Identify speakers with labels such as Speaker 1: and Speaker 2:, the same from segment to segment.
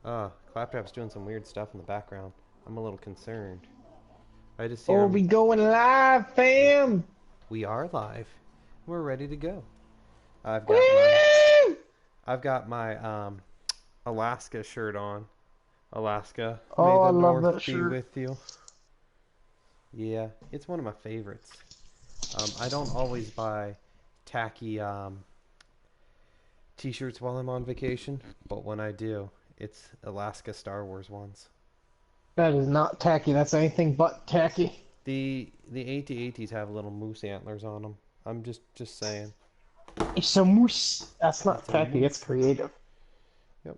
Speaker 1: Claptrap's doing some weird stuff in the background. I'm a little concerned. I just hear
Speaker 2: Oh,
Speaker 1: him.
Speaker 2: we going live, fam!
Speaker 1: We are live. We're ready to go. I've got my
Speaker 2: Woo!
Speaker 1: I've got my Alaska shirt on. Alaska, may
Speaker 2: Oh, I
Speaker 1: the
Speaker 2: love
Speaker 1: North
Speaker 2: that
Speaker 1: be
Speaker 2: shirt.
Speaker 1: with you. Yeah, it's one of my favorites. I don't always buy tacky t-shirts while I'm on vacation, but when I do, it's Alaska Star Wars ones.
Speaker 2: That is not tacky. That's anything but tacky.
Speaker 1: The AT-ATs have little moose antlers on them. I'm just saying.
Speaker 2: It's a moose. That's not
Speaker 1: It's a
Speaker 2: tacky. It's
Speaker 1: moose.
Speaker 2: creative.
Speaker 1: Yep.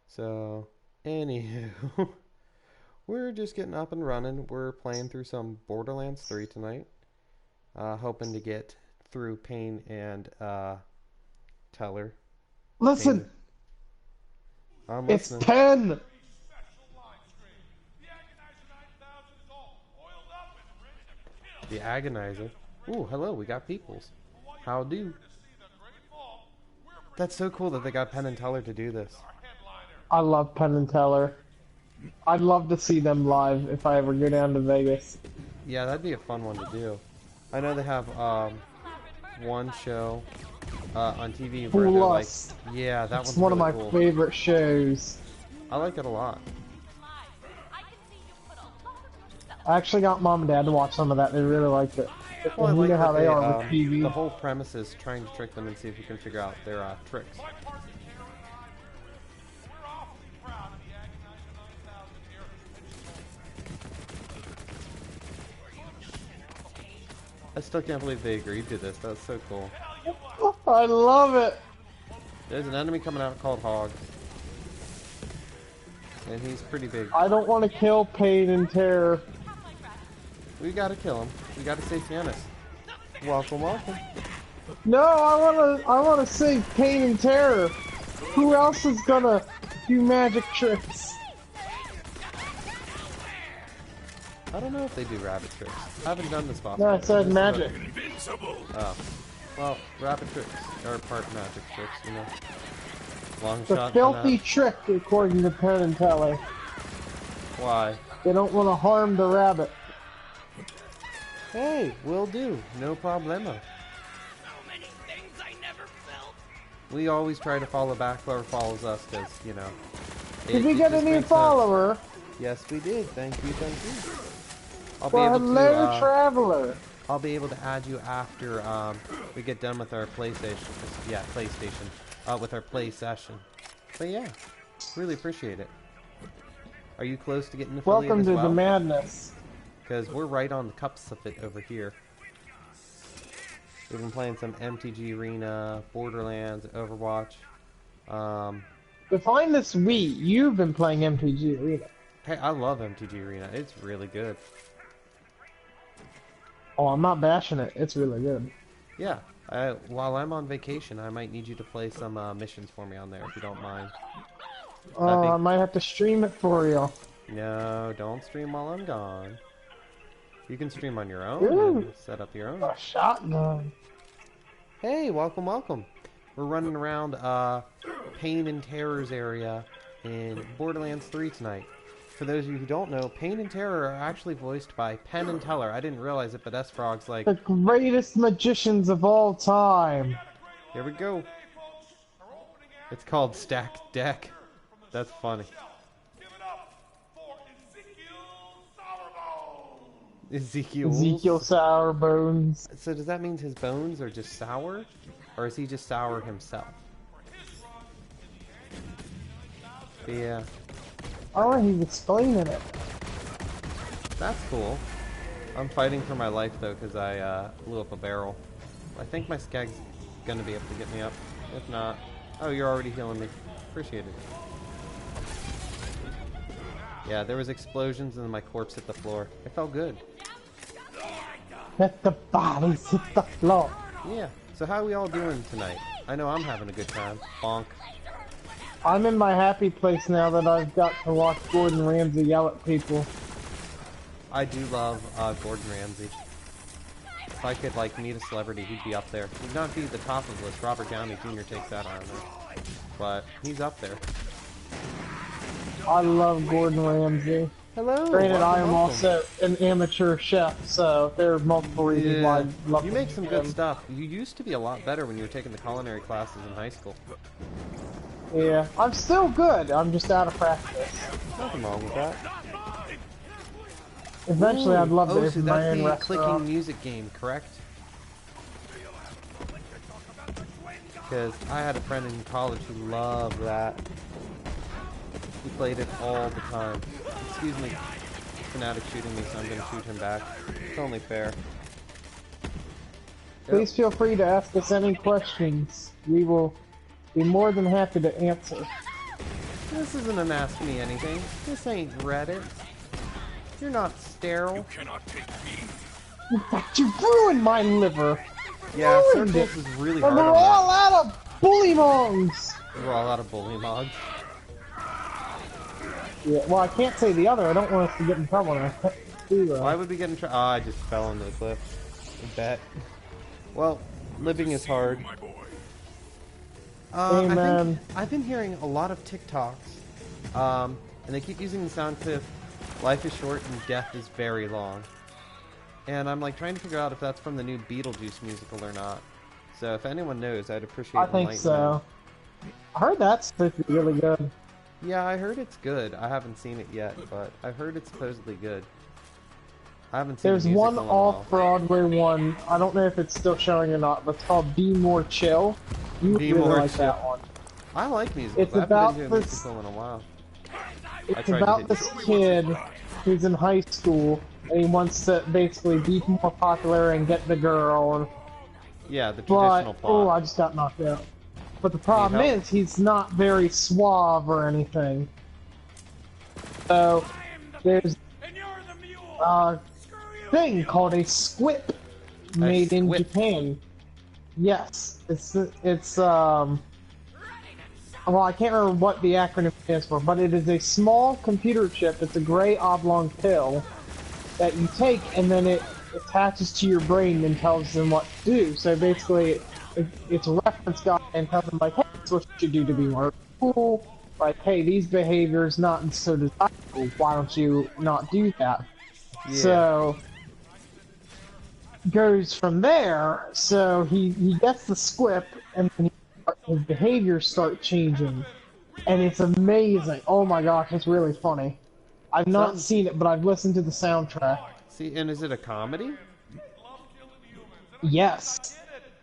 Speaker 1: So, anywho, we're just getting up and running. We're playing through some Borderlands 3 tonight. Hoping to get through Payne and Teller.
Speaker 2: Listen,
Speaker 1: I'm
Speaker 2: it's
Speaker 1: listening.
Speaker 2: 10.
Speaker 1: The Agonizer. Ooh, hello, we got peoples. How do? That's so cool that they got Penn and Teller to do this.
Speaker 2: I love Penn and Teller. I'd love to see them live if I ever go down to Vegas.
Speaker 1: Yeah, that'd be a fun one to do. I know they have one show on TV where
Speaker 2: Full
Speaker 1: they're like,
Speaker 2: Lust.
Speaker 1: yeah, that
Speaker 2: It's
Speaker 1: one's
Speaker 2: one of
Speaker 1: really
Speaker 2: my
Speaker 1: cool.
Speaker 2: favorite shows.
Speaker 1: I like it a lot.
Speaker 2: I actually got mom and dad to watch some of that. They really liked it.
Speaker 1: Well, I
Speaker 2: And you
Speaker 1: like
Speaker 2: know how
Speaker 1: that
Speaker 2: they
Speaker 1: they,
Speaker 2: are with TV.
Speaker 1: the whole premise is trying to trick them and see if you can figure out their tricks. I still can't believe they agreed to this. That's so cool.
Speaker 2: I love it.
Speaker 1: There's an enemy coming out called Hog. And he's pretty big.
Speaker 2: I don't want to kill Pain and Terror.
Speaker 1: We gotta kill him. We gotta save Fiannis. Welcome, welcome.
Speaker 2: No, I wanna save Pain and Terror. Who else is gonna do magic tricks?
Speaker 1: I don't know if they do rabbit tricks. I haven't done this boss
Speaker 2: No,
Speaker 1: yet.
Speaker 2: it said magic.
Speaker 1: Oh. Well, rabbit tricks are part magic tricks, you know. Long
Speaker 2: It's a
Speaker 1: shot.
Speaker 2: filthy trick, according to Penn and Teller.
Speaker 1: Why?
Speaker 2: They don't want to harm the rabbit.
Speaker 1: Hey, will do. No problemo. We always try to follow back whoever follows us, because, you know.
Speaker 2: Did we get a
Speaker 1: just
Speaker 2: new
Speaker 1: makes sense.
Speaker 2: follower?
Speaker 1: Yes, we did. Thank you, thank you. I'll be
Speaker 2: Well,
Speaker 1: able
Speaker 2: hello,
Speaker 1: to,
Speaker 2: traveler.
Speaker 1: I'll be able to add you after we get done with our PlayStation. Yeah, PlayStation. With our play session. But yeah, really appreciate it. Are you close to getting affiliate
Speaker 2: Welcome
Speaker 1: as
Speaker 2: to
Speaker 1: well?
Speaker 2: the madness.
Speaker 1: Because we're right on the cups of it over here. We've been playing some MTG Arena, Borderlands, Overwatch.
Speaker 2: Define this Wii. You've been playing MTG Arena.
Speaker 1: Hey, I love MTG Arena. It's really good.
Speaker 2: Oh, I'm not bashing it. It's really good.
Speaker 1: Yeah. While I'm on vacation, I might need you to play some missions for me on there, if you don't mind.
Speaker 2: Oh, I might have to stream it for you.
Speaker 1: No, don't stream while I'm gone. You can stream on your own
Speaker 2: Ooh.
Speaker 1: and set up your own.
Speaker 2: A shotgun.
Speaker 1: Hey, welcome, welcome. We're running around Pain and Terror's area in Borderlands 3 tonight. For those of you who don't know, Pain and Terror are actually voiced by Penn and Teller. I didn't realize it, but S-Frog's like,
Speaker 2: The greatest magicians of all time.
Speaker 1: here we go. It's called Stack Deck. That's funny. Ezekiel.
Speaker 2: Ezekiel Sourbones.
Speaker 1: So does that mean his bones are just sour? Or is he just sour himself? Yeah.
Speaker 2: Oh, he's explaining it.
Speaker 1: That's cool. I'm fighting for my life though because I blew up a barrel. I think my skag's gonna be able to get me up. If not, oh, you're already healing me. Appreciate it. Yeah, there was explosions and then my corpse hit the floor. It felt good.
Speaker 2: Let the bodies hit the floor.
Speaker 1: Yeah. So how are we all doing tonight? I know I'm having a good time. Bonk.
Speaker 2: I'm in my happy place now that I've got to watch Gordon Ramsay yell at people.
Speaker 1: I do love Gordon Ramsay. If I could like meet a celebrity, he'd be up there. He'd not be at the top of the list. Robert Downey Jr. takes that, I don't know. But he's up there.
Speaker 2: I love Gordon Ramsay.
Speaker 1: Hello,
Speaker 2: Granted, I
Speaker 1: welcome,
Speaker 2: am
Speaker 1: welcome.
Speaker 2: also an amateur chef, so there are multiple reasons why
Speaker 1: Yeah,
Speaker 2: I love
Speaker 1: you make some good
Speaker 2: him.
Speaker 1: stuff. You used to be a lot better when you were taking the culinary classes in high school.
Speaker 2: Yeah, I'm still good. I'm just out of practice.
Speaker 1: Nothing wrong with that.
Speaker 2: Eventually, I'd
Speaker 1: Ooh,
Speaker 2: love to
Speaker 1: oh, so
Speaker 2: open my
Speaker 1: that's
Speaker 2: own
Speaker 1: the clicking
Speaker 2: restaurant.
Speaker 1: music game, correct? Because I had a friend in college who loved that. He played it all the time. Excuse me, fanatic shooting me, so I'm gonna shoot him back. It's only fair. Yep.
Speaker 2: Please feel free to ask us any questions. We will be more than happy to answer.
Speaker 1: This isn't an Ask Me Anything. This ain't Reddit. You're not sterile.
Speaker 2: In fact, you ruined my liver.
Speaker 1: Yeah,
Speaker 2: Ruined it.
Speaker 1: Circles is really
Speaker 2: And
Speaker 1: hard
Speaker 2: we're
Speaker 1: on that.
Speaker 2: all out of bully mongs.
Speaker 1: We're all out of bully mods.
Speaker 2: Yeah, well, I can't say the other. I don't want us to get in trouble. And I can't do that.
Speaker 1: Why would we get in trouble? Oh, I just fell into the cliff. I bet. Well, living is hard. I
Speaker 2: Amen.
Speaker 1: think I've been hearing a lot of TikToks, and they keep using the sound clip, "Life is short and death is very long," and I'm like trying to figure out if that's from the new Beetlejuice musical or not. So if anyone knows, I'd appreciate
Speaker 2: I think
Speaker 1: enlightenment.
Speaker 2: so. I heard that's supposed to be really good.
Speaker 1: Yeah, I heard it's good. I haven't seen it yet, but I've heard it's supposedly good. I haven't seen
Speaker 2: There's
Speaker 1: the
Speaker 2: one
Speaker 1: musical in a while.
Speaker 2: off-Broadway one. I don't know if it's still showing or not, but it's called Be More Chill. You
Speaker 1: Be
Speaker 2: really
Speaker 1: More
Speaker 2: like
Speaker 1: Chill.
Speaker 2: that one.
Speaker 1: I like musicals.
Speaker 2: It's
Speaker 1: I haven't
Speaker 2: about
Speaker 1: been to a
Speaker 2: this.
Speaker 1: musical in a while.
Speaker 2: It's
Speaker 1: tried to
Speaker 2: about
Speaker 1: hit
Speaker 2: this
Speaker 1: you.
Speaker 2: kid who's in high school and he wants to basically be more popular and get the girl. And,
Speaker 1: Yeah, the
Speaker 2: but
Speaker 1: traditional
Speaker 2: oh, I
Speaker 1: plot.
Speaker 2: just got knocked out. But the problem
Speaker 1: help?
Speaker 2: is he's not very suave or anything. So there's a thing called a squip made in
Speaker 1: squip?
Speaker 2: Japan. Yes, it's well, I can't remember what the acronym stands for, but it is a small computer chip. It's a gray oblong pill that you take, and then it attaches to your brain and tells them what to do. So basically, it's a reference guide and tells them like, hey, this is what you should do to be more cool. Like, hey, these behaviors not so desirable. Why don't you not do that?
Speaker 1: Yeah.
Speaker 2: So goes from there. So he gets the squip, and then his behaviors start changing, and it's amazing. Oh my gosh, it's really funny. I've not
Speaker 1: Sounds-
Speaker 2: seen it, but I've listened to the soundtrack.
Speaker 1: See, and is it a comedy?
Speaker 2: Yes.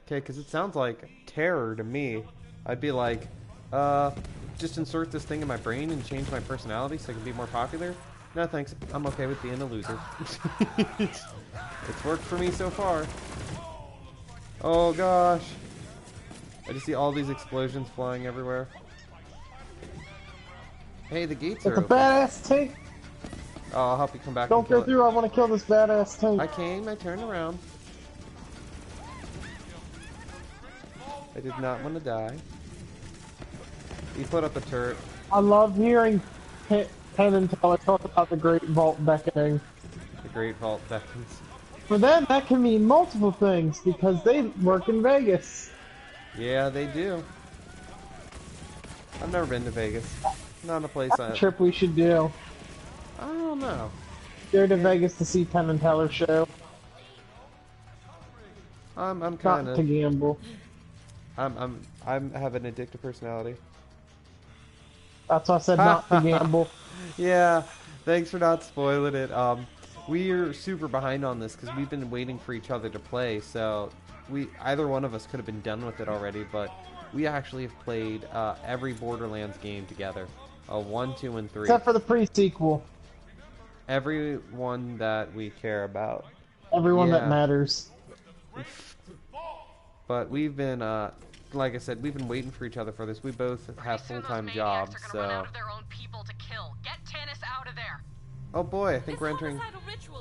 Speaker 1: Okay, because it sounds like terror to me. I'd be like, just insert this thing in my brain and change my personality so I can be more popular? No thanks, I'm okay with being a loser. It's worked for me so far. Oh gosh. I just see all these explosions flying everywhere. Hey, the gates
Speaker 2: It's
Speaker 1: are
Speaker 2: a
Speaker 1: open.
Speaker 2: badass tank.
Speaker 1: Oh, I'll help you come back
Speaker 2: Don't
Speaker 1: and kill
Speaker 2: go
Speaker 1: it.
Speaker 2: through, I want to kill this badass tank.
Speaker 1: I came, I turned around. I did not want to die. He put up a turret.
Speaker 2: I love hearing Penn and Teller talk about the Great Vault beckoning.
Speaker 1: The Great Vault beckons.
Speaker 2: For them, that can mean multiple things, because they work in Vegas.
Speaker 1: Yeah, they do. I've never been to Vegas. Not a place
Speaker 2: That's a trip we should do.
Speaker 1: I don't know.
Speaker 2: Go to Vegas to see Penn and Teller show.
Speaker 1: I'm
Speaker 2: Not
Speaker 1: kind
Speaker 2: to
Speaker 1: of.
Speaker 2: gamble.
Speaker 1: I have an addictive personality.
Speaker 2: That's why I said not to gamble.
Speaker 1: Yeah. Thanks for not spoiling it. We're super behind on this because we've been waiting for each other to play. So either one of us could have been done with it already, but we actually have played every Borderlands game together. 1, 2, and 3.
Speaker 2: Except for the pre-sequel.
Speaker 1: Every one that we care about.
Speaker 2: Everyone
Speaker 1: Yeah.
Speaker 2: that matters.
Speaker 1: But we've been, like I said, we've been waiting for each other for this. We both have full-time jobs, so. Oh boy, I think we're entering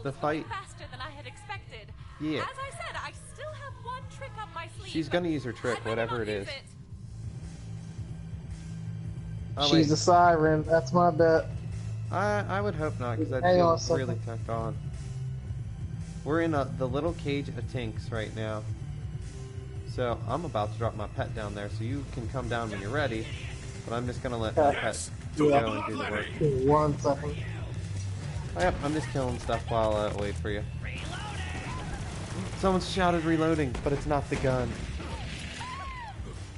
Speaker 1: the fight.
Speaker 3: Faster than I had expected.
Speaker 1: Yeah.
Speaker 3: As I said, I still have one trick up my sleeve.
Speaker 1: She's gonna use her trick,
Speaker 3: I better
Speaker 1: whatever
Speaker 3: not
Speaker 1: it
Speaker 3: use
Speaker 1: is.
Speaker 3: it.
Speaker 1: Oh,
Speaker 2: She's
Speaker 1: wait.
Speaker 2: a siren. That's my bet.
Speaker 1: I would hope not, because I'd
Speaker 2: Hang on a
Speaker 1: feel
Speaker 2: second.
Speaker 1: really tucked on. We're in the little cage of Tinks right now. So I'm about to drop my pet down there, so you can come down when you're ready. But I'm just gonna let
Speaker 2: Okay.
Speaker 1: Pet
Speaker 2: Yeah.
Speaker 1: go and do the work.
Speaker 2: 1 second.
Speaker 1: Oh, yep, I'm just killing stuff while I wait for you. Someone shouted reloading, but it's not the gun.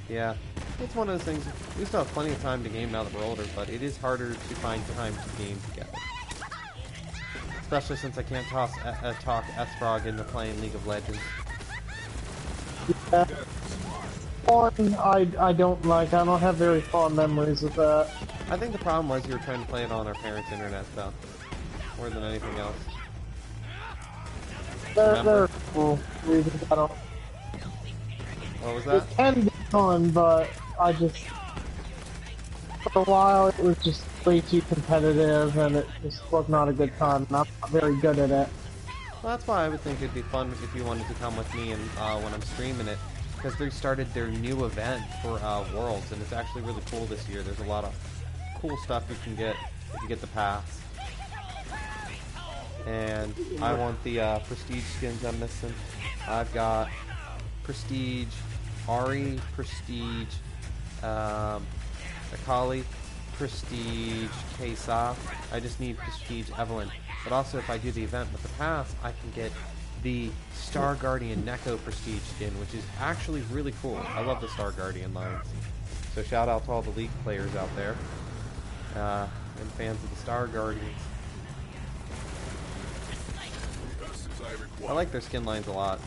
Speaker 1: Yeah, it's one of those things. We still have plenty of time to game now that we're older, but it is harder to find time to game together. Especially since I can't talk S-Frog into playing League of Legends.
Speaker 2: Yeah. One, I don't like. I don't have very fond memories with that.
Speaker 1: I think the problem was you were trying to play it on our parents' internet stuff, more than anything else.
Speaker 2: They're cool reasons. I don't.
Speaker 1: What was
Speaker 2: It
Speaker 1: that?
Speaker 2: can be fun, but I just for a while it was just way too competitive, and it just was not a good time. And I'm not very good at it.
Speaker 1: Well, that's why I would think it'd be fun if you wanted to come with me and when I'm streaming it, because they started their new event for Worlds, and it's actually really cool this year. There's a lot of cool stuff you can get if you get the pass. And I want the Prestige skins I'm missing. I've got Prestige Ari, Prestige Akali, Prestige Kesa. I just need Prestige Evelyn. But also, if I do the event with the pass, I can get the Star Guardian Neko Prestige skin, which is actually really cool. I love the Star Guardian lines. So shout out to all the League players out there and fans of the Star Guardians. I like their skin lines a lot.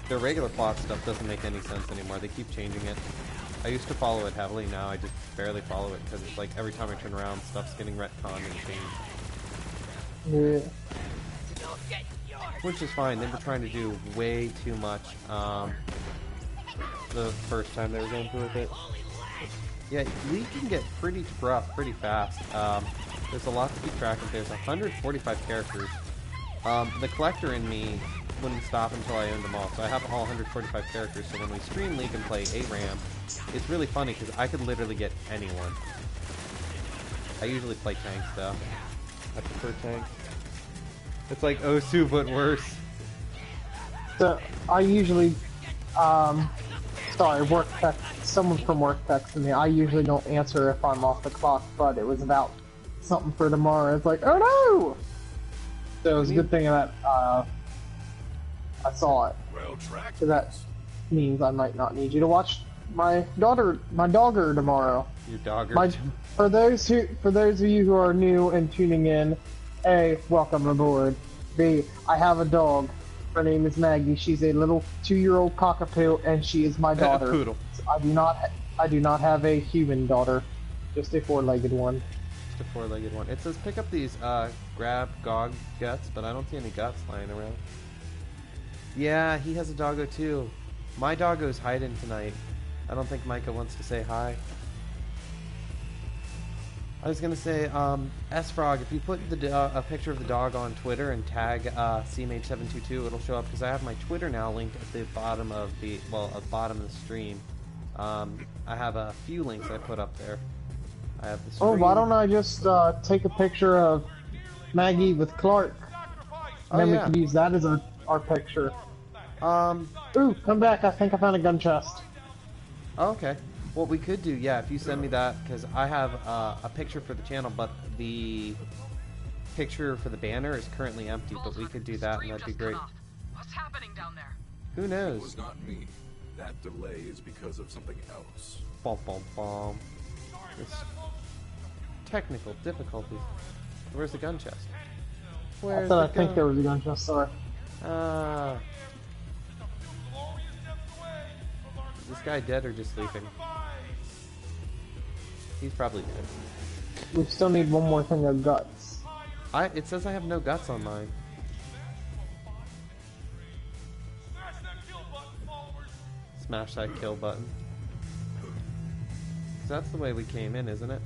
Speaker 1: Their regular plot stuff doesn't make any sense anymore. They keep changing it. I used to follow it heavily. Now I just barely follow it because it's like every time I turn around, stuff's getting retconned and changed.
Speaker 2: Yeah.
Speaker 1: Which is fine. They were trying to do way too much the first time they were going through with it. Yeah, League can get pretty rough pretty fast. There's a lot to keep track of. There's 145 characters. The collector in me wouldn't stop until I owned them all. So I have all 145 characters. So when we stream League and play ARAM, it's really funny because I could literally get anyone. I usually play tanks though. I prefer tanks. It's like Osu but worse.
Speaker 2: So I usually, sorry, work text. Someone from work texted me. I usually don't answer if I'm off the clock, but it was about something for tomorrow. It's like, oh no! So it was a good thing that I saw it. So that means I might not need you to watch my dogger tomorrow.
Speaker 1: Your dogger.
Speaker 2: For those of you who are new and tuning in, A, welcome aboard. B, I have a dog. Her name is Maggie. She's a little 2-year-old cockapoo, and she is my daughter.
Speaker 1: A poodle.
Speaker 2: I do not have a human daughter, just a 4-legged one.
Speaker 1: Just a 4-legged one. It says pick up these grab Gog guts, but I don't see any guts lying around. Yeah, he has a doggo too. My doggo's hiding tonight. I don't think Micah wants to say hi. I was gonna say, S-Frog, if you put a picture of the dog on Twitter and tag CMH722, it'll show up, because I have my Twitter now linked at the bottom of the, bottom of the stream. I have a few links I put up there. I have the stream.
Speaker 2: Oh, why don't I just take a picture of Maggie with Clark, and then we can use that as our picture. Ooh, come back, I think I found a gun chest.
Speaker 1: Oh, okay. What we could do, yeah, if you send me that, because I have a picture for the channel, but the picture for the banner is currently empty, but we could do that, and that'd be great.
Speaker 3: What's happening down there?
Speaker 1: Who
Speaker 4: It
Speaker 1: knows?
Speaker 4: was not me. That delay is because of something else.
Speaker 1: Bum, bum, bum. It's technical difficulties. Where's the gun chest? Where's
Speaker 2: I
Speaker 1: the
Speaker 2: think
Speaker 1: gun?
Speaker 2: there was a gun chest, sorry.
Speaker 1: Is this guy dead or just sleeping? He's probably dead.
Speaker 2: We still need one more thing of guts.
Speaker 1: It says I have no guts on mine. Smash that kill button. 'Cause that's the way we came in, isn't it?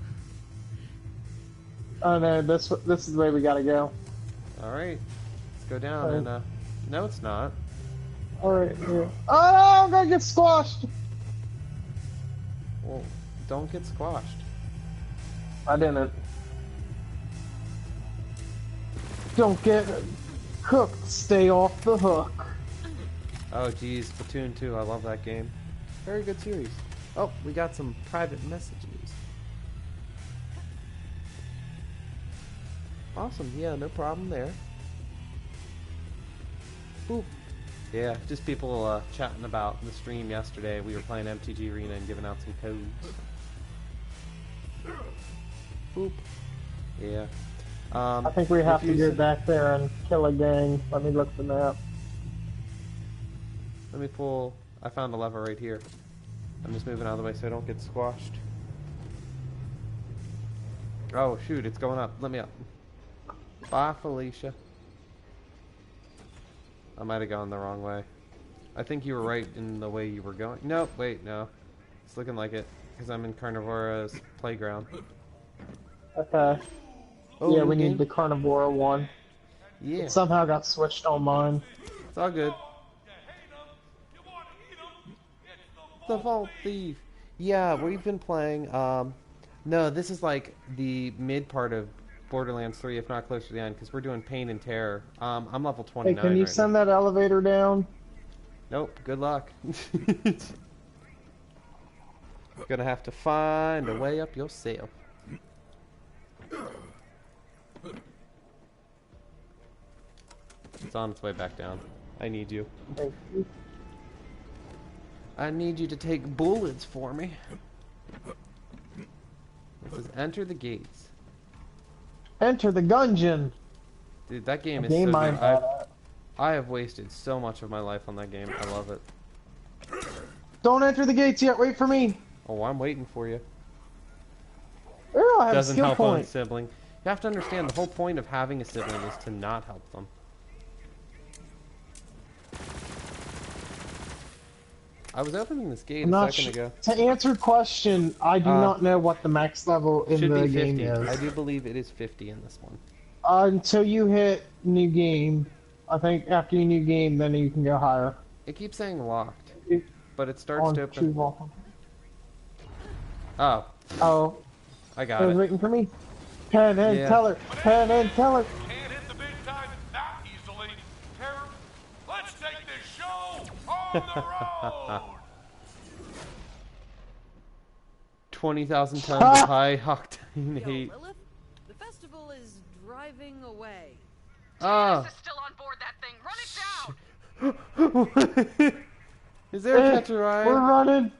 Speaker 2: Oh no, this is the way we gotta go.
Speaker 1: Alright. Let's go down and, no it's not.
Speaker 2: Alright, here. Oh, I'm gonna get squashed!
Speaker 1: Well, don't get squashed.
Speaker 2: I didn't. Don't get cooked, stay off the hook.
Speaker 1: Oh geez, Splatoon 2, I love that game. Very good series. Oh, we got some private messages. Awesome. Yeah, no problem there. Boop. Yeah, just people chatting about the stream yesterday. We were playing MTG Arena and giving out some codes. Boop. Yeah.
Speaker 2: I think we have to go
Speaker 1: refusing-
Speaker 2: back there and kill a gang. Let me look at the map.
Speaker 1: Let me pull. I found a lever right here. I'm just moving out of the way so I don't get squashed. Oh, shoot, it's going up. Let me up. Bye, Felicia. I might have gone the wrong way. I think you were right in the way you were going. Nope, wait, no. It's looking like it, because I'm in Carnivora's playground.
Speaker 2: Okay.
Speaker 1: Oh,
Speaker 2: Yeah, we
Speaker 1: game?
Speaker 2: need the Carnivora one.
Speaker 1: Yeah,
Speaker 2: It somehow got switched on mine.
Speaker 1: it's all good. The Vault Thief. Yeah, we've been playing, no, this is like the mid part of Borderlands 3, if not close to the end, because we're doing Pain and Terror. I'm level
Speaker 2: Hey,
Speaker 1: 29
Speaker 2: can you
Speaker 1: right
Speaker 2: send
Speaker 1: now.
Speaker 2: that elevator down?
Speaker 1: Nope, good luck. Gonna have to find a way up yourself. It's on its way back down. I need you.
Speaker 2: Thank you.
Speaker 1: I need you to take bullets for me. It says enter the gates.
Speaker 2: Enter the gungeon.
Speaker 1: Dude, that game
Speaker 2: A
Speaker 1: is so
Speaker 2: game
Speaker 1: good.
Speaker 2: I'm bad at.
Speaker 1: I have wasted so much of my life on that game. I love it.
Speaker 2: Don't enter the gates yet. Wait for me.
Speaker 1: Oh, I'm waiting for you.
Speaker 2: Oh, I have
Speaker 1: Doesn't
Speaker 2: a skill
Speaker 1: help on a
Speaker 2: point.
Speaker 1: sibling. You have to understand the whole point of having a sibling is to not help them. I was opening this gate
Speaker 2: I'm
Speaker 1: a
Speaker 2: not
Speaker 1: second ago.
Speaker 2: To answer your question, I do not know what the max level in
Speaker 1: Should
Speaker 2: the
Speaker 1: be
Speaker 2: game
Speaker 1: 50.
Speaker 2: is.
Speaker 1: I do believe it is 50 in this one.
Speaker 2: Until you hit new game. I think after your new game, then you can go higher.
Speaker 1: It keeps saying locked,
Speaker 2: It-
Speaker 1: but it starts
Speaker 2: on
Speaker 1: to
Speaker 2: two
Speaker 1: open.
Speaker 2: wall.
Speaker 1: Oh,
Speaker 2: Oh,
Speaker 1: I
Speaker 2: it
Speaker 1: got
Speaker 2: was
Speaker 1: it.
Speaker 2: waiting for me. Penn and
Speaker 1: Yeah.
Speaker 2: Teller. Penn and Teller.
Speaker 4: Can't hit the big time that easily. Terror, let's take this show on the road.
Speaker 1: 20,000 tons of high octane
Speaker 3: Yo,
Speaker 1: hate.
Speaker 3: Lilith, the festival is driving away.
Speaker 1: Ah.
Speaker 3: This is still on board that thing. Run it down.
Speaker 1: Is there a catch a
Speaker 2: We're
Speaker 1: ride?
Speaker 2: running.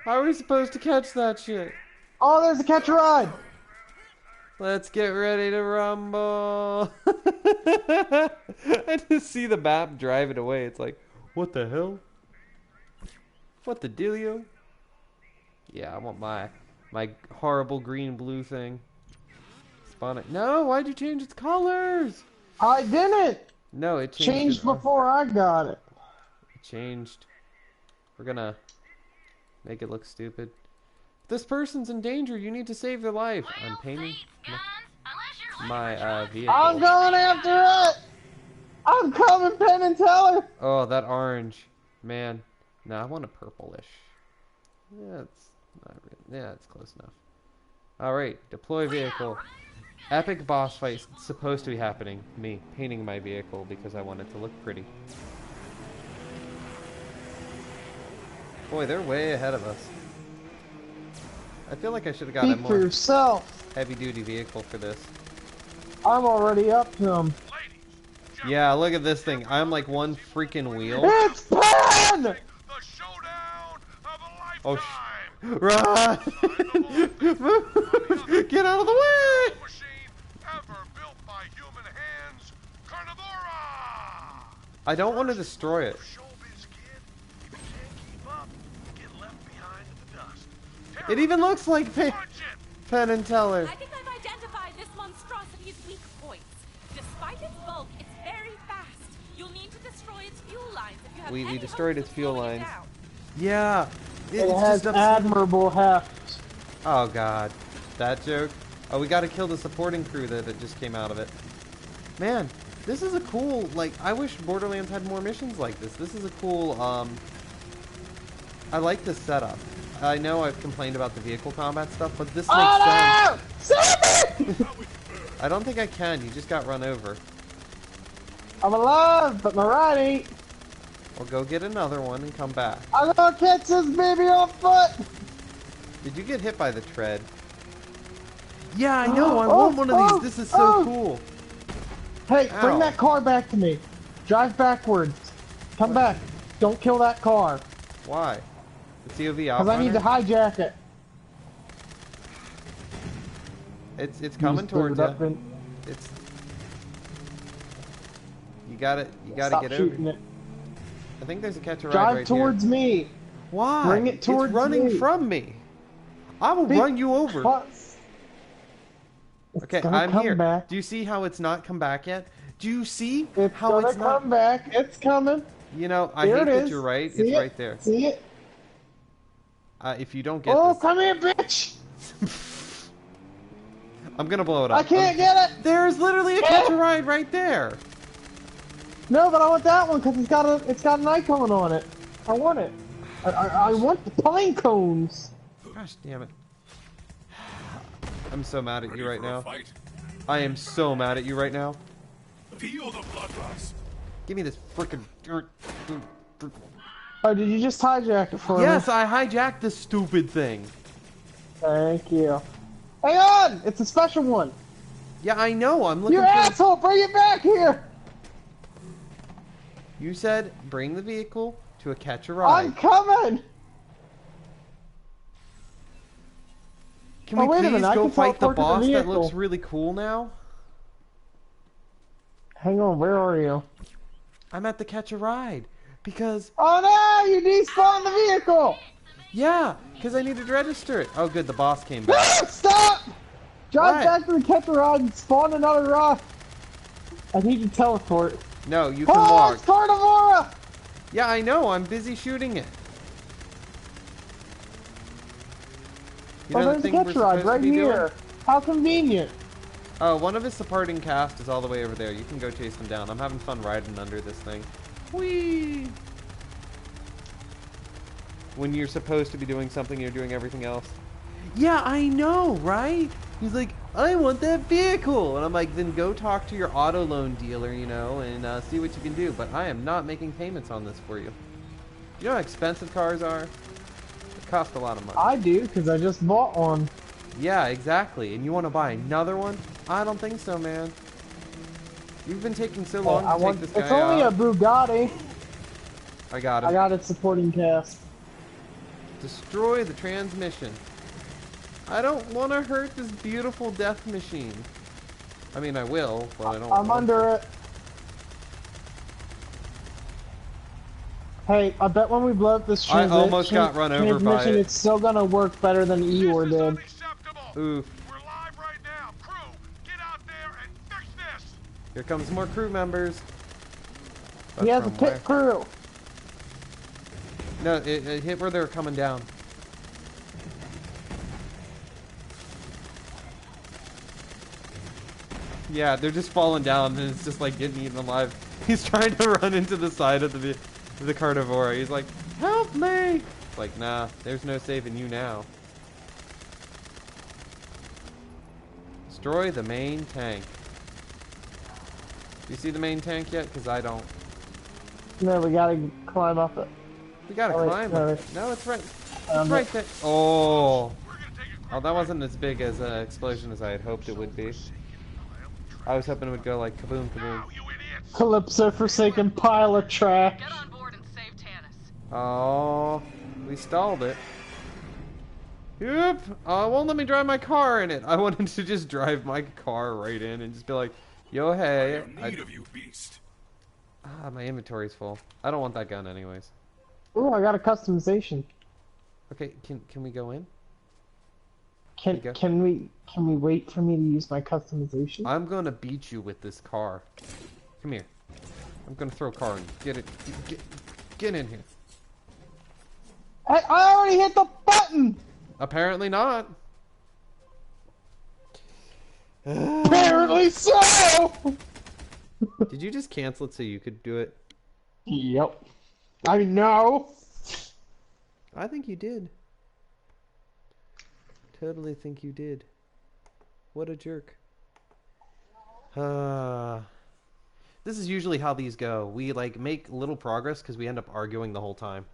Speaker 1: How are we supposed to catch that shit?
Speaker 2: Oh, there's a catch a ride.
Speaker 1: Let's get ready to rumble. I just see the map driving away. It's like, what the hell? What the dealio? Yeah, I want my horrible green blue thing. Spawn it. No, why'd you change its colors?
Speaker 2: I didn't.
Speaker 1: No, it
Speaker 2: Changed
Speaker 1: it.
Speaker 2: before I got it.
Speaker 1: It changed. We're gonna make it look stupid. This person's in danger. You need to save their life. I'm painting my vehicle.
Speaker 2: I'm going after it. I'm coming, Penn and Teller.
Speaker 1: Oh, that orange. Man. No, I want a purplish. Yeah, it's not really. Yeah, it's close enough. Alright, deploy vehicle. Epic boss fight supposed to be happening. Me painting my vehicle because I want it to look pretty. Boy, they're way ahead of us. I feel like I should have got a
Speaker 2: Speak for
Speaker 1: more
Speaker 2: yourself.
Speaker 1: heavy-duty vehicle for this.
Speaker 2: I'm already up to him.
Speaker 1: Yeah, look at this thing. I'm like one freaking wheel.
Speaker 2: It's Penn!
Speaker 4: The showdown of a
Speaker 1: Oh,
Speaker 4: lifetime.
Speaker 1: run! Get out of the way!
Speaker 4: Machine ever built by human hands. Carnivora.
Speaker 1: I don't want to destroy it.
Speaker 4: Showbiz kid. If you can't keep up, you get left behind in the dust.
Speaker 1: It even looks like
Speaker 4: Punch it.
Speaker 1: Penn and Teller.
Speaker 5: I think I've identified this monstrosity's weak points. Despite its bulk, it's very fast. You'll need to destroy its fuel lines if you have
Speaker 1: We
Speaker 5: any
Speaker 1: destroyed
Speaker 5: hopes
Speaker 1: its
Speaker 5: of
Speaker 1: fuel
Speaker 5: slowing it
Speaker 1: lines.
Speaker 5: down.
Speaker 1: Yeah.
Speaker 2: It
Speaker 1: It's
Speaker 2: has
Speaker 1: just
Speaker 2: admirable heft.
Speaker 1: Oh god. That joke. Oh, we gotta kill the supporting crew that just came out of it. Man, this is a cool, like, I wish Borderlands had more missions like this. This is a cool, I like this setup. I know I've complained about the vehicle combat stuff, but this makes sense.
Speaker 2: Save me!
Speaker 1: I don't think I can. You just got run over.
Speaker 2: I'm alive, but my ride ain't.
Speaker 1: Well, go get another one and come back.
Speaker 2: I'm gonna catch this baby on foot.
Speaker 1: Did you get hit by the tread? Yeah, I know. I
Speaker 2: Oh,
Speaker 1: want one of these.
Speaker 2: oh,
Speaker 1: This is so
Speaker 2: oh.
Speaker 1: cool.
Speaker 2: Hey, bring
Speaker 1: Ow.
Speaker 2: that car back to me. Drive backwards. Come back. Don't kill that car.
Speaker 1: Why? The COV
Speaker 2: Because I need to
Speaker 1: outrunner?
Speaker 2: hijack it.
Speaker 1: It's
Speaker 2: You
Speaker 1: coming
Speaker 2: just blew
Speaker 1: towards
Speaker 2: it
Speaker 1: you.
Speaker 2: up and
Speaker 1: It's you got it. You got to
Speaker 2: stop
Speaker 1: get
Speaker 2: shooting
Speaker 1: over.
Speaker 2: it.
Speaker 1: I think there's a catch a ride
Speaker 2: Drive
Speaker 1: right
Speaker 2: towards
Speaker 1: here.
Speaker 2: me.
Speaker 1: Why?
Speaker 2: Bring it
Speaker 1: It's
Speaker 2: towards
Speaker 1: running
Speaker 2: me.
Speaker 1: from me. I will run you over.
Speaker 2: Because it's
Speaker 1: Okay,
Speaker 2: gonna
Speaker 1: I'm
Speaker 2: come
Speaker 1: here.
Speaker 2: back.
Speaker 1: Do you see how it's not come back yet? Do you see
Speaker 2: It's
Speaker 1: how
Speaker 2: gonna
Speaker 1: it's not?
Speaker 2: come back. It's coming.
Speaker 1: You know, I
Speaker 2: There it
Speaker 1: hate that
Speaker 2: is.
Speaker 1: you're right. It's
Speaker 2: See
Speaker 1: right
Speaker 2: it?
Speaker 1: there.
Speaker 2: See it?
Speaker 1: If you don't get
Speaker 2: Oh,
Speaker 1: this,
Speaker 2: come here, bitch!
Speaker 1: I'm gonna blow it up.
Speaker 2: I can't get it.
Speaker 1: There's literally a catch a ride right there.
Speaker 2: No, but I want that one because it's got an icon on it. I want it. I want the pine cones.
Speaker 1: Gosh damn it. I'm so mad at you right
Speaker 4: For a
Speaker 1: now.
Speaker 4: fight?
Speaker 1: I am so mad at you right now.
Speaker 4: Feel the bloodlust.
Speaker 1: Give me this frickin'
Speaker 2: Oh, did you just hijack it for me?
Speaker 1: Yes, I hijacked this stupid thing.
Speaker 2: Thank you. Hang on! It's a special one.
Speaker 1: Yeah, I know. I'm looking
Speaker 2: You
Speaker 1: for.
Speaker 2: asshole! Bring it back here!
Speaker 1: You said bring the vehicle to a catch a
Speaker 2: I'm
Speaker 1: ride.
Speaker 2: coming!
Speaker 1: Can we
Speaker 2: Oh, wait a
Speaker 1: please
Speaker 2: minute, I
Speaker 1: go
Speaker 2: can
Speaker 1: fight the
Speaker 2: teleport to the
Speaker 1: boss that
Speaker 2: vehicle.
Speaker 1: looks really cool now?
Speaker 2: Hang on, where are you?
Speaker 1: I'm at the catch a ride because
Speaker 2: Oh no! You despawned the vehicle!
Speaker 1: yeah, because I needed to register it. Oh, good, the boss came back.
Speaker 2: Stop! Drive
Speaker 1: What?
Speaker 2: back to the catcher rod and spawn another rock. I need to teleport.
Speaker 1: No, you can
Speaker 2: Oh,
Speaker 1: walk.
Speaker 2: it's Carnivora!
Speaker 1: Yeah, I know. I'm busy shooting it. You
Speaker 2: Oh,
Speaker 1: know the
Speaker 2: there's a
Speaker 1: thing we're
Speaker 2: catcher rod
Speaker 1: supposed
Speaker 2: right
Speaker 1: to be doing?
Speaker 2: here. How convenient.
Speaker 1: Oh, one of his supporting cast is all the way over there. You can go chase them down. I'm having fun riding under this thing. Whee! When you're supposed to be doing something, you're doing everything else. Yeah, I know, right? He's like, I want that vehicle. And I'm like, then go talk to your auto loan dealer, you know, and see what you can do. But I am not making payments on this for you. You know how expensive cars are? They cost a lot of money.
Speaker 2: I do, because I just bought one.
Speaker 1: Yeah, exactly. And you want to buy another one? I don't think so, man. You've been taking so long to take this guy
Speaker 2: It's only
Speaker 1: out.
Speaker 2: a Bugatti.
Speaker 1: I got him.
Speaker 2: I got its supporting cast.
Speaker 1: Destroy the transmission. I don't want to hurt this beautiful death machine. I mean, I will, but I don't
Speaker 2: I'm
Speaker 1: want
Speaker 2: under it. Hey, I bet when we blow up this
Speaker 1: I almost got run over by
Speaker 2: transmission,
Speaker 1: it.
Speaker 2: it's still gonna work better than Eeyore
Speaker 4: This is
Speaker 2: did.
Speaker 4: unacceptable.
Speaker 1: to. Oof.
Speaker 4: We're live right now. Crew, get out there and fix this.
Speaker 1: Here comes more crew members. But
Speaker 2: He has a
Speaker 1: from
Speaker 2: pit crew.
Speaker 1: No, it hit where they were coming down. Yeah, they're just falling down, and it's just like getting eaten alive. He's trying to run into the side of the carnivora. He's like, "Help me!" It's like, nah, there's no saving you now. Destroy the main tank. Do you see the main tank yet? Because I don't.
Speaker 2: No, we gotta climb up it.
Speaker 1: We gotta
Speaker 2: Oh, wait,
Speaker 1: climb
Speaker 2: no,
Speaker 1: it.
Speaker 2: wait.
Speaker 1: No, it's right. It's
Speaker 2: Um,
Speaker 1: right there. Oh.
Speaker 4: We're gonna take a quick
Speaker 1: Oh, that wasn't as big as an explosion as I had hoped it would be. I was hoping it would go like kaboom, kaboom.
Speaker 4: you idiots.
Speaker 2: Calypso forsaken pile of trash.
Speaker 3: Get on board and save Tanis.
Speaker 1: Oh, we stalled it. Yep. It won't let me drive my car in it. I wanted to just drive my car right in and just be like, yo, hey.
Speaker 4: Need of you, beast.
Speaker 1: My inventory's full. I don't want that gun anyways.
Speaker 2: Ooh, I got a customization.
Speaker 1: Okay, can we go in?
Speaker 2: Can
Speaker 1: you go.
Speaker 2: can we wait for me to use my customization?
Speaker 1: I'm gonna beat you with this car. Come here. I'm gonna throw a car in. Get it. Get in here.
Speaker 2: I already hit the button.
Speaker 1: Apparently not.
Speaker 2: Apparently so.
Speaker 1: Did you just cancel it so you could do it?
Speaker 2: Yep. I know.
Speaker 1: I think you did. Totally think you did. What a jerk. This is usually how these go. We like make little progress because we end up arguing the whole time.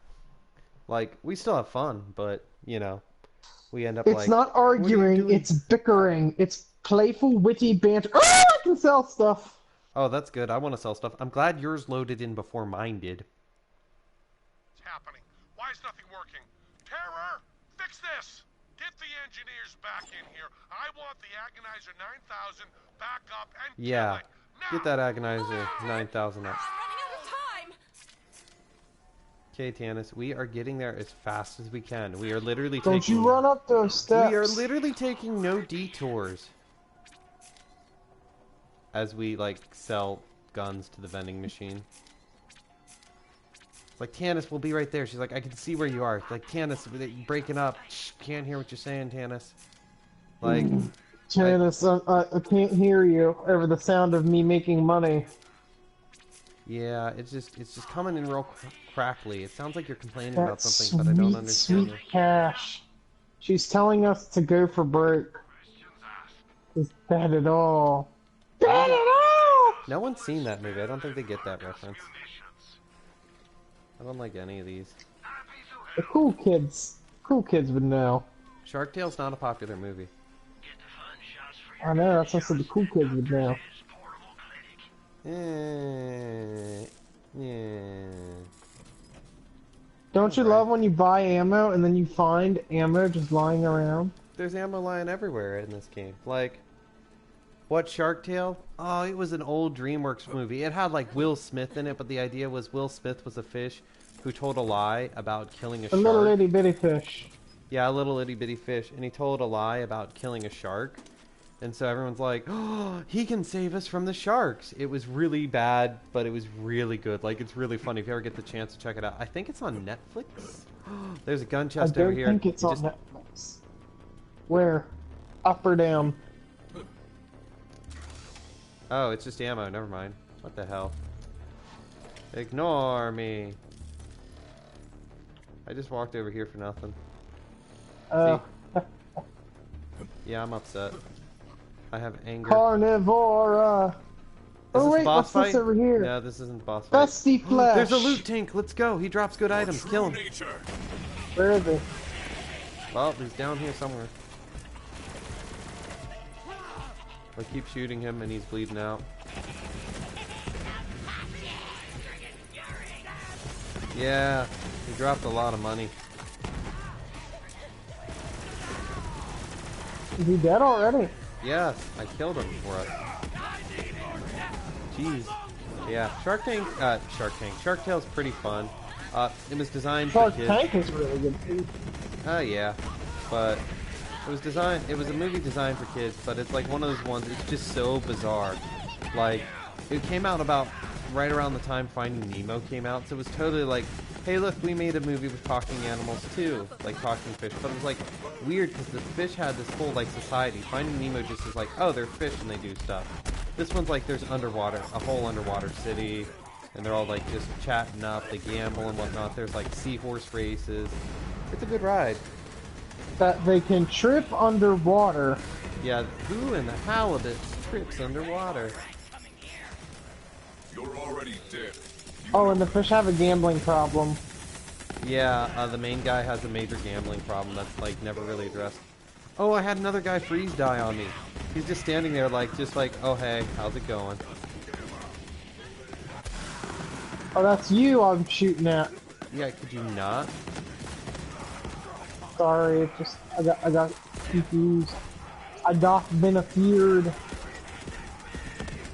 Speaker 1: Like, we still have fun, but, you know, We end up
Speaker 2: It's
Speaker 1: like,
Speaker 2: not
Speaker 1: what are you
Speaker 2: arguing,
Speaker 1: doing?
Speaker 2: it's bickering. It's playful, witty banter. Oh, I can sell stuff!
Speaker 1: Oh, that's good. I want to sell stuff. I'm glad yours loaded in before mine did.
Speaker 4: What's happening? Why is nothing working? Terror! Fix this! Get the engineers back in here. I want the Agonizer 9000 back up and kill
Speaker 1: Yeah.
Speaker 4: it. Now!
Speaker 1: Get that Agonizer 9000 up.
Speaker 5: I'm running out of time.
Speaker 1: Okay, Tannis, we are getting there as fast as we can. We are literally
Speaker 2: Don't
Speaker 1: taking...
Speaker 2: you run up those steps.
Speaker 1: We are literally taking no detours. As we, like, sell guns to the vending machine. Like, Tannis, we'll be right there. She's like, I can see where you are. Like, Tannis, you're breaking up. Shh, can't hear what you're saying, Tannis. Like...
Speaker 2: Janice, I can't hear you over the sound of me making money.
Speaker 1: Yeah, it's just coming in real crackly. It sounds like you're complaining
Speaker 2: That
Speaker 1: about something, but I don't understand
Speaker 2: sweet cash. She's telling us to go for broke. Is that at all? That at all?
Speaker 1: No one's seen that movie. I don't think they get that reference. I don't like any of these.
Speaker 2: The cool kids would know.
Speaker 1: Shark Tale's not a popular movie.
Speaker 2: I know, that's what I said the cool kids would know.
Speaker 1: Yeah.
Speaker 2: Don't you love when you buy ammo and then you find ammo just lying around?
Speaker 1: There's ammo lying everywhere in this game. Like, what, Shark Tale? Oh, it was an old DreamWorks movie. It had, like, Will Smith in it, but the idea was Will Smith was a fish who told a lie about killing a shark.
Speaker 2: A little itty bitty fish.
Speaker 1: Yeah, a little itty bitty fish. And he told a lie about killing a shark. And so everyone's like, oh, he can save us from the sharks. It was really bad, but it was really good. Like, it's really funny. If you ever get the chance to check it out. I think it's on Netflix. There's a gun chest over here.
Speaker 2: I don't think it's on Netflix. Where? Up or down?
Speaker 1: Oh, it's just ammo. Never mind. What the hell? Ignore me. I just walked over here for nothing. Yeah, I'm upset. I have anger.
Speaker 2: Carnivora! Oh wait, what's this over here?
Speaker 1: No, this isn't the boss fight.
Speaker 2: Festy flesh!
Speaker 1: There's a loot tank. Let's go. He drops good items. Kill him.
Speaker 2: Where is he?
Speaker 1: Well, he's down here somewhere. I keep shooting him and he's bleeding out. Yeah, he dropped a lot of money.
Speaker 2: Is he dead already?
Speaker 1: Yes, I killed him for us. Jeez. Yeah, Shark Tale's pretty fun. It was designed for kids.
Speaker 2: Shark Tank is really good too.
Speaker 1: Oh yeah, but it was a movie designed for kids, but it's like one of those ones, it's just so bizarre. Like, it came out about right around the time Finding Nemo came out, so it was totally like, hey look, we made a movie with talking animals too, like talking fish, but it was like weird because the fish had this whole like society. Finding Nemo just is like, oh, they're fish and they do stuff. This one's like there's underwater, a whole underwater city, and they're all like just chatting up, they gamble and whatnot. There's like seahorse races. It's a good ride.
Speaker 2: That they can trip underwater.
Speaker 1: Yeah, who in the halibut trips underwater?
Speaker 4: You're already dead.
Speaker 2: Oh, and the fish have a gambling problem.
Speaker 1: Yeah, the main guy has a major gambling problem that's like never really addressed. Oh, I had another guy freeze die on me. He's just standing there like, oh hey, how's it going?
Speaker 2: Oh, that's you I'm shooting at.
Speaker 1: Yeah, could you not?
Speaker 2: Sorry, it just I got confused. I doth been feared.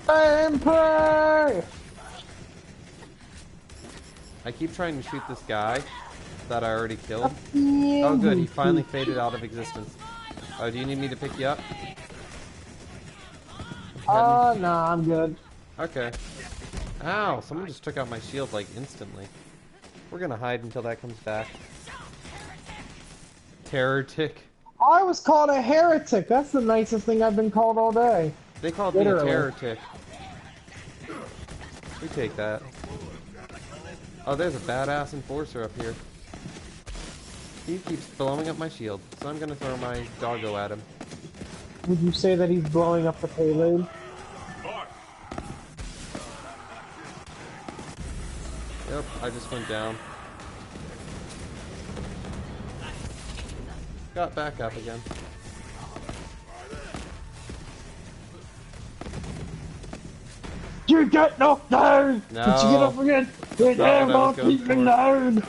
Speaker 2: And pray!
Speaker 1: I keep trying to shoot this guy that I already killed. Oh good, he finally faded out of existence. Oh, do you need me to pick you up?
Speaker 2: No, I'm good.
Speaker 1: Okay. Ow, someone just took out my shield like instantly. We're gonna hide until that comes back. Terror tick.
Speaker 2: I was called a heretic. That's the nicest thing I've been called all day.
Speaker 1: They called
Speaker 2: Literally.
Speaker 1: me a terror tick. We take that. Oh, there's a badass enforcer up here. He keeps blowing up my shield, so I'm gonna throw my doggo at him.
Speaker 2: Would you say that he's blowing up the payload?
Speaker 1: Yep, I just went down. got back up again.
Speaker 2: You get knocked down!
Speaker 1: No.
Speaker 2: Did you get up again? You
Speaker 1: Not
Speaker 2: damn
Speaker 1: what I was
Speaker 2: not
Speaker 1: going
Speaker 2: keep me
Speaker 1: for.
Speaker 2: down!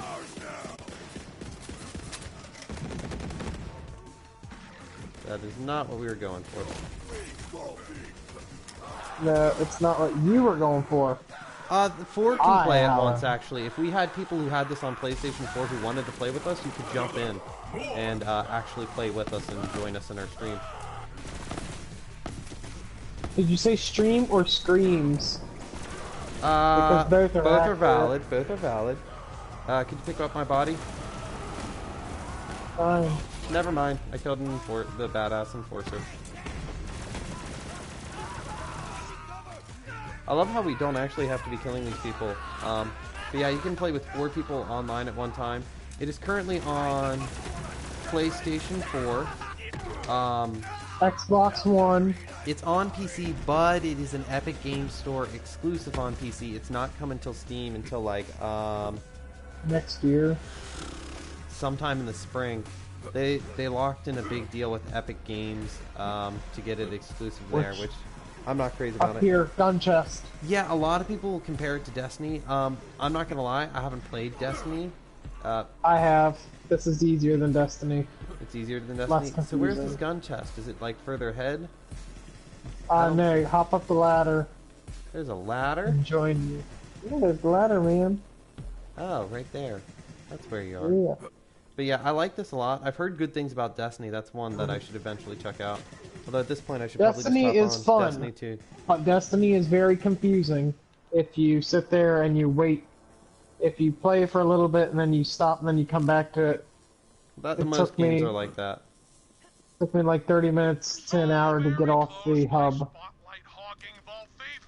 Speaker 1: That is not what we were going for.
Speaker 2: No, it's not what you were going for.
Speaker 1: The 4 can play at
Speaker 2: however.
Speaker 1: once, actually. If we had people who had this on PlayStation 4 who wanted to play with us, you could jump in and actually play with us and join us in our stream.
Speaker 2: Did you say stream or screams?
Speaker 1: Because
Speaker 2: both are accurate.
Speaker 1: valid. Both are valid. Could you pick up my body?
Speaker 2: Fine.
Speaker 1: Never mind. I killed the badass enforcer. I love how we don't actually have to be killing these people. But yeah, you can play with 4 people online at one time. It is currently on PlayStation 4.
Speaker 2: Xbox One.
Speaker 1: It's on PC, but it is an Epic Games Store exclusive on PC. It's not coming till Steam until like
Speaker 2: Next year.
Speaker 1: sometime in the spring. They locked in a big deal with Epic Games to get it exclusive there, which I'm not crazy about
Speaker 2: Up
Speaker 1: it.
Speaker 2: here, gun chest.
Speaker 1: Yeah, a lot of people compare it to Destiny. I'm not gonna lie, I haven't played Destiny.
Speaker 2: I have. This is easier than Destiny.
Speaker 1: It's easier than
Speaker 2: Less
Speaker 1: Destiny. So where's this
Speaker 2: confusing.
Speaker 1: gun chest? Is it like further ahead?
Speaker 2: No, hop up the ladder
Speaker 1: There's a ladder.
Speaker 2: and join you. Yeah, there's the ladder, man.
Speaker 1: Oh, right there. That's where you are.
Speaker 2: Yeah.
Speaker 1: But yeah, I like this a lot. I've heard good things about Destiny. That's one that I should eventually check out. Although at this point, I should
Speaker 2: Destiny
Speaker 1: probably
Speaker 2: is
Speaker 1: just hop on
Speaker 2: fun.
Speaker 1: Destiny 2.
Speaker 2: But Destiny is very confusing if you sit there and you wait. If you play for a little bit and then you stop and then you come back to it.
Speaker 1: But
Speaker 2: It
Speaker 1: most
Speaker 2: took
Speaker 1: games
Speaker 2: me-
Speaker 1: are like that.
Speaker 2: Took me like 30 minutes to an hour to get off the hub.
Speaker 4: Spotlight hogging vault thief.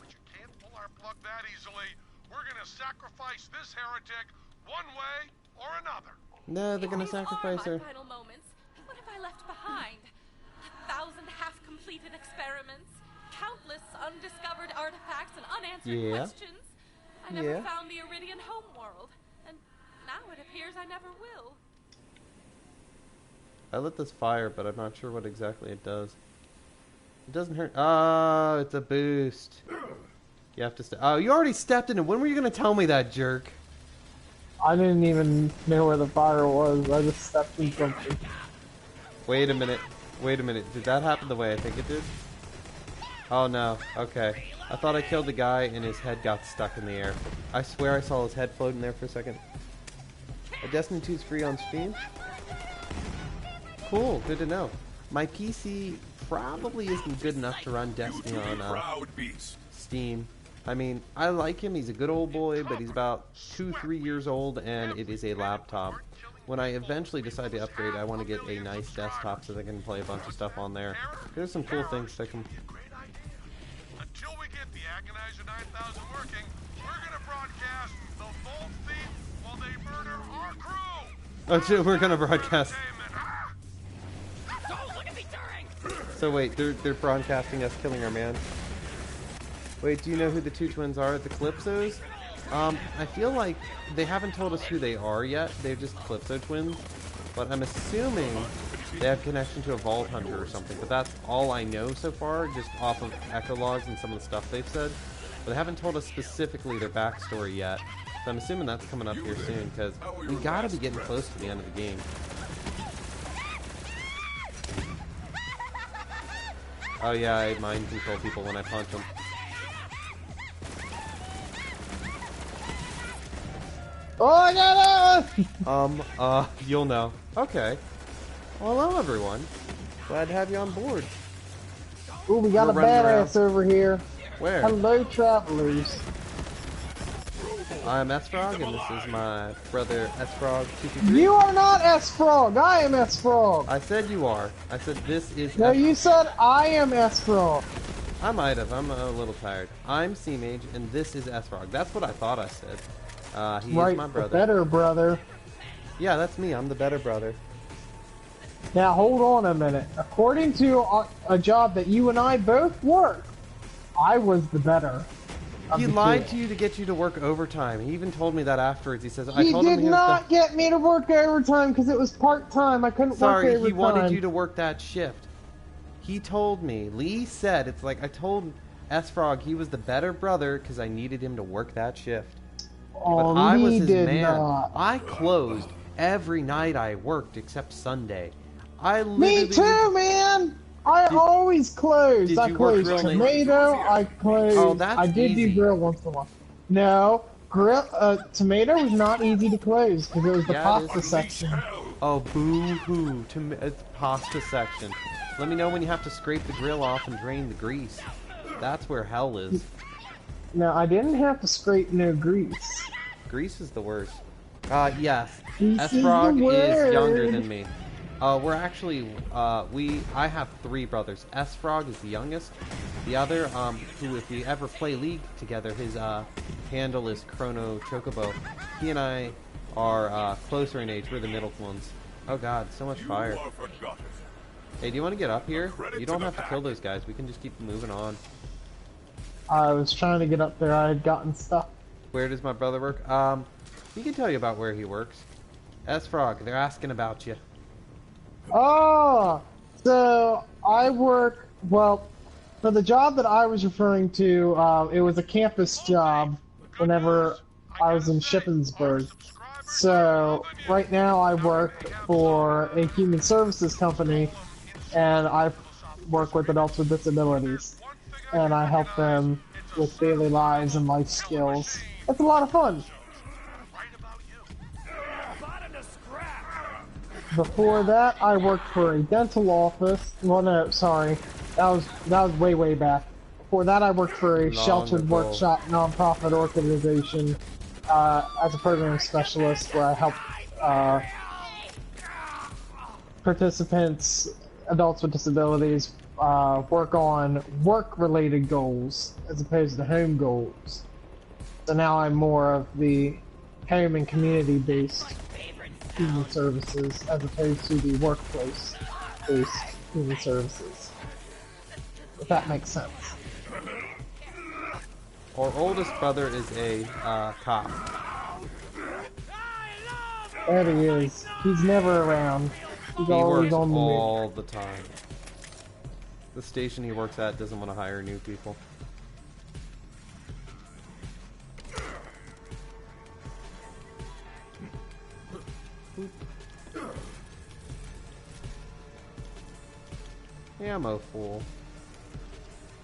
Speaker 4: But you can't pull our plug that easily. We're gonna sacrifice this heretic one way or another.
Speaker 1: No, they're gonna
Speaker 5: These are
Speaker 1: sacrifice
Speaker 5: my
Speaker 1: her.
Speaker 5: final moments. What have I left behind? 1,000 half-completed experiments, countless undiscovered artifacts, and unanswered
Speaker 1: Yeah.
Speaker 5: questions. I never
Speaker 1: Yeah.
Speaker 5: found the Iridian homeworld, and now it appears I never will.
Speaker 1: I lit this fire, but I'm not sure what exactly it does. It doesn't hurt. Oh, it's a boost. You have to oh, you already stepped in it. When were you gonna tell me that, jerk?
Speaker 2: I didn't even know where the fire was. I just stepped in something.
Speaker 1: Wait a minute. Wait a minute. Did that happen the way I think it did? Oh no. Okay. I thought I killed the guy and his head got stuck in the air. I swear I saw his head floating there for a second. Destiny 2 is free on Steam? Cool. Good to know. My PC probably isn't good enough to run Destiny on Steam. I mean, I like him. He's a good old boy, but he's about 2-3 years old, and it is a laptop. When I eventually decide to upgrade, I want to get a nice desktop so that I can play a bunch of stuff on there. There's some cool things that can...
Speaker 4: Great idea. Until we get the Agonizer 9000 working, we're gonna broadcast the vault thief while they murder our crew.
Speaker 1: Oh, shit, we're gonna broadcast.
Speaker 3: Don't look at me during!
Speaker 1: So wait, they're broadcasting us killing our man. Wait, do you know who the 2 twins are? The Calypsos? I feel like they haven't told us who they are yet. They're just Calypso twins. But I'm assuming they have connection to a Vault Hunter or something. But that's all I know so far, just off of echo logs and some of the stuff they've said. But they haven't told us specifically their backstory yet. So I'm assuming that's coming up here soon, because we gotta be getting close to the end of the game. Oh yeah, I mind control people when I punch them.
Speaker 2: Oh, I got it!
Speaker 1: You'll know. Okay. Well, hello everyone. Glad to have you on board.
Speaker 2: Ooh, we got
Speaker 1: We're
Speaker 2: a
Speaker 1: running
Speaker 2: badass over here.
Speaker 1: Where?
Speaker 2: Hello, travelers.
Speaker 1: I'm S-Frog, and this is my brother S-Frog223.
Speaker 2: You are not S-Frog. I am S-Frog.
Speaker 1: I said you are. I said this is
Speaker 2: No,
Speaker 1: S-
Speaker 2: you said I am S-Frog.
Speaker 1: I might have. I'm a little tired. I'm C-Mage, and this is S-Frog. That's what I thought I said. He
Speaker 2: Right,
Speaker 1: is my
Speaker 2: the
Speaker 1: brother.
Speaker 2: better brother.
Speaker 1: Yeah, that's me. I'm the better brother.
Speaker 2: Now, hold on a minute. According to a job that you and I both work, I was the better.
Speaker 1: He lied to you to get you to work overtime. He even told me that afterwards. He says, I
Speaker 2: He
Speaker 1: told him
Speaker 2: did
Speaker 1: he was
Speaker 2: not get me to work overtime because it was part-time. I couldn't work
Speaker 1: Sorry,
Speaker 2: overtime.
Speaker 1: he wanted you to work that shift. He told me. Lee said, it's like I told S-Frog he was the better brother because I needed him to work that shift.
Speaker 2: Oh,
Speaker 1: But I was
Speaker 2: Lee
Speaker 1: his
Speaker 2: did
Speaker 1: man.
Speaker 2: not.
Speaker 1: I closed every night I worked except Sunday. I
Speaker 2: Me
Speaker 1: literally...
Speaker 2: too, man! I always closed.
Speaker 1: did
Speaker 2: I
Speaker 1: you work
Speaker 2: closed
Speaker 1: grill night?
Speaker 2: tomato, I closed...
Speaker 1: Oh, that's
Speaker 2: I did
Speaker 1: easy.
Speaker 2: do grill once in a while. No, tomato was not easy to close because it was the
Speaker 1: Yeah, it
Speaker 2: pasta
Speaker 1: is.
Speaker 2: section.
Speaker 1: Oh, boo-hoo. It's pasta section. Let me know when you have to scrape the grill off and drain the grease. That's where hell is.
Speaker 2: No, I didn't have to scrape no grease.
Speaker 1: Grease is the worst. Yes.
Speaker 2: Grease
Speaker 1: S-Frog
Speaker 2: is the
Speaker 1: is younger
Speaker 2: word.
Speaker 1: than me. We're actually, I have 3 brothers. S-Frog is the youngest. The other, who if we ever play League together, his, handle is Chrono Chocobo. He and I are, closer in age. We're the middle ones. Oh god, so much fire. Hey, do you want to get up here? You don't have to kill those guys. We can just keep moving on.
Speaker 2: I was trying to get up there. I had gotten stuck.
Speaker 1: Where does my brother work? He can tell you about where he works. S-Frog, they're asking about you.
Speaker 2: Oh, so I work, well, for the job that I was referring to, it was a campus job whenever I was in Shippensburg. So right now I work for a human services company, and I work with adults with disabilities, and I help them with daily lives and life skills. It's a lot of fun. Before that, I worked for a dental office. Well, no, sorry, that was way back. Before that, I worked for a sheltered workshop nonprofit organization as a program specialist, where I help participants, adults with disabilities, work on work-related goals as opposed to home goals. So now I'm more of the home and community-based human services as opposed to the workplace-based human services. If that makes sense.
Speaker 1: Our oldest brother is a cop.
Speaker 2: There he is. He's never around. He's
Speaker 1: He
Speaker 2: always
Speaker 1: works
Speaker 2: on the move.
Speaker 1: all the time. The station he works at doesn't want to hire new people. Ammo full.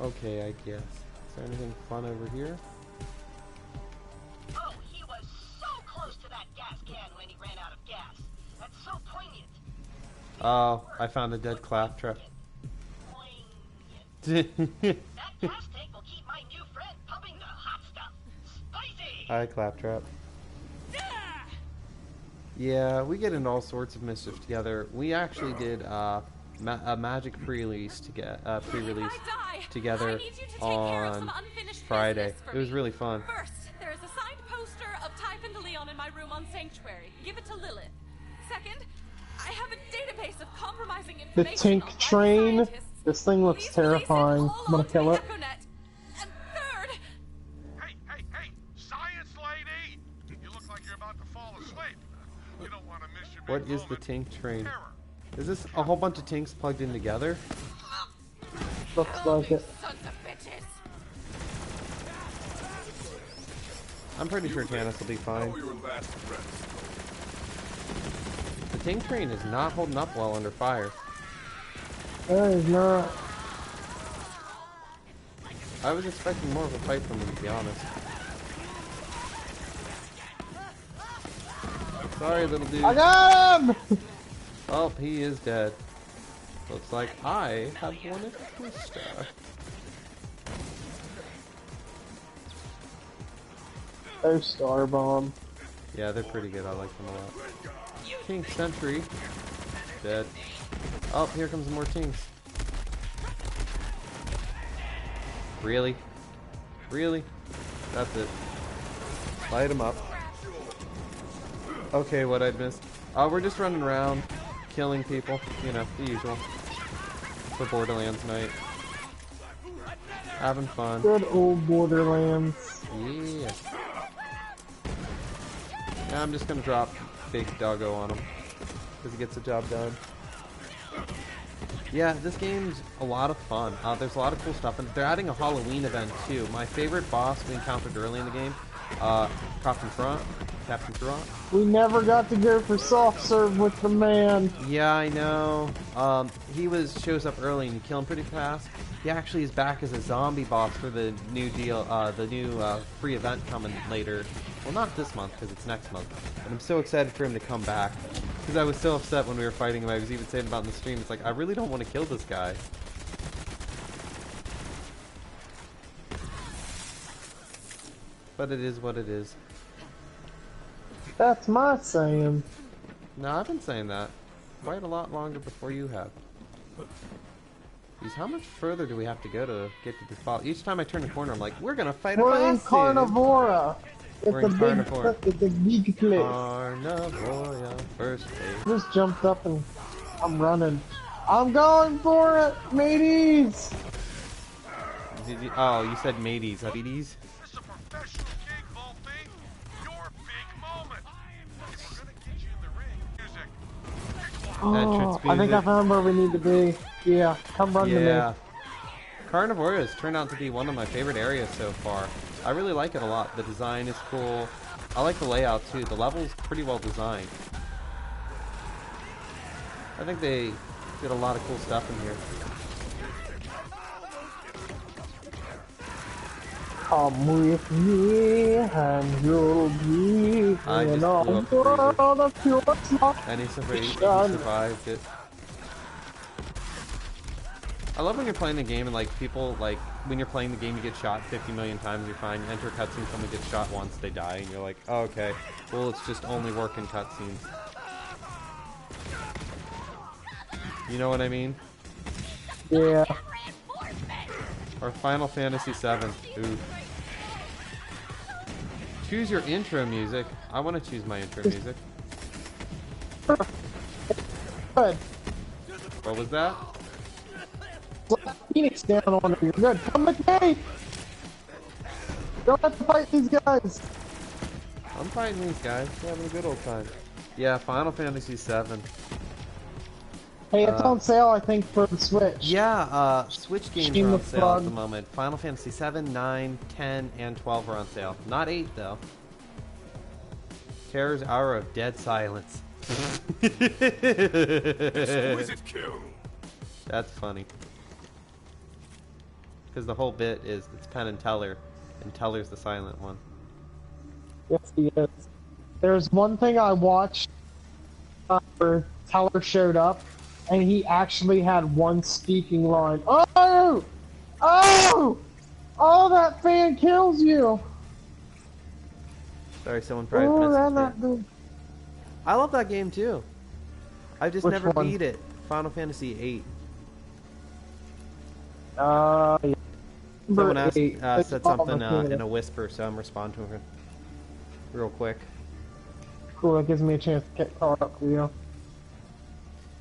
Speaker 1: Okay, I guess. Is there anything fun over here?
Speaker 3: Oh, he was so close to that gas can when he ran out of gas. That's so poignant.
Speaker 1: Oh, I found a dead claptrap.
Speaker 3: Poignant. That gas tank will keep my new friend pumping the hot stuff. Spicy!
Speaker 1: Hi, claptrap. Yeah, we get into all sorts of mischief together. We actually did a magic pre-release together on Friday. It was really fun.
Speaker 5: First, there is a signed poster of Type and Leon in my room on Sanctuary. Give it to Lilith. Second, I have a database of compromising
Speaker 2: The
Speaker 5: information
Speaker 2: tank
Speaker 5: on
Speaker 2: train.
Speaker 5: scientists.
Speaker 2: This thing looks
Speaker 5: Please release it
Speaker 2: terrifying.
Speaker 5: all
Speaker 2: I'm gonna
Speaker 5: onto
Speaker 2: kill
Speaker 5: the
Speaker 2: it.
Speaker 5: Echonet. And third,
Speaker 4: Hey, science lady! You look like you're about to fall asleep. You don't want to miss your
Speaker 1: What
Speaker 4: big
Speaker 1: is the
Speaker 4: moment.
Speaker 1: tank train?
Speaker 4: Terror.
Speaker 1: Is this a whole bunch of tanks plugged in together?
Speaker 2: Looks like it.
Speaker 5: sons of bitches.
Speaker 1: I'm pretty sure Tannis will be fine. The tank train is not holding up well under fire.
Speaker 2: There is not.
Speaker 1: I was expecting more of a fight from him, to be honest. Sorry, little dude.
Speaker 2: I got him!
Speaker 1: Oh, he is dead. Looks like I have won a Twister.
Speaker 2: Oh, Star Bomb.
Speaker 1: Yeah, they're pretty good. I like them a lot. King Sentry. Dead. Oh, here comes more Tings. Really? Really? That's it. Light him up. Okay, what I'd missed. We're just running around, killing people. You know, the usual. For Borderlands night. Having fun.
Speaker 2: Good old Borderlands.
Speaker 1: Yeah. Yeah, I'm just gonna drop Big Doggo on him. Because he gets the job done. Yeah, this game's a lot of fun. There's a lot of cool stuff, and they're adding a Halloween event too. My favorite boss we encountered early in the game, Captain Truant.
Speaker 2: We never got to go for soft serve with the man.
Speaker 1: Yeah, I know. He shows up early and you kill him pretty fast. He actually is back as a zombie boss for the new deal, the new free event coming later. Well, not this month because it's next month. But I'm so excited for him to come back because I was so upset when we were fighting him. I was even saying about in the stream, it's like I really don't want to kill this guy. But it is what it is.
Speaker 2: That's my saying.
Speaker 1: No, I've been saying that quite a lot longer before you have. Geez, how much further do we have to go to get to this boss? Each time I turn a corner, I'm like, we're gonna fight a boss.
Speaker 2: We're in Carnivora.
Speaker 1: We're in Carnivora.
Speaker 2: It's a big place.
Speaker 1: Carnivora, first aid.
Speaker 2: Just jumped up and I'm running. I'm going for it, mateys.
Speaker 1: Oh, you said mateys. Mateys?
Speaker 4: This is a professional gig, Volpe. Your big moment. We're gonna get you in the ring. Music.
Speaker 2: Oh,
Speaker 1: Entrance
Speaker 2: I think I
Speaker 1: music.
Speaker 2: found where we need to be. Yeah, come run to
Speaker 1: Yeah.
Speaker 2: me.
Speaker 1: Carnivora has turned out to be one of my favorite areas so far. I really like it a lot. The design is cool. I like the layout too. The level's pretty well designed. I think they did a lot of cool stuff in here.
Speaker 2: Come with me and you'll be
Speaker 1: I just
Speaker 2: in
Speaker 1: blew
Speaker 2: a
Speaker 1: up the freezer.
Speaker 2: world of pure smoke.
Speaker 1: And he survived it. I love when you're playing the game and like people like when you're playing the game you get shot 50 million times, you're fine. You enter a cutscene, someone gets shot once, they die, and you're like, oh, okay. Well, it's just only work in cutscenes. You know what I mean?
Speaker 2: Yeah.
Speaker 1: Or Final Fantasy VII. Ooh. Choose your intro music. I want to choose my intro music.
Speaker 2: Good.
Speaker 1: What was that?
Speaker 2: Slap Phoenix down on her. You're good. Come with me. Don't have to fight these guys.
Speaker 1: I'm fighting these guys. We're having a good old time. Yeah, Final Fantasy VII.
Speaker 2: Hey, it's on sale, I think, for the Switch.
Speaker 1: Yeah, Switch games are on
Speaker 2: Shameless
Speaker 1: sale
Speaker 2: plug.
Speaker 1: at the moment. Final Fantasy 7, 9, 10, and 12 are on sale. Not 8, though. Terror's Hour of Dead Silence.
Speaker 6: Exquisite kill.
Speaker 1: That's funny. Because the whole bit is it's Penn and Teller Teller's the silent one.
Speaker 2: Yes, he is. There's one thing I watched where Teller showed up, and he actually had one speaking line. Oh! Oh! Oh, that fan kills you!
Speaker 1: Sorry, someone probably
Speaker 2: Oh,
Speaker 1: missed
Speaker 2: that
Speaker 1: it.
Speaker 2: dude.
Speaker 1: I love that game too. I just
Speaker 2: Which
Speaker 1: never
Speaker 2: one?
Speaker 1: beat it. Final Fantasy 8.
Speaker 2: Yeah.
Speaker 1: Someone
Speaker 2: Number
Speaker 1: asked,
Speaker 2: 8.
Speaker 1: said something in a whisper, so I'm responding to her real quick.
Speaker 2: Cool, that gives me a chance to get caught up to you.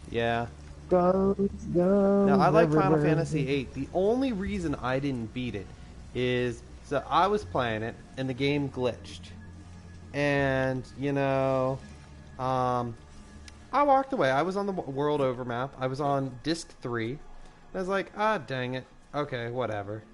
Speaker 1: Yeah.
Speaker 2: Guns, guns.
Speaker 1: Now, I like Final
Speaker 2: everywhere.
Speaker 1: Fantasy VIII. The only reason I didn't beat it is so I was playing it and the game glitched. And, you know, I walked away. I was on the world over map. I was on disc 3. And I was like, ah, dang it. Okay, whatever.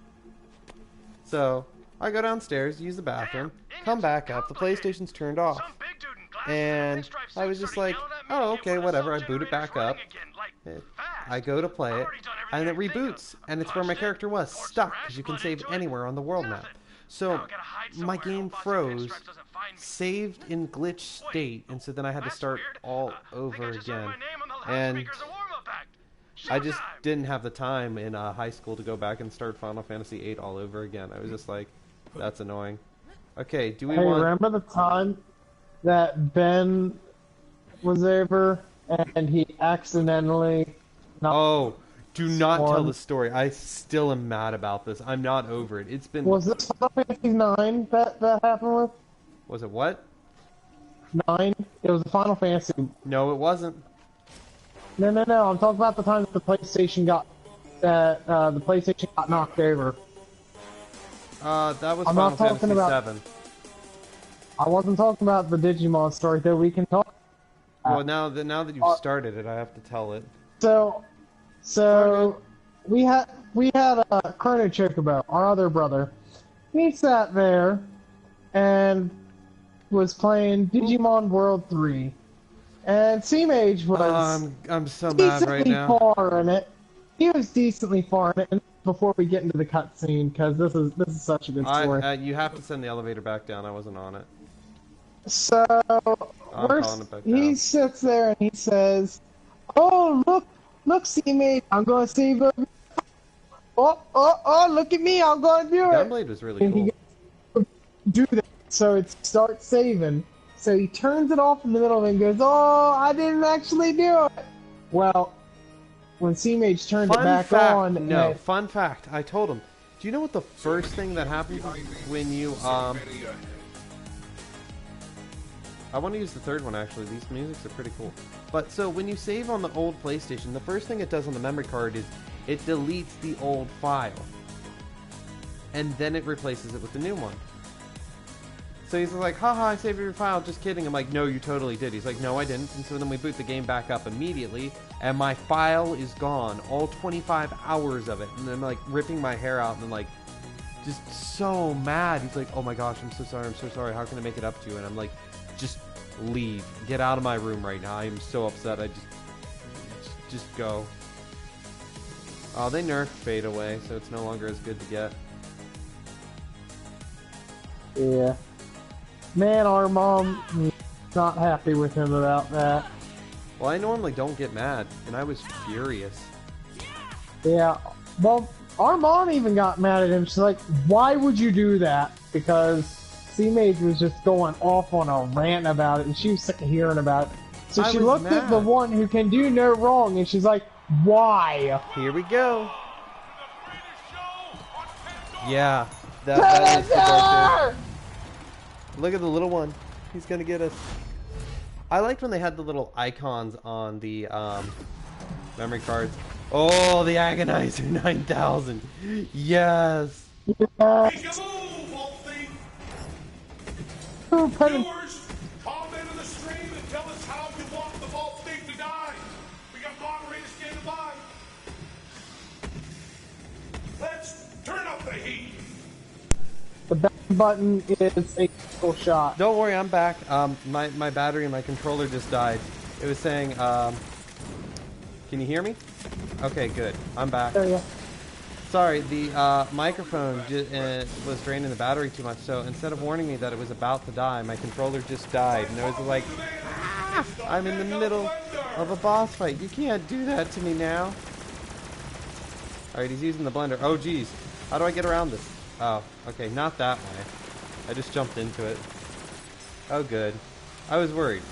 Speaker 1: So, I go downstairs, use the bathroom, come back up. The PlayStation's turned off.
Speaker 4: Some big dude in glasses
Speaker 1: And
Speaker 4: pinstripe
Speaker 1: I was
Speaker 4: suit
Speaker 1: just
Speaker 4: started
Speaker 1: like,
Speaker 4: yelling at me
Speaker 1: oh,
Speaker 4: in
Speaker 1: okay,
Speaker 4: front of
Speaker 1: whatever. I
Speaker 4: some
Speaker 1: boot it back
Speaker 4: generators
Speaker 1: up.
Speaker 4: running again, like, fast.
Speaker 1: I go to play
Speaker 4: I've
Speaker 1: it,
Speaker 4: already done
Speaker 1: and it
Speaker 4: everything I think
Speaker 1: reboots,
Speaker 4: of.
Speaker 1: and it's where my
Speaker 4: Punched it,
Speaker 1: character was,
Speaker 4: poured
Speaker 1: stuck,
Speaker 4: some
Speaker 1: because you
Speaker 4: ash
Speaker 1: can
Speaker 4: blood
Speaker 1: save
Speaker 4: into it.
Speaker 1: anywhere on the world map.
Speaker 4: Nothing.
Speaker 1: So,
Speaker 4: Now I gotta hide
Speaker 1: my
Speaker 4: somewhere.
Speaker 1: game
Speaker 4: Hope Bossy
Speaker 1: froze,
Speaker 4: Pinstripes doesn't find me.
Speaker 1: saved in glitch state, and so then I had to
Speaker 4: That's
Speaker 1: start
Speaker 4: weird.
Speaker 1: all
Speaker 4: Think I
Speaker 1: over
Speaker 4: just heard
Speaker 1: again.
Speaker 4: my name on the
Speaker 1: And
Speaker 4: loudspeakers of warm-up act.
Speaker 1: I just
Speaker 4: Showtime.
Speaker 1: didn't have the time in high school to go back and start Final Fantasy VIII all over again. I was just like, that's annoying. Okay, do we
Speaker 2: Hey,
Speaker 1: want...
Speaker 2: remember the time that Ben was over and he accidentally knocked
Speaker 1: Oh, do not tell
Speaker 2: One.
Speaker 1: the story. I still am mad about this. I'm not over it. It's been...
Speaker 2: Was this Final Fantasy 9 that happened with?
Speaker 1: Was it what?
Speaker 2: 9? It was a Final Fantasy.
Speaker 1: No, it wasn't.
Speaker 2: No. I'm talking about the time that the PlayStation got knocked over.
Speaker 1: That was
Speaker 2: I'm
Speaker 1: Final
Speaker 2: not talking
Speaker 1: Fantasy
Speaker 2: about.
Speaker 1: VII.
Speaker 2: I wasn't talking about the Digimon story, though. We can talk.
Speaker 1: Well, now that you've
Speaker 2: Uh,
Speaker 1: started it, I have to tell it.
Speaker 2: So,
Speaker 1: It's all good.
Speaker 2: so we had Chrono Chocobo, our other brother. He sat there and was playing
Speaker 1: Oop.
Speaker 2: Digimon World 3, and C-Mage was
Speaker 1: I'm so mad right
Speaker 2: decently
Speaker 1: now.
Speaker 2: far in it. He was decently far in it. Before we get into the cutscene, because this is such a good story.
Speaker 1: You have to send the elevator back down. I wasn't on it.
Speaker 2: So
Speaker 1: I'm calling it back
Speaker 2: he
Speaker 1: down.
Speaker 2: sits there and he says, "Oh look, C-Mate, I'm gonna save a oh, look at me, I'm gonna do it."
Speaker 1: Gunblade was really
Speaker 2: And he
Speaker 1: cool.
Speaker 2: goes, do that. So it starts saving. So he turns it off in the middle and goes, "Oh, I didn't actually do it." Well, when C-Mage turned it
Speaker 1: Fun
Speaker 2: back
Speaker 1: fact,
Speaker 2: on,
Speaker 1: no, fun fact. I told him. Do you know what the first thing that happens when you I want to use the third one actually. These musics are pretty cool. But so when you save on the old PlayStation, the first thing it does on the memory card is it deletes the old file. And then it replaces it with the new one. So he's like, haha, I saved your file, just kidding. I'm like, no, you totally did. He's like, no, I didn't. And so then we boot the game back up immediately, and my file is gone. All 25 hours of it. And I'm like ripping my hair out and like just so mad. He's like, oh my gosh, I'm so sorry. How can I make it up to you? And I'm like, just leave. Get out of my room right now. I am so upset. I just go. Oh, they nerfed Fade Away, so it's no longer as good to get.
Speaker 2: yeah. Man, our mom was not happy with him about that.
Speaker 1: Well, I normally don't get mad, and I was furious.
Speaker 2: Yeah, well, our mom even got mad at him. She's like, "Why would you do that?" Because C-Mage was just going off on a rant about it, and she was sick of hearing about it. So
Speaker 1: I
Speaker 2: she
Speaker 1: was
Speaker 2: looked at the
Speaker 1: mad.
Speaker 2: one who can do no wrong, and she's like, "Why?"
Speaker 1: Here we go. Yeah, that is the right there. Look at the little one. He's gonna get us. I liked when they had the little icons on the memory cards. Oh, the Agonizer 9000. Yes.
Speaker 4: Make a move, Vault Thief! Viewers, comment on the stream and tell us how you want the Vault Thief to die. We got moderators standing by. Let's turn up the heat.
Speaker 2: The back button is a critical shot.
Speaker 1: Don't worry, I'm back. My battery and my controller just died. It was saying, can you hear me? Okay, good. I'm back.
Speaker 2: There you go.
Speaker 1: Sorry, the microphone was draining the battery too much, so instead of warning me that it was about to die, my controller just died, and it was like, ah, I'm in the middle of a boss fight. You can't do that to me now. Alright, he's using the blender. Oh, geez. How do I get around this? Oh, okay, not that way. I just jumped into it. Oh, good. I was worried.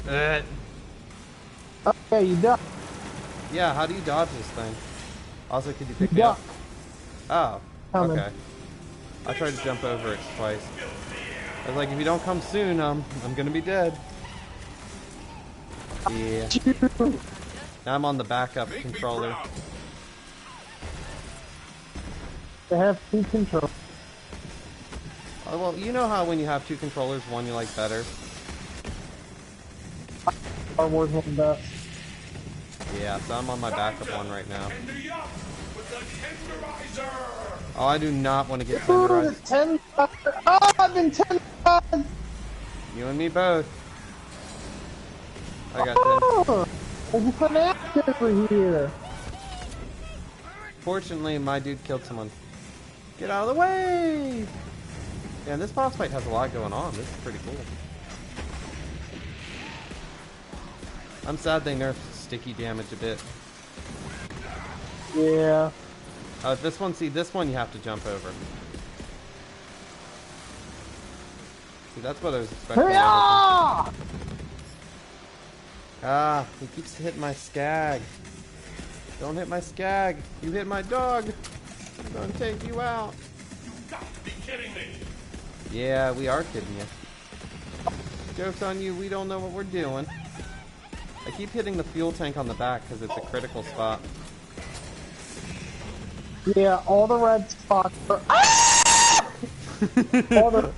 Speaker 2: Okay, you done.
Speaker 1: Yeah, how do you dodge this thing? Also, could you pick me
Speaker 2: Yeah.
Speaker 1: up? Oh,
Speaker 2: Coming.
Speaker 1: okay. I tried to jump over it twice. I was like, if you don't come soon, I'm gonna be dead. Yeah. Now I'm on the backup controller.
Speaker 2: They have two controls.
Speaker 1: Oh, well, you know how when you have two controllers, one you like better.
Speaker 2: Star Wars one best.
Speaker 1: Yeah, so I'm on my backup one right now.
Speaker 4: Tender you up with the tenderizer.
Speaker 1: Oh, I do not want to get
Speaker 2: Ooh,
Speaker 1: tenderized.
Speaker 2: 10. Oh, I've been 10.
Speaker 1: You and me both. I got 10.
Speaker 2: Oh, there's a fanatic over here.
Speaker 1: Fortunately, my dude killed someone. Get out of the way! Yeah, and this boss fight has a lot going on. This is pretty cool. I'm sad they nerfed sticky damage a bit.
Speaker 2: Yeah.
Speaker 1: This one, see, this one you have to jump over. See, that's what I was expecting.
Speaker 2: Hurrah!
Speaker 1: Ah, he keeps hitting my skag. Don't hit my skag. You hit my dog. I'm gonna take you out.
Speaker 4: You've got to be kidding me.
Speaker 1: Yeah, we are kidding you. Joke's on you, we don't know what we're doing. I keep hitting the fuel tank on the back because it's a critical spot.
Speaker 2: Yeah, all the red spots are. Ah! All the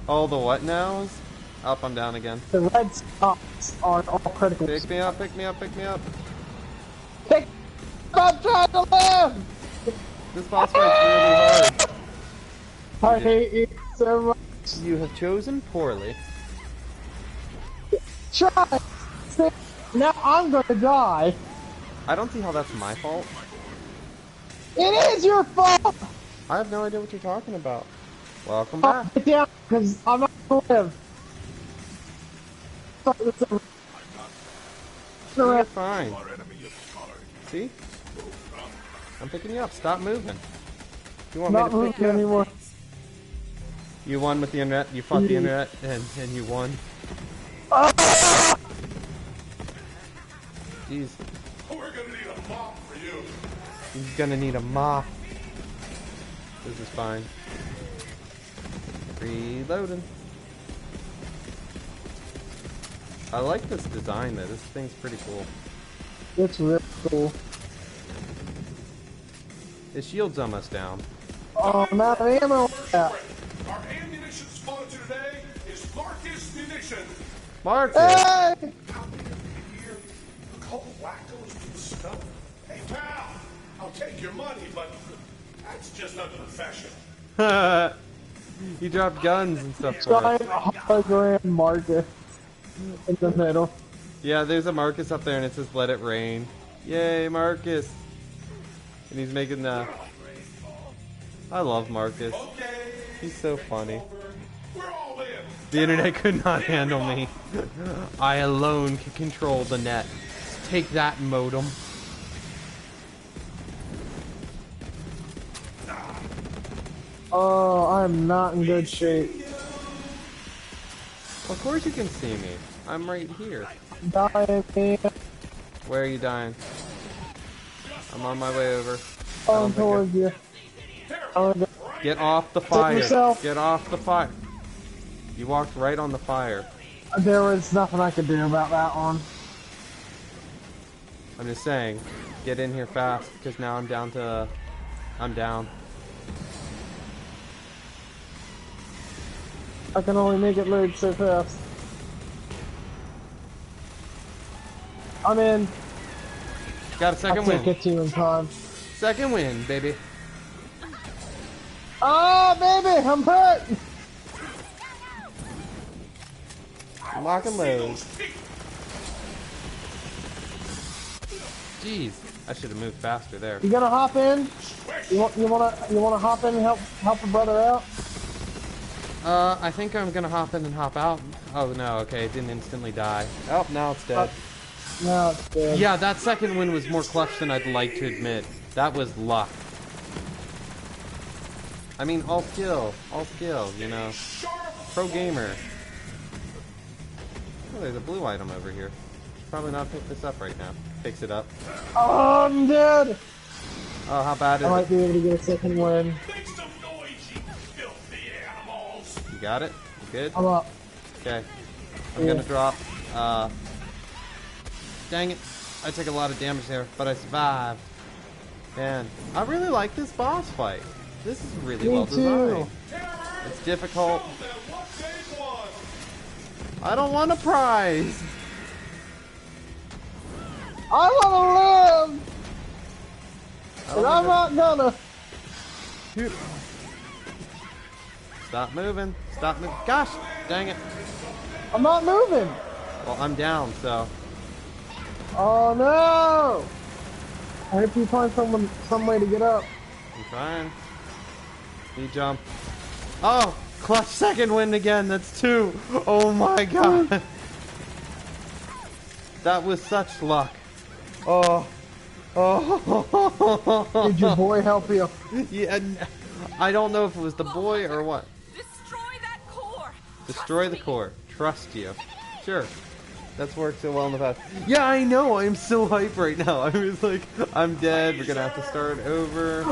Speaker 1: All the what nows? Up, I'm down again.
Speaker 2: the red spots are all critical.
Speaker 1: Pick me up, pick me up, pick me up.
Speaker 2: Pick up, trying to live!
Speaker 1: This boss fight's really hard.
Speaker 2: I hate you so much.
Speaker 1: You have chosen poorly.
Speaker 2: Try! See, now I'm gonna die.
Speaker 1: I don't see how that's my fault.
Speaker 2: It is your fault!
Speaker 1: I have no idea what you're talking about. Welcome back.
Speaker 2: Get down, because I'm not gonna live.
Speaker 1: You're fine. See? I'm picking you up. Stop moving. You want
Speaker 2: Not
Speaker 1: me to pick
Speaker 2: moving
Speaker 1: you up?
Speaker 2: anymore.
Speaker 1: You won with the internet. You fought the internet, and you won. Jeez.
Speaker 4: We're gonna need a mop for you.
Speaker 1: He's gonna need a mop. This is fine. Reloading. I like this design though. This thing's pretty cool.
Speaker 2: It's really cool.
Speaker 1: His shield's almost down.
Speaker 2: Oh, I'm out of ammo. Yeah.
Speaker 4: Our ammunition sponsor today is Marcus Munition.
Speaker 1: Marcus!
Speaker 2: Hey!
Speaker 4: Here, a couple wackos do stuff. Hey pal, I'll take your money, but that's just unprofessional.
Speaker 1: He dropped guns and stuff for us.
Speaker 2: Giant hologram Marcus in the middle.
Speaker 1: Yeah, there's a Marcus up there and it says let it rain. Yay, Marcus! And he's making the... I love Marcus. He's so funny.
Speaker 4: We're all in.
Speaker 1: The internet could not handle me. I alone can control the net. Take that, modem.
Speaker 2: Oh, I'm not in good shape.
Speaker 1: Of course you can see me. I'm right here.
Speaker 2: Dying, man.
Speaker 1: Where are you dying? I'm on my way over.
Speaker 2: Falling towards you. Oh,
Speaker 1: Get off the fire.
Speaker 2: yourself.
Speaker 1: Get off the fire. You walked right on the fire.
Speaker 2: there was nothing I could do about that one.
Speaker 1: I'm just saying, get in here fast because now I'm down to... I'm down.
Speaker 2: I can only make it load so fast. I'm in.
Speaker 1: Got a
Speaker 2: I
Speaker 1: second
Speaker 2: can't
Speaker 1: win.
Speaker 2: get to you in time.
Speaker 1: Second win, baby.
Speaker 2: Oh, baby, I'm hurt.
Speaker 1: Lock and load. Jeez, I should have moved faster there.
Speaker 2: You gonna hop in? You wanna hop in and help a brother out?
Speaker 1: I think I'm gonna hop in and hop out. Oh no, okay, it didn't instantly die. Oh, now it's dead.
Speaker 2: No, it's dead.
Speaker 1: Yeah, that second win was more clutch than I'd like to admit. That was luck. I mean, all skill, you know. Pro gamer. Oh, there's a blue item over here. Probably not pick this up right now. Picks it up.
Speaker 2: Oh, I'm dead.
Speaker 1: Oh, how bad is
Speaker 2: I might
Speaker 1: it?
Speaker 2: be able to get a second win.
Speaker 4: Make some noise, you filthy animals.
Speaker 1: You got it? You good?
Speaker 2: I'm up.
Speaker 1: Okay. I'm gonna drop. Dang it. I took a lot of damage there, but I survived. Man, I really like this boss fight. This is really
Speaker 2: Me
Speaker 1: well designed.
Speaker 2: too.
Speaker 1: It's difficult.
Speaker 4: Show them what they want.
Speaker 1: I don't want a prize.
Speaker 2: I wanna live,
Speaker 1: I
Speaker 2: but
Speaker 1: don't
Speaker 2: I'm
Speaker 1: wanna-
Speaker 2: not gonna.
Speaker 1: Shoot. Stop moving. Stop moving. Gosh, dang it.
Speaker 2: I'm not moving.
Speaker 1: Well, I'm down, so.
Speaker 2: Oh no! I hope you find some way to get up.
Speaker 1: I'm trying. Speed jump. Oh, clutch second win again. That's 2. Oh my god. That was such luck. Oh. Oh.
Speaker 2: Did your boy help you?
Speaker 1: Yeah, I don't know if it was the boy or what.
Speaker 5: Destroy that core.
Speaker 1: Destroy the core. Trust you. Sure. That's worked so well in the past. Yeah, I know. I'm so hyped right now. I was like, I'm dead. We're gonna have to start over.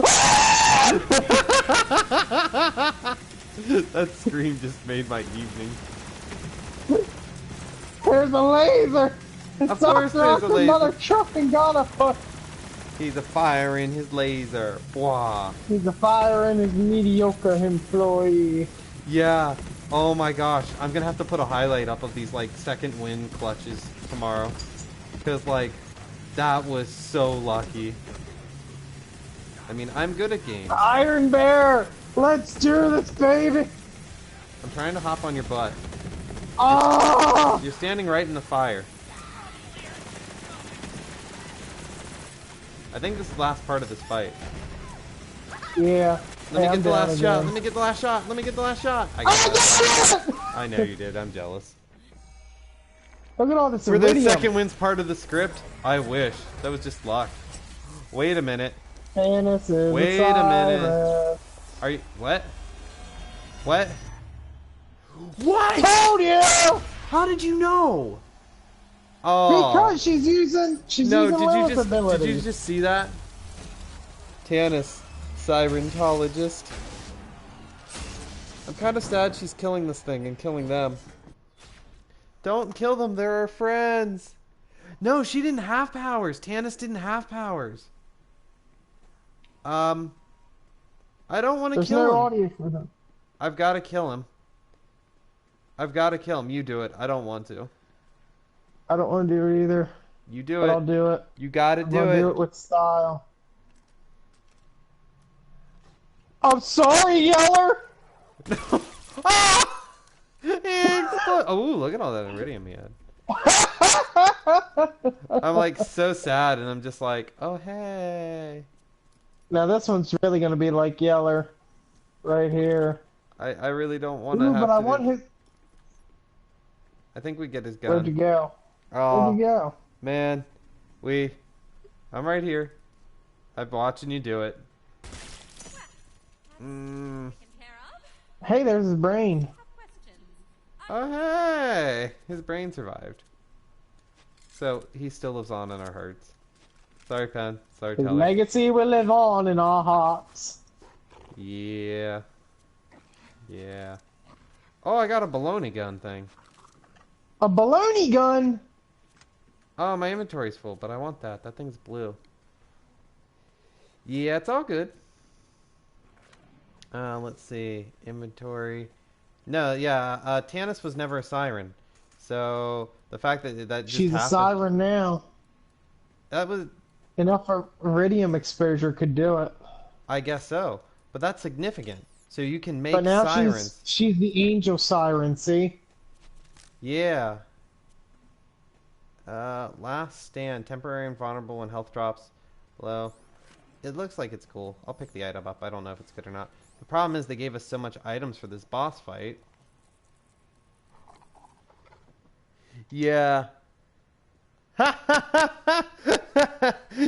Speaker 1: That scream just made my evening.
Speaker 2: There's a laser.
Speaker 1: Of course there's a laser.
Speaker 2: Another truck and got us.
Speaker 1: He's a fire in his laser. Bwah.
Speaker 2: He's a fire and his mediocre employee.
Speaker 1: Yeah. Oh my gosh. I'm gonna have to put a highlight up of these like second win clutches tomorrow. Cause like that was so lucky. I mean, I'm good at games.
Speaker 2: Iron Bear! Let's do this, baby!
Speaker 1: I'm trying to hop on your butt.
Speaker 2: Oh!
Speaker 1: You're standing right in the fire. I think this is the last part of this fight.
Speaker 2: Yeah.
Speaker 1: Let me
Speaker 2: I'm
Speaker 1: get the
Speaker 2: down
Speaker 1: last shot.
Speaker 2: again.
Speaker 1: Let me get the last shot. Let me get the last shot. I got it.
Speaker 2: Oh,
Speaker 1: I know you did. I'm jealous.
Speaker 2: look at all this
Speaker 1: Were the
Speaker 2: iridium.
Speaker 1: second wins part of the script? I wish. That was just luck. Wait a minute.
Speaker 2: Tannis is
Speaker 1: Wait
Speaker 2: a
Speaker 1: a minute.
Speaker 2: siren.
Speaker 1: Are you what? What? What?
Speaker 2: Told you!
Speaker 1: How did you know? Oh.
Speaker 2: Because she's using
Speaker 1: No,
Speaker 2: Lilith's
Speaker 1: did
Speaker 2: ability.
Speaker 1: you just see that? Tannis, Sirentologist. I'm kind of sad she's killing this thing and killing them. Don't kill them, they're our friends. No, she didn't have powers. Tannis didn't have powers. I don't want to
Speaker 2: There's
Speaker 1: kill
Speaker 2: no
Speaker 1: him.
Speaker 2: audio for them.
Speaker 1: I've got to kill him. I've got to kill him. You do it. I don't want to.
Speaker 2: I don't want to do it either,
Speaker 1: You do
Speaker 2: but
Speaker 1: it.
Speaker 2: I'll do it.
Speaker 1: You got to
Speaker 2: I'm
Speaker 1: do
Speaker 2: gonna
Speaker 1: it.
Speaker 2: do it with style. I'm sorry, Yeller!
Speaker 1: Ah! Oh, look at all that iridium he had. I'm like so sad, and I'm just like, oh hey.
Speaker 2: Now this one's really gonna be like Yeller, right here.
Speaker 1: I really don't want to
Speaker 2: Ooh,
Speaker 1: have
Speaker 2: but
Speaker 1: to
Speaker 2: I
Speaker 1: do-
Speaker 2: want his.
Speaker 1: I think we get his
Speaker 2: Where'd you
Speaker 1: gun.
Speaker 2: go? Where'd
Speaker 1: Oh
Speaker 2: you go?
Speaker 1: man, I'm right here. I'm watching you do it.
Speaker 5: Taken care of.
Speaker 2: Hey, there's his brain.
Speaker 5: Have questions.
Speaker 1: Oh hey, his brain survived. So he still lives on in our hearts. Sorry, Pen. Sorry,
Speaker 2: His
Speaker 1: Teller.
Speaker 2: legacy will live on in our hearts.
Speaker 1: Yeah. Yeah. Oh, I got a baloney gun thing.
Speaker 2: A baloney gun.
Speaker 1: Oh, my inventory's full, but I want that. That thing's blue. Yeah, it's all good. Let's see. Inventory. No, yeah, Tannis was never a siren. So, the fact that that just
Speaker 2: She's a
Speaker 1: happened...
Speaker 2: siren now.
Speaker 1: That was...
Speaker 2: Enough iridium exposure could do it.
Speaker 1: I guess so. But that's significant. So you can make
Speaker 2: But now
Speaker 1: sirens.
Speaker 2: she's the angel siren, see?
Speaker 1: Yeah. Last stand. Temporary and vulnerable when health drops low. It looks like it's cool. I'll pick the item up. I don't know if it's good or not. The problem is they gave us so much items for this boss fight. Yeah.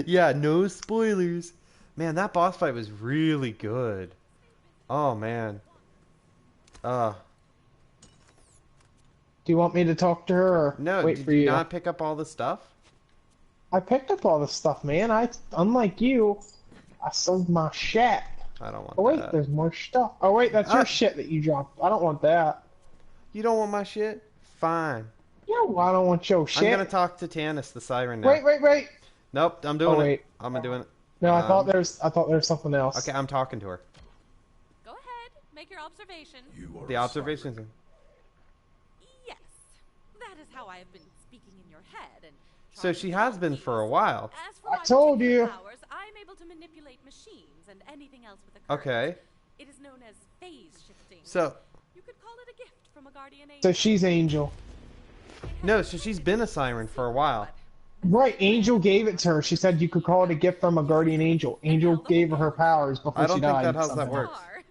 Speaker 1: Yeah, no spoilers. Man, that boss fight was really good. Oh, man.
Speaker 2: Do you want me to talk to her or
Speaker 1: No,
Speaker 2: wait
Speaker 1: did
Speaker 2: for
Speaker 1: you
Speaker 2: you?
Speaker 1: not pick up all the stuff?
Speaker 2: I picked up all the stuff, man. Unlike you, I sold my shit.
Speaker 1: I don't want
Speaker 2: Oh wait,
Speaker 1: that.
Speaker 2: there's more stuff. Oh wait, that's your shit that you dropped. I don't want that.
Speaker 1: You don't want my shit? Fine.
Speaker 2: Yeah, well, I don't want your shit.
Speaker 1: I'm gonna talk to Tannis, the siren now.
Speaker 2: Wait.
Speaker 1: Nope, I'm doing
Speaker 2: Oh,
Speaker 1: it.
Speaker 2: wait.
Speaker 1: I'm doing it.
Speaker 2: No, I thought there was something else.
Speaker 1: Okay, I'm talking to her.
Speaker 5: Go ahead. Make your observation.
Speaker 1: The observations.
Speaker 5: Yes. That is how I have been speaking in your head and
Speaker 1: So
Speaker 5: trying to
Speaker 1: she has been
Speaker 5: solve
Speaker 1: for a
Speaker 5: these.
Speaker 1: while.
Speaker 5: As for
Speaker 2: I
Speaker 5: my
Speaker 2: told
Speaker 5: particular
Speaker 2: you.
Speaker 5: Powers, I'm able to manipulate machines and anything else with a current.
Speaker 1: Okay.
Speaker 5: It is known as phase shifting.
Speaker 1: So,
Speaker 5: You could call it a gift from a guardian angel.
Speaker 2: So she's Angel.
Speaker 1: no, so she's been a siren for a while.
Speaker 2: Right, Angel gave it to her. She said you could call it a gift from a guardian angel. Angel gave her her powers before
Speaker 1: I don't
Speaker 2: she
Speaker 1: think
Speaker 2: died.
Speaker 1: that how that
Speaker 2: somehow.
Speaker 1: works.
Speaker 5: Are.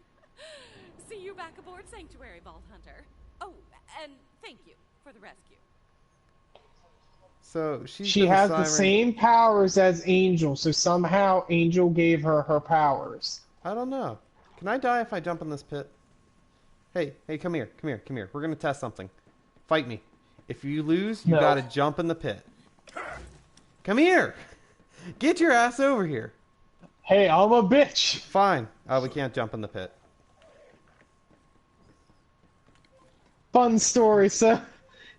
Speaker 5: See you back aboard Sanctuary, Vault Hunter. Oh, and thank you for the rescue.
Speaker 1: So she's
Speaker 2: She
Speaker 1: been a
Speaker 2: has the
Speaker 1: siren-
Speaker 2: same powers as Angel, so somehow Angel gave her her powers.
Speaker 1: I don't know. Can I die if I jump in this pit? Hey, come here. We're gonna test something. Fight me. If you lose, you
Speaker 2: No.
Speaker 1: gotta jump in the pit. Come here! Get your ass over here.
Speaker 2: Hey, I'm a bitch.
Speaker 1: Fine. Oh, we can't jump in the pit.
Speaker 2: Fun story. So,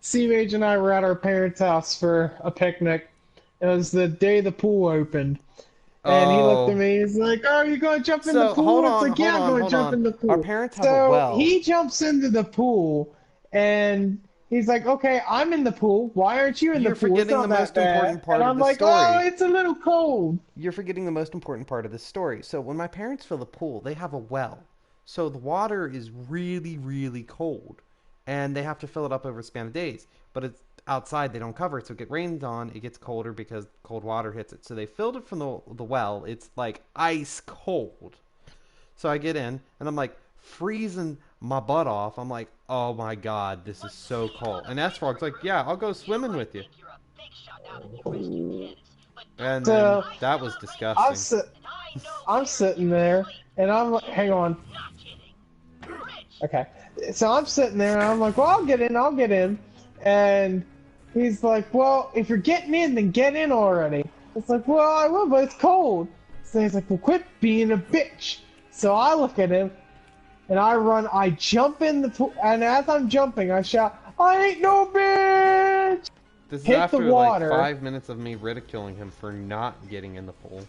Speaker 2: C-Mage and I were at our parents' house for a picnic. It was the day the pool opened. And he looked at
Speaker 1: Oh.
Speaker 2: me, he's like, "Oh, you gonna jump in the
Speaker 1: So hold
Speaker 2: pool?" It's
Speaker 1: on,
Speaker 2: like,
Speaker 1: hold
Speaker 2: "Yeah, I'm
Speaker 1: on,
Speaker 2: gonna
Speaker 1: hold
Speaker 2: jump
Speaker 1: on.
Speaker 2: in the
Speaker 1: Our
Speaker 2: pool."
Speaker 1: parents have a
Speaker 2: So
Speaker 1: well.
Speaker 2: he jumps into the pool, and he's like, "Okay, I'm in the pool. Why aren't you in the
Speaker 1: You're
Speaker 2: pool? It's
Speaker 1: forgetting the
Speaker 2: not that
Speaker 1: most
Speaker 2: bad."
Speaker 1: important
Speaker 2: And
Speaker 1: part of
Speaker 2: I'm
Speaker 1: the
Speaker 2: like, "Oh,
Speaker 1: story.
Speaker 2: it's a little cold."
Speaker 1: You're forgetting the most important part of the story. So when my parents fill the pool, they have a well. So the water is really, really cold. And they have to fill it up over a span of days. But it's outside, they don't cover it. So it rains on, it gets colder because cold water hits it. So they filled it from the well. It's like ice cold. So I get in and I'm like freezing my butt off. I'm like, oh my god, this is so cold. And S Frog's like, yeah, I'll go swimming with you.
Speaker 3: You're a big shot now that you've rescued kids, but
Speaker 1: And then
Speaker 2: So
Speaker 1: that was
Speaker 2: I'm
Speaker 1: disgusting.
Speaker 2: sit,
Speaker 3: and I know
Speaker 2: I'm
Speaker 3: terror
Speaker 2: sitting
Speaker 3: in your
Speaker 2: there,
Speaker 3: sleep.
Speaker 2: and I'm like, "Hang on."
Speaker 3: Not kidding. Rich.
Speaker 2: Okay. So I'm sitting there and I'm like, "Well, I'll get in, I'll get in." And he's like, "Well, if you're getting in, then get in already." It's like, "Well, I will, but it's cold." So he's like, "Well, quit being a bitch." So I look at him and I jump in the pool, and as I'm jumping, I shout, "I ain't no bitch!"
Speaker 1: This is
Speaker 2: Hit the
Speaker 1: after like
Speaker 2: water.
Speaker 1: 5 minutes of me ridiculing him for not getting in the pool.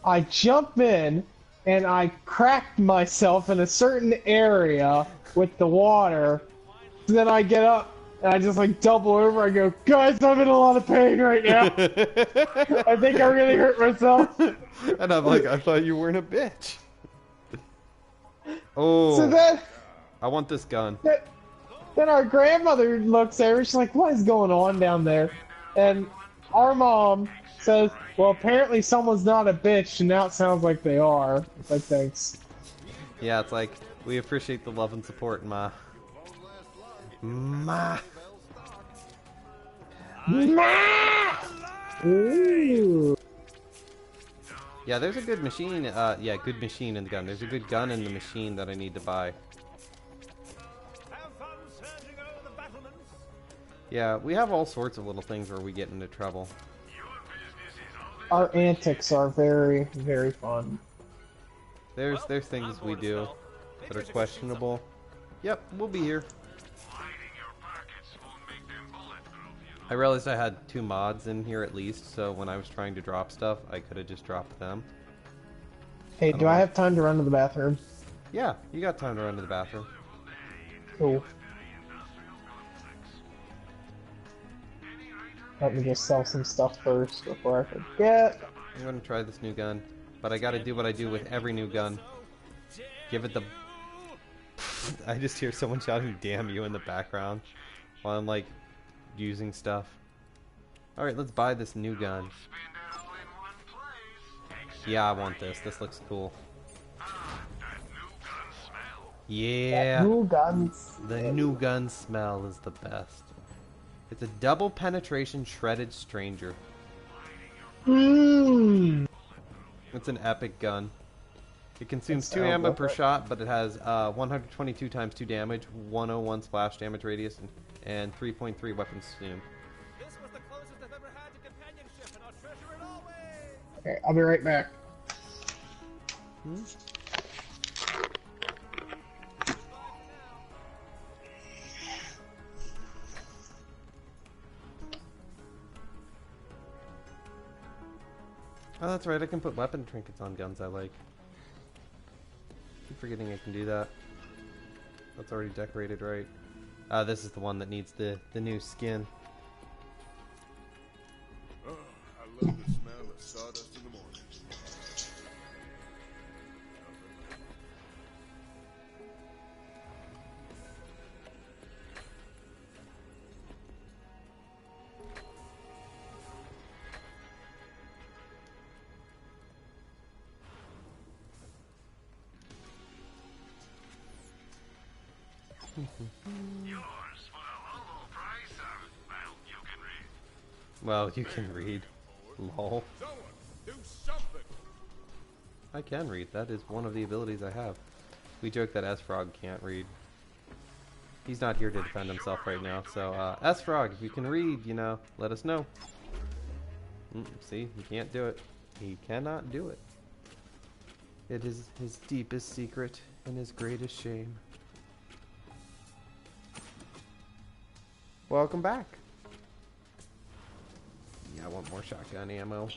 Speaker 2: I jump in and I cracked myself in a certain area with the water. So then I get up and I just like double over. I go, "Guys, I'm in a lot of pain right now. I think I really hurt myself."
Speaker 1: And I'm like, I thought you weren't a bitch.
Speaker 2: So
Speaker 1: Oh,
Speaker 2: then,
Speaker 1: I want this gun.
Speaker 2: then our grandmother looks over. She's like, "What is going on down there?" And our mom says, "Well, apparently someone's not a bitch, and now it sounds like they are." It's like, "Thanks."
Speaker 1: Yeah, it's like, we appreciate the love and support, Ma. Ma.
Speaker 2: Ooh.
Speaker 1: Yeah, there's a good machine, yeah, good machine in the gun. There's a good gun in the machine that I need to buy. Yeah, we have all sorts of little things where we get into trouble.
Speaker 2: Our antics are very, very fun.
Speaker 1: There's things we do that are questionable. Yep, we'll be here. I realized I had 2 mods in here at least, so when I was trying to drop stuff, I could have just dropped them.
Speaker 2: Hey, do I have time to run to the bathroom?
Speaker 1: Yeah, you got time to run to the bathroom.
Speaker 2: Cool. Let me just sell some stuff first before I forget.
Speaker 1: I'm gonna try this new gun, but I gotta do what I do with every new gun. Give it the... I just hear someone shouting "damn you" in the background while I'm like using stuff. Alright, let's buy this new gun. Yeah, I want this. This looks cool. Yeah,
Speaker 2: New guns.
Speaker 1: the new gun smell is the best. It's a double penetration shredded stranger.
Speaker 2: Mmm.
Speaker 1: It's an epic gun. It consumes
Speaker 2: It
Speaker 1: 2
Speaker 2: sounds
Speaker 1: ammo
Speaker 2: like
Speaker 1: per
Speaker 2: it.
Speaker 1: shot, but it has 122 times 2 damage, 101 splash damage radius, and 3.3 weapons consumed.
Speaker 6: This was the closest I've ever had to companionship, and I'll treasure it always.
Speaker 2: Okay, I'll be right back.
Speaker 1: Oh, that's right, I can put weapon trinkets on guns I like. Keep forgetting I can do that. That's already decorated, right? This is the one that needs the new skin.
Speaker 7: Oh, I love the smell of sawdust in the morning.
Speaker 4: Yours for a low price, well, you can read.
Speaker 1: Well, you can read. Lol.
Speaker 7: Someone, do something!
Speaker 1: I can read. That is one of the abilities I have. We joke that S-Frog can't read. He's not here to defend himself right now, so, S-Frog, if you can read, you know, let us know. See, he can't do it. He cannot do it. It is his deepest secret and his greatest shame. Welcome back. Yeah, I want more shotgun ammo.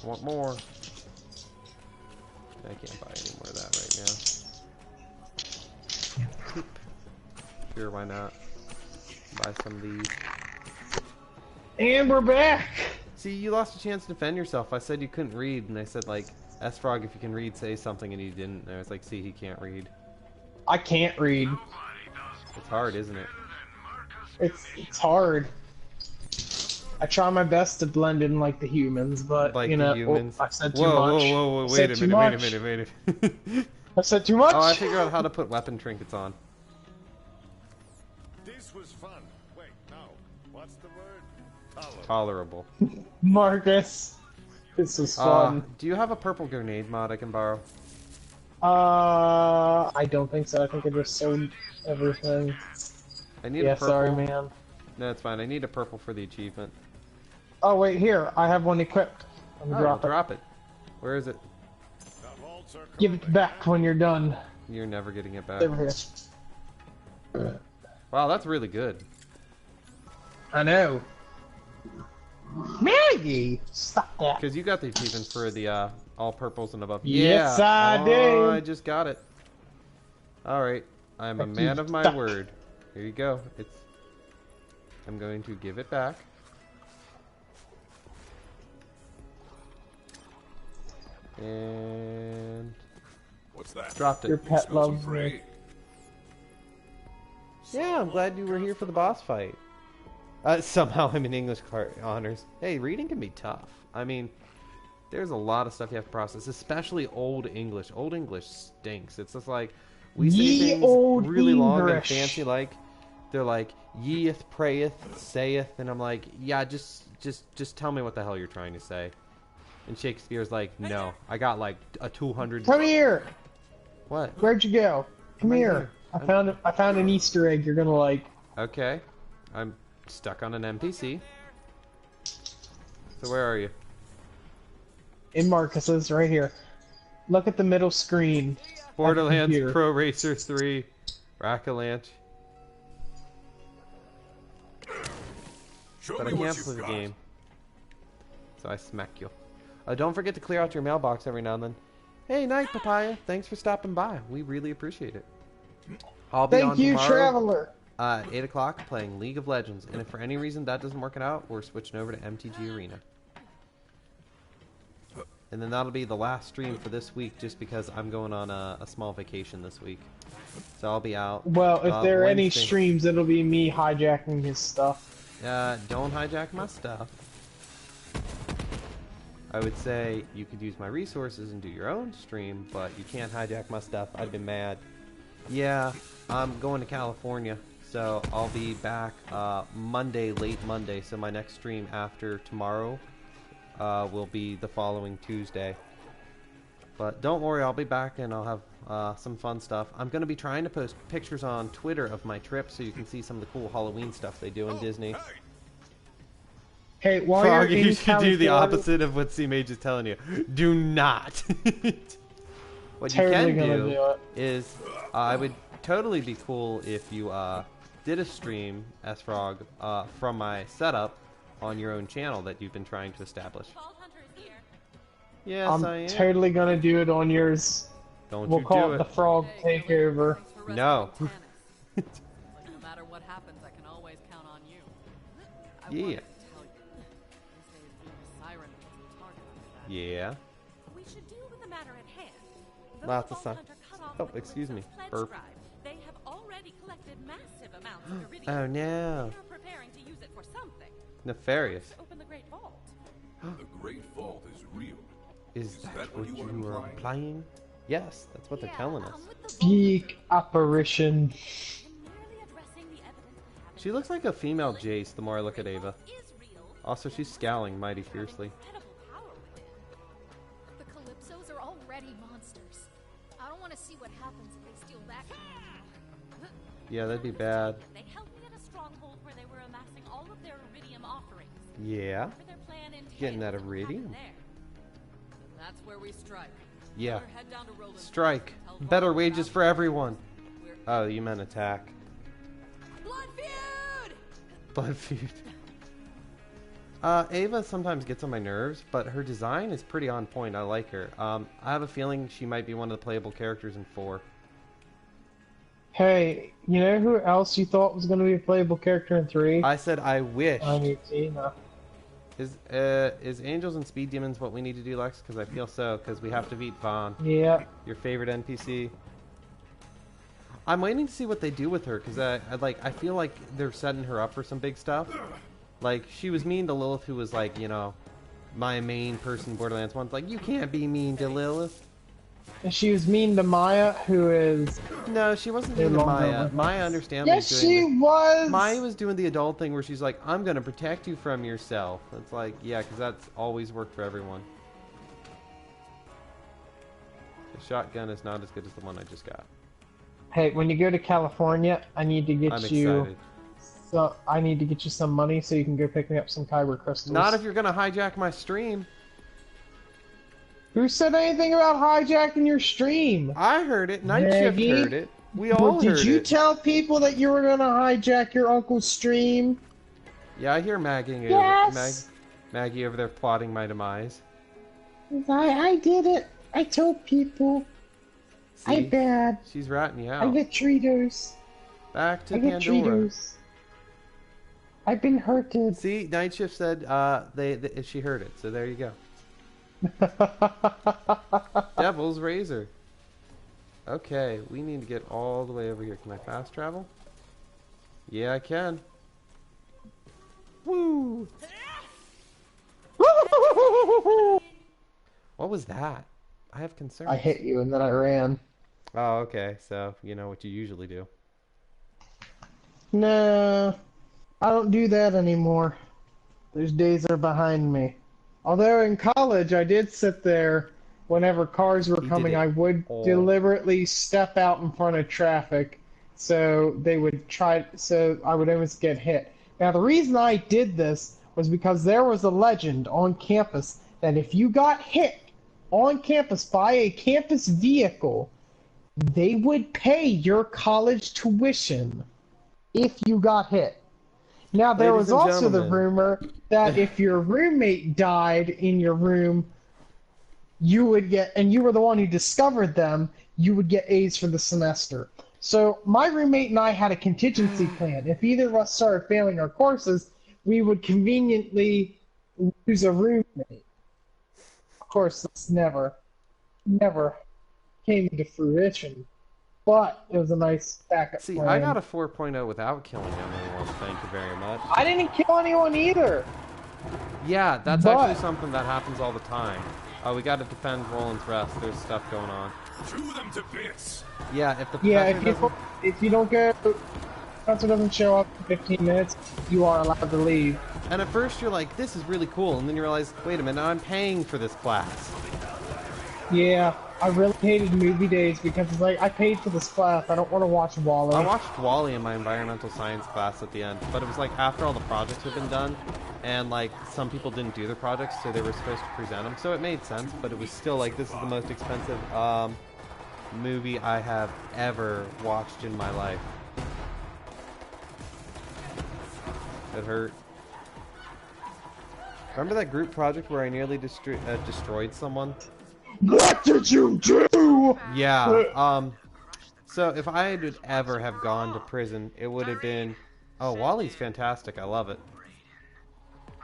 Speaker 1: I want more. I can't buy any more of that right now. Sure, why not? Buy some of these.
Speaker 2: And we're back!
Speaker 1: See, you lost a chance to defend yourself. I said you couldn't read, and I said, like, S-Frog, if you can read, say something, and he didn't. And I was like, see, he can't read.
Speaker 2: I can't read.
Speaker 1: It's hard, isn't it?
Speaker 2: It's hard. I try my best to blend in like the humans, but
Speaker 1: Like
Speaker 2: you
Speaker 1: the
Speaker 2: know,
Speaker 1: humans.
Speaker 2: I said too
Speaker 1: Whoa,
Speaker 2: much.
Speaker 1: whoa,
Speaker 2: I
Speaker 1: wait
Speaker 2: said
Speaker 1: a
Speaker 2: too
Speaker 1: minute,
Speaker 2: much.
Speaker 1: wait a minute.
Speaker 2: I said too much.
Speaker 1: Oh, I figured out how to put weapon trinkets on.
Speaker 7: This was fun. Wait, no. What's the word?
Speaker 1: Tolerable.
Speaker 2: Marcus, this was fun.
Speaker 1: Do you have a purple grenade mod I can borrow?
Speaker 2: I don't think so. I think I just sold everything.
Speaker 1: I need
Speaker 2: Yeah,
Speaker 1: a purple.
Speaker 2: sorry, man.
Speaker 1: No, it's fine. I need a purple for the achievement.
Speaker 2: Oh wait, here I have one equipped. I'm gonna drop it.
Speaker 1: Where is it?
Speaker 7: The vaults are
Speaker 2: Give it back when you're done.
Speaker 1: You're never getting it back.
Speaker 2: Over here.
Speaker 1: Wow, that's really good.
Speaker 2: I know. Maggie, stop that.
Speaker 1: Because you got the achievement for the all purples and above.
Speaker 2: Yes,
Speaker 1: Yeah.
Speaker 2: I do.
Speaker 1: I just got it. All right, I'm a man of my
Speaker 2: Stuck.
Speaker 1: word. Here you go. I'm going to give it back. And
Speaker 7: What's that?
Speaker 1: dropped
Speaker 2: Your
Speaker 1: it.
Speaker 2: pet
Speaker 7: Smells
Speaker 2: loves me.
Speaker 7: great.
Speaker 1: Yeah, I'm glad you were here for the boss fight. Somehow I'm in English honors. Hey, reading can be tough. I mean, there's a lot of stuff you have to process, especially Old English. Old English stinks. It's just like, we say
Speaker 2: Ye
Speaker 1: things
Speaker 2: old
Speaker 1: really long and
Speaker 2: English.
Speaker 1: fancy, like, they're like, yeeth, prayeth, saith, and I'm like, yeah, just tell me what the hell you're trying to say. And Shakespeare's like, no, I got like a 200.
Speaker 2: Come here.
Speaker 1: What?
Speaker 2: Where'd you go? Come
Speaker 1: Right
Speaker 2: here.
Speaker 1: here.
Speaker 2: I found an Easter egg you're gonna like.
Speaker 1: Okay, I'm stuck on an NPC. So where are you?
Speaker 2: In Marcus's right here. Look at the middle screen.
Speaker 1: Borderlands
Speaker 2: computer.
Speaker 1: Pro Racer 3, Rackalanch.
Speaker 7: Show
Speaker 1: But I
Speaker 7: me what
Speaker 1: can't
Speaker 7: you've
Speaker 1: play the
Speaker 7: got.
Speaker 1: game. So I smack you. Don't forget to clear out your mailbox every now and then. Hey, Night Papaya, thanks for stopping by. We really appreciate it. I'll be on
Speaker 2: Thank you,
Speaker 1: tomorrow,
Speaker 2: Traveler.
Speaker 1: 8 o'clock, playing League of Legends. And if for any reason that doesn't work out, we're switching over to MTG Arena. And then that'll be the last stream for this week, just because I'm going on a small vacation this week. So I'll be out.
Speaker 2: Well, if there are any
Speaker 1: Wednesday.
Speaker 2: streams, it'll be me hijacking his stuff.
Speaker 1: Don't hijack my stuff. I would say you could use my resources and do your own stream, but you can't hijack my stuff. I'd be mad. Yeah, I'm going to California, so I'll be back Monday, late Monday. So my next stream after tomorrow will be the following Tuesday. But don't worry, I'll be back and I'll have some fun stuff. I'm going to be trying to post pictures on Twitter of my trip so you can see some of the cool Halloween stuff they do in Disney.
Speaker 7: Hey,
Speaker 2: Hey, while
Speaker 1: Frog,
Speaker 2: you're in
Speaker 1: you should do the
Speaker 2: California-
Speaker 1: opposite of what C-Mage is telling you. Do not. What you
Speaker 2: Totally
Speaker 1: can
Speaker 2: gonna
Speaker 1: do
Speaker 2: do it.
Speaker 1: is, I would totally be cool if you did a stream, S-Frog, from my setup on your own channel that you've been trying to establish.
Speaker 5: Vault Hunter is here.
Speaker 1: Yes,
Speaker 2: I'm
Speaker 1: I am.
Speaker 2: totally gonna do it on yours.
Speaker 1: Don't
Speaker 2: We'll
Speaker 1: you
Speaker 2: call
Speaker 1: do
Speaker 2: it
Speaker 1: it.
Speaker 2: the Frog Takeover.
Speaker 1: No.
Speaker 8: No matter what happens, I can always count on you. I
Speaker 1: Yeah.
Speaker 8: wanted to tell you. These days being a siren was a target on your back.
Speaker 1: Yeah.
Speaker 5: We should deal with the matter at hand. Though
Speaker 1: Lots
Speaker 5: the
Speaker 1: of
Speaker 5: Vault
Speaker 1: sun.
Speaker 5: Hunter cut off
Speaker 1: Oh,
Speaker 5: the
Speaker 1: excuse me.
Speaker 5: Calypso's pledge
Speaker 1: Burp.
Speaker 5: drive, they have already collected massive amounts of iridium.
Speaker 1: Oh no.
Speaker 5: They are preparing to use it for something.
Speaker 1: Nefarious.
Speaker 5: To open the Great Vault.
Speaker 7: the Great Vault is real.
Speaker 1: Is that what you are implying? Yes, that's what they're telling us.
Speaker 5: with the
Speaker 2: Big apparition.
Speaker 5: merely addressing the evidence we have.
Speaker 1: She looks like a female Jace the more I look at Ava.
Speaker 5: Is real.
Speaker 1: Also, she's scowling mighty fiercely.
Speaker 5: Incredible power within.
Speaker 9: The Calypsos are already monsters. I don't want to see what happens if they steal that.
Speaker 1: Yeah, that'd be bad.
Speaker 5: They held me at a stronghold where they were amassing all of their iridium offerings.
Speaker 1: Yeah.
Speaker 5: Whatever their plan entailed,
Speaker 1: Getting that
Speaker 5: it will happen
Speaker 1: iridium.
Speaker 5: there.
Speaker 8: That's where we strike.
Speaker 1: Yeah.
Speaker 8: Better head down to Roland.
Speaker 1: Strike.
Speaker 8: Tell
Speaker 1: Better
Speaker 8: Vaughn
Speaker 1: wages
Speaker 8: about
Speaker 1: for everyone.
Speaker 8: We're
Speaker 1: Oh, you meant attack.
Speaker 8: Blood feud!
Speaker 1: Blood feud. Ava sometimes gets on my nerves, but her design is pretty on point. I like her. I have a feeling she might be one of the playable characters in 4.
Speaker 2: Hey, you know who else you thought was going to be a playable character in 3?
Speaker 1: I said I wished.
Speaker 2: I need Tina.
Speaker 1: Is Angels and Speed Demons what we need to do, Lex? Because I feel so, because we have to beat Vaughn.
Speaker 2: Yeah.
Speaker 1: Your favorite NPC. I'm waiting to see what they do with her, because I feel like they're setting her up for some big stuff. Like, she was mean to Lilith, who was like, you know, my main person in Borderlands 1. Like, you can't be mean to Lilith.
Speaker 2: And she was mean to Maya, who is...
Speaker 1: No, she wasn't mean to Maya. Maya, understandably,
Speaker 2: yes, she was!
Speaker 1: Maya was doing the adult thing where she's like, I'm going to protect you from yourself. It's like, yeah, because that's always worked for everyone. The shotgun is not as good as the one I just got.
Speaker 2: Hey, when you go to California, I need to get
Speaker 1: I'm
Speaker 2: you...
Speaker 1: excited.
Speaker 2: So, I need to get you some money so you can go pick me up some kyber crystals.
Speaker 1: Not if you're going to hijack my stream.
Speaker 2: Who said anything about hijacking your stream?
Speaker 1: I heard it. Night Shift
Speaker 2: Maggie?
Speaker 1: heard it. We all heard it.
Speaker 2: Did you tell people that you were going to hijack your uncle's stream?
Speaker 1: Yeah, I hear Maggie
Speaker 2: Yes!
Speaker 1: Maggie over there plotting my demise.
Speaker 2: I did it. I told people.
Speaker 1: See?
Speaker 2: I'm bad.
Speaker 1: She's ratting you
Speaker 2: I
Speaker 1: out.
Speaker 2: get Cheetos.
Speaker 1: Back to
Speaker 2: I get
Speaker 1: Pandora.
Speaker 2: Cheetos. I've been hurted.
Speaker 1: See, Night Shift said she heard it, so there you go. Devil's Razor. Okay, we need to get all the way over here. Can I fast travel? Yeah, I can. Woo! What was that? I have concerns.
Speaker 2: I hit you and then I ran.
Speaker 1: Oh, okay. So, you know what you usually do.
Speaker 2: No, I don't do that anymore. Those days are behind me. Although in college, I did sit there whenever cars were coming. I would deliberately step out in front of traffic, so they would try. So I would almost get hit. Now the reason I did this was because there was a legend on campus that if you got hit on campus by a campus vehicle, they would pay your college tuition if you got hit. Now, there
Speaker 1: Ladies
Speaker 2: was
Speaker 1: and
Speaker 2: also the
Speaker 1: gentlemen.
Speaker 2: rumor that if your roommate died in your room, you would get, and you were the one who discovered them, you would get A's for the semester. So my roommate and I had a contingency plan. If either of us started failing our courses, we would conveniently lose a roommate. Of course, this never came into fruition. But it was a nice backup
Speaker 1: See,
Speaker 2: plan.
Speaker 1: I got a 4.0 without killing anyone. Thank you very much.
Speaker 2: I didn't kill anyone either.
Speaker 1: Yeah, that's
Speaker 2: But-
Speaker 1: actually something that happens all the time. We got to defend Roland's Rest. There's stuff going on.
Speaker 7: Chew them to bits.
Speaker 1: Yeah, if the
Speaker 2: Yeah,
Speaker 1: professor
Speaker 2: if you don't go, professor doesn't show up in 15 minutes, you are allowed to leave.
Speaker 1: and at first you're like, this is really cool, and then you realize, wait a minute, I'm paying for this class.
Speaker 2: Yeah, I really hated movie days because it's like I paid for this class. I don't want to watch Wall-E.
Speaker 1: I watched Wall-E in my environmental science class at the end, but it was like after all the projects had been done, and like some people didn't do their projects, so they were supposed to present them, so it made sense, but it was still like, this is the most expensive movie I have ever watched in my life. It hurt. Remember that group project where I nearly destroyed someone?
Speaker 2: What did you do?
Speaker 1: Yeah, so if I had ever have gone to prison, it would have been... Oh, Wally's fantastic. I love it.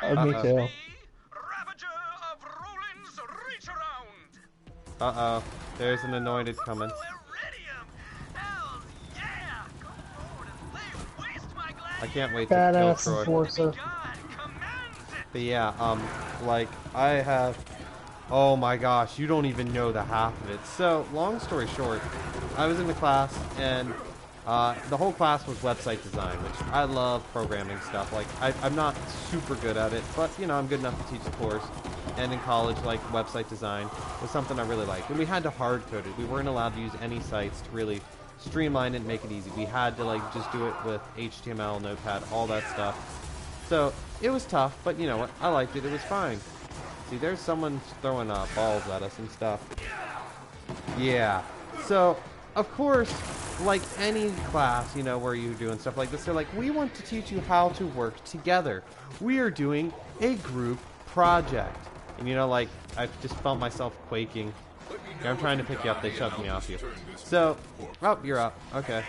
Speaker 2: Me too.
Speaker 3: Ravager of Roland's reach around.
Speaker 1: Uh-oh. There's an anointed coming.
Speaker 3: Iridium. Hell yeah. Go forward and lay waste, my glad.
Speaker 1: I can't wait to kill
Speaker 2: Badass
Speaker 1: Troy.
Speaker 2: enforcer.
Speaker 3: God commands it.
Speaker 1: But yeah, like, I have... Oh my gosh, you don't even know the half of it. So, long story short, I was in the class, and the whole class was website design, which I love programming stuff. Like, I'm not super good at it, but, you know, I'm good enough to teach the course. And in college, like, website design was something I really liked. And we had to hard code it. We weren't allowed to use any sites to really streamline it and make it easy. We had to, like, just do it with HTML, Notepad, all that stuff. So, it was tough, but you know what? I liked it. It was fine. See, there's someone throwing balls at us and stuff. Yeah. So, of course, like any class, you know, where you're doing stuff like this, they're like, we want to teach you how to work together. We are doing a group project. And you know, like, I just felt myself quaking. I'm trying to pick you up, they shoved me off you. So, oh, you're up, okay.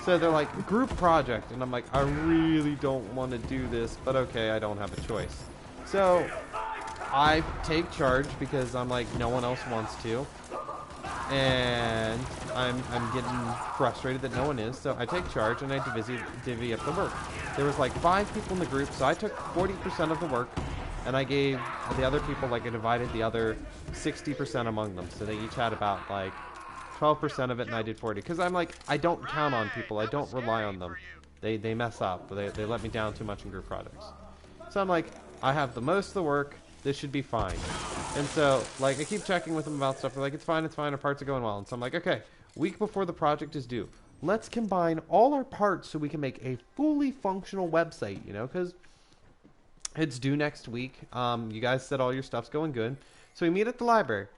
Speaker 1: So they're like, group project, and I'm like, I really don't want to do this, but okay, I don't have a choice. So, I take charge because I'm like, no one else wants to. And I'm getting frustrated that no one is, so I take charge and I divvy up the work. There was like 5 people in the group, so I took 40% of the work, and I gave the other people, like, I divided the other 60% among them, so they each had about like 12% of it, and I did 40. Because I'm like, I don't count on people, I don't rely on them. They mess up, they let me down too much in group projects. So I'm like, I have the most of the work, this should be fine. And so, like, I keep checking with them about stuff. They're like, it's fine, our parts are going well. And so I'm like, okay, week before the project is due, let's combine all our parts so we can make a fully functional website, you know, because it's due next week. You guys said all your stuff's going good. So we meet at the library.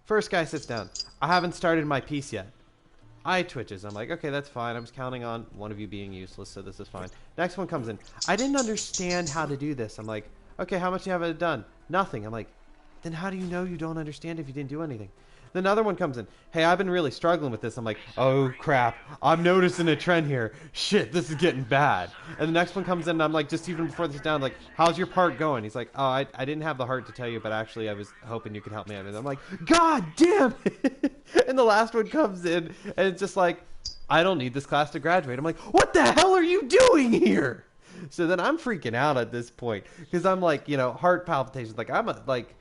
Speaker 1: First guy sits down. I haven't started my piece yet. Eye twitches. I'm like, okay, that's fine. I was counting on one of you being useless, so this is fine. Next one comes in. I didn't understand how to do this. I'm like, okay, how much do you have it done? Nothing. I'm like, then how do you know you don't understand if you didn't do anything? Then another one comes in. Hey, I've been really struggling with this. I'm like, oh, crap. I'm noticing a trend here. Shit, this is getting bad. And the next one comes in, and I'm like, just even before this down, like, how's your part going? He's like, oh, I didn't have the heart to tell you, but actually I was hoping you could help me out. And I'm like, God damn it! And the last one comes in, and it's just like, I don't need this class to graduate. I'm like, what the hell are you doing here? So then I'm freaking out at this point, because I'm like, you know, heart palpitations. Like, I'm a, like,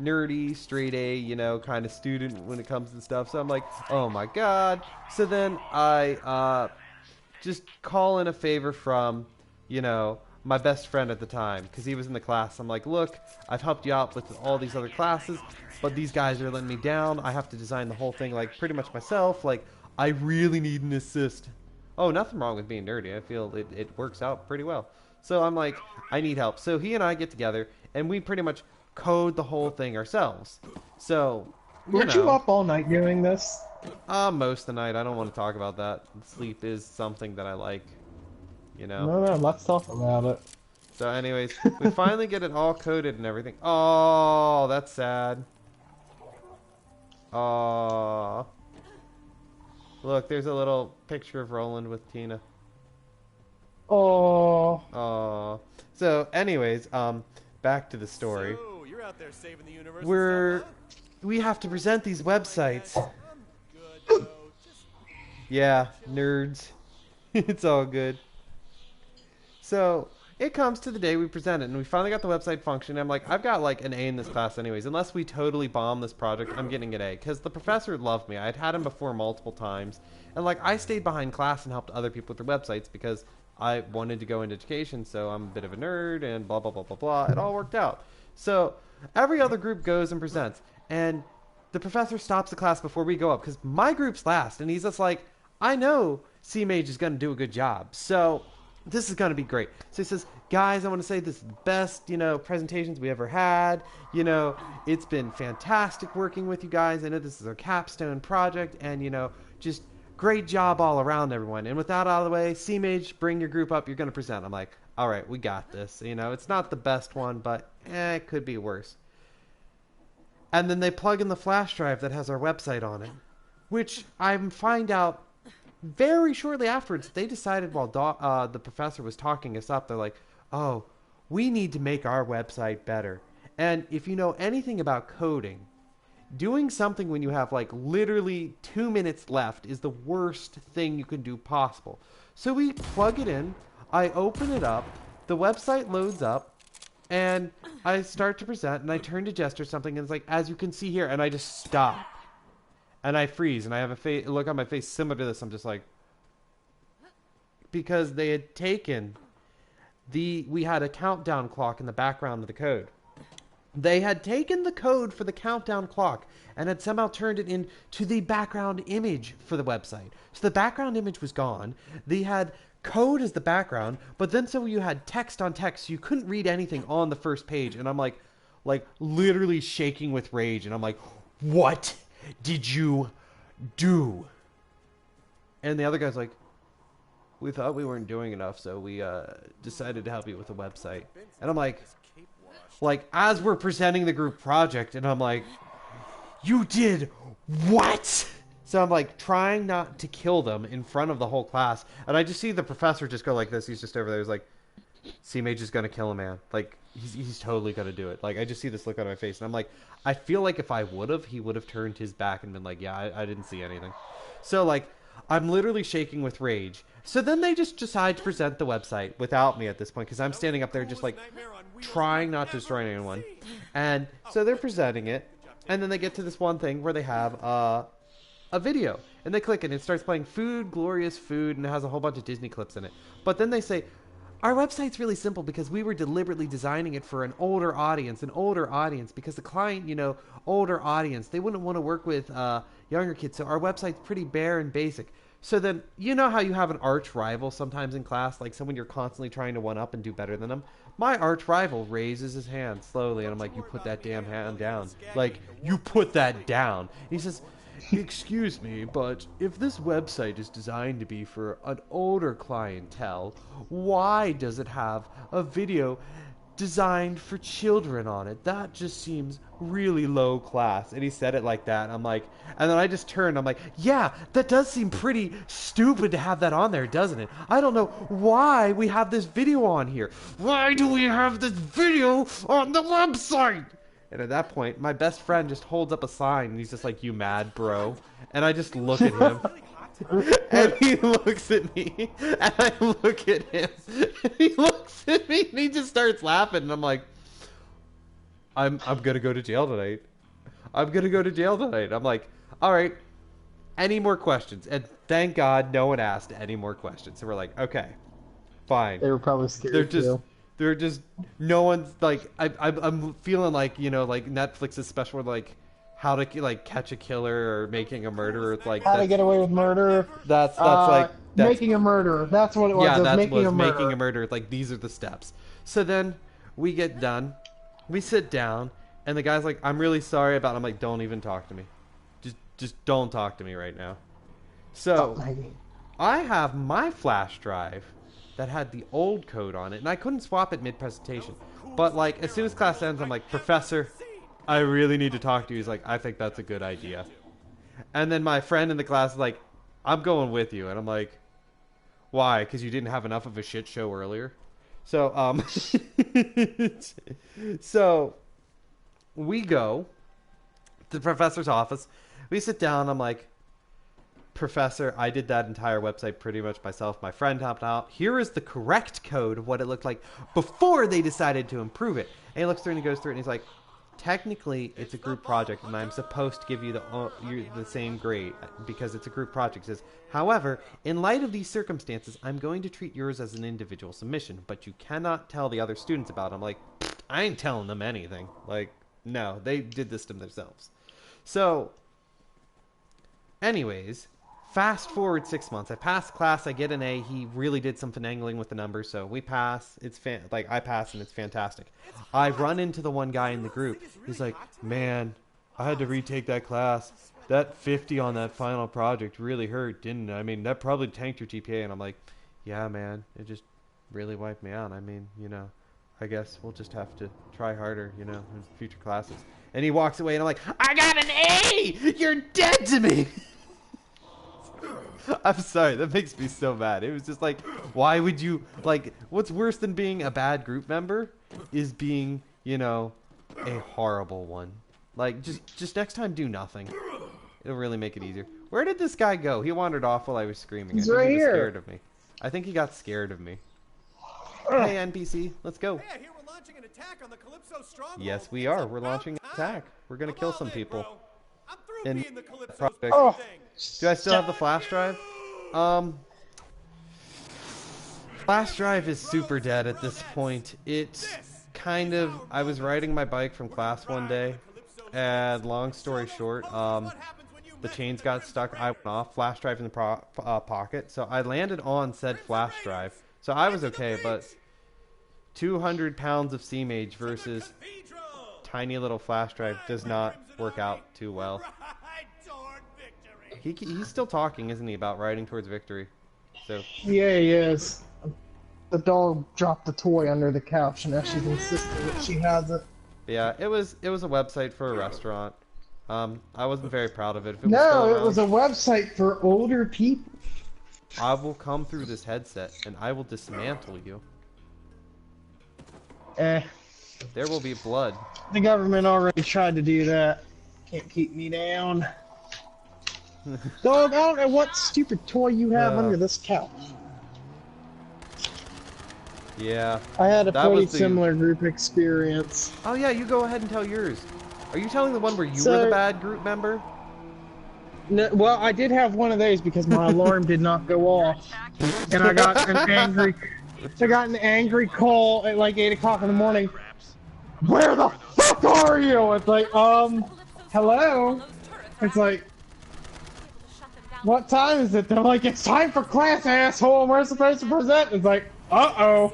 Speaker 1: nerdy, straight A, you know, kind of student when it comes to stuff. So I'm like, oh my god. So then I just call in a favor from, you know, my best friend at the time, because he was in the class. I'm like, look, I've helped you out with all these other classes, but these guys are letting me down. I have to design the whole thing, like, pretty much myself. Like, I really need an assist. Oh, nothing wrong with being nerdy. I feel it works out pretty well. So I'm like, I need help. So he and I get together, and we pretty much code the whole thing ourselves. So,
Speaker 2: Weren't you up all night doing this?
Speaker 1: Most of the night. I don't want to talk about that. Sleep is something that I like, you know.
Speaker 2: No, let's talk about it.
Speaker 1: So anyways, we finally get it all coded and everything. Oh, that's sad. Oh. Look, there's a little picture of Roland with Tina.
Speaker 2: Oh.
Speaker 1: Oh. So anyways, back to the story.
Speaker 6: So, you're out there saving the universe.
Speaker 1: We have to present these websites.
Speaker 6: Good,
Speaker 1: Yeah, nerds. It's all good. So, it comes to the day we present it, and we finally got the website function. I'm like, I've got like an A in this class anyways. Unless we totally bomb this project, I'm getting an A. Because the professor loved me. I'd had him before multiple times. And like, I stayed behind class and helped other people with their websites because I wanted to go into education, so I'm a bit of a nerd, and blah, blah, blah, blah, blah. It all worked out. So, every other group goes and presents. And the professor stops the class before we go up, because my group's last, and he's just like, I know C-Mage is going to do a good job, so this is going to be great. So he says, guys, I want to say this is the best, you know, presentations we ever had. You know, it's been fantastic working with you guys. I know this is our capstone project, and, you know, just great job all around, everyone. And with that out of the way, C-Mage, bring your group up. You're going to present. I'm like, all right, we got this. You know, it's not the best one, but it could be worse. And then they plug in the flash drive that has our website on it, which I find out very shortly afterwards. They decided while the professor was talking us up, they're like, oh, we need to make our website better. And if you know anything about coding, doing something when you have like literally 2 minutes left is the worst thing you can do possible. So we plug it in, I open it up, the website loads up, and I start to present, and I turn to Jester something, and it's like, as you can see here, and I just stop. And I freeze, and I have a look on my face similar to this. I'm just like, because they had taken we had a countdown clock in the background of the code. They had taken the code for the countdown clock and had somehow turned it into the background image for the website. So the background image was gone. They had code as the background, but then so you had text on text, so you couldn't read anything on the first page. And I'm like literally shaking with rage. And I'm like, what did you do? And the other guy's like, we thought we weren't doing enough, so we decided to help you with the website. And I'm like, as we're presenting the group project, and I'm like, you did what? So I'm like trying not to kill them in front of the whole class, and I just see the professor just go like this. He's just over there. He's like, C-Mage is gonna kill a man. Like he's totally gonna do it. Like I just see this look on my face, and I'm like, I feel like if I would have, he would have turned his back and been like, yeah, I didn't see anything. So like I'm literally shaking with rage. So then they just decide to present the website without me at this point because I'm standing up there just like trying not to destroy anyone. And so they're presenting it, and then they get to this one thing where they have a video, and they click it, and it starts playing Food, Glorious Food, and it has a whole bunch of Disney clips in it. But then they say, our website's really simple because we were deliberately designing it for an older audience, because the client, older audience, they wouldn't want to work with younger kids, so our website's pretty bare and basic. So then, you know how you have an arch rival sometimes in class, like someone you're constantly trying to one up and do better than them? My arch rival raises his hand slowly, and I'm like, you put that damn hand down. Like, you put that down. He says, excuse me, but if this website is designed to be for an older clientele, why does it have a video designed for children on it? That just seems really low class. And he said it like that. I'm like, and then I just turned. I'm like, yeah, that does seem pretty stupid to have that on there, doesn't it? I don't know why we have this video on here. Why do we have this video on the website? And at that point, my best friend just holds up a sign, and he's just like, you mad, bro? And I just look at him. And he looks at me, and I look at him, and he looks at me, and he just starts laughing, and I'm like, I'm gonna go to jail tonight. I'm gonna go to jail tonight. I'm like, all right, any more questions? And thank God no one asked any more questions. So we're like, okay, fine.
Speaker 2: They were probably scared too.
Speaker 1: They're just, no one's like, I'm feeling like, like Netflix's special, like, how to like catch a killer or making a murderer. It's like
Speaker 2: how to get away with murder.
Speaker 1: That's
Speaker 2: making a murderer. That's what it was.
Speaker 1: Yeah, that's
Speaker 2: making
Speaker 1: a murderer. Like, these are the steps. So then we get done, we sit down, and the guy's like, I'm really sorry about it. I'm like, don't even talk to me. Just don't talk to me right now. So I have my flash drive that had the old code on it, and I couldn't swap it mid-presentation. But like, as soon as class ends, I'm like, Professor, I really need to talk to you. He's like, I think that's a good idea. And then my friend in the class is like, I'm going with you. And I'm like, why? Because you didn't have enough of a shit show earlier? So, so we go to the professor's office. We sit down. I'm like, Professor, I did that entire website pretty much myself. My friend helped out. Here is the correct code of what it looked like before they decided to improve it. And he looks through and he goes through it, and he's like, technically, it's a group project, and I'm supposed to give you the same grade because it's a group project. He says, however, in light of these circumstances, I'm going to treat yours as an individual submission, but you cannot tell the other students about it. I'm like, I ain't telling them anything. Like, no, they did this to themselves. So, anyways, fast forward 6 months. I pass class. I get an A. He really did some finagling with the numbers, so we pass. It's I pass, and it's fantastic. I run into the one guy in the group. He's like, man, I had to retake that class. That 50 on that final project really hurt, didn't it? I mean, that probably tanked your GPA. And I'm like, yeah, man, it just really wiped me out. I mean, I guess we'll just have to try harder, in future classes. And he walks away, and I'm like, I got an A! You're dead to me! I'm sorry, that makes me so mad. It was just like, why would you, what's worse than being a bad group member is being, a horrible one. Like, just next time do nothing. It'll really make it easier. Where did this guy go? He wandered off while I was screaming.
Speaker 2: He's
Speaker 1: I think
Speaker 2: right
Speaker 1: he was
Speaker 2: here.
Speaker 1: scared of me. I think he got scared of me. Hey, NPC, let's go.
Speaker 6: Hey, I hear we're launching an attack on the Calypso stronghold.
Speaker 1: Yes, we are. We're launching an attack. We're gonna kill some people.
Speaker 6: I'm through
Speaker 1: In
Speaker 6: being the Calypso
Speaker 1: project.
Speaker 2: Oh.
Speaker 1: Do I still have the flash drive? Flash drive is super dead at this point. It's kind of, I was riding my bike from class one day, and long story short, the chains got stuck. I went off, flash drive in the pocket, so I landed on said flash drive. So I was okay, but 200 pounds of C-Mage versus tiny little flash drive does not work out too well. He's still talking, isn't he, about riding towards victory? So
Speaker 2: Yeah, he is. The dog dropped the toy under the couch, and now she's insisting that she has it.
Speaker 1: yeah, it was a website for a restaurant. I wasn't very proud of it. If it was
Speaker 2: No,
Speaker 1: still
Speaker 2: it was a
Speaker 1: around,
Speaker 2: website for older people.
Speaker 1: I will come through this headset and I will dismantle you.
Speaker 2: Eh,
Speaker 1: There will be blood.
Speaker 2: the government already tried to do that. Can't keep me down. Dog, I don't know what stupid toy you have under this couch.
Speaker 1: Yeah.
Speaker 2: I had a
Speaker 1: that
Speaker 2: pretty
Speaker 1: was the-
Speaker 2: similar group experience.
Speaker 1: Oh yeah, you go ahead and tell yours. Are you telling the one where you were
Speaker 2: So-
Speaker 1: the bad group member?
Speaker 2: No, well, I did have one of those because my alarm did not go off, and I got an angry call at like 8 o'clock in the morning. Where the fuck are you? It's like, hello. It's like, what time is it? They're like, it's time for class, asshole. And we're supposed to present. It's like, uh-oh.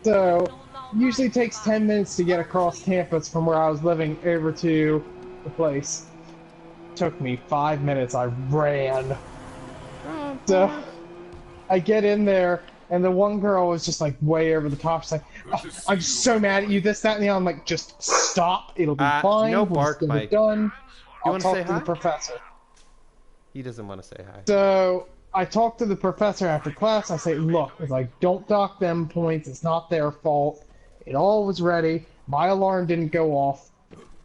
Speaker 2: So, usually takes 10 minutes to get across campus from where I was living over to the place. Took me 5 minutes. I ran. So I get in there, and the one girl was just like way over the top. She's like, oh, "I'm so mad at you, this, that, and the other." I'm like, "Just stop. It'll be fine.
Speaker 1: no
Speaker 2: We'll
Speaker 1: bark,
Speaker 2: just get it
Speaker 1: Mike.
Speaker 2: done." I'll
Speaker 1: wanna
Speaker 2: talk
Speaker 1: say
Speaker 2: to
Speaker 1: hi?
Speaker 2: the professor.
Speaker 1: He doesn't want to say hi.
Speaker 2: So I talked to the professor after class. I say, "Look, it's like, don't dock them points. It's not their fault. It all was ready. My alarm didn't go off.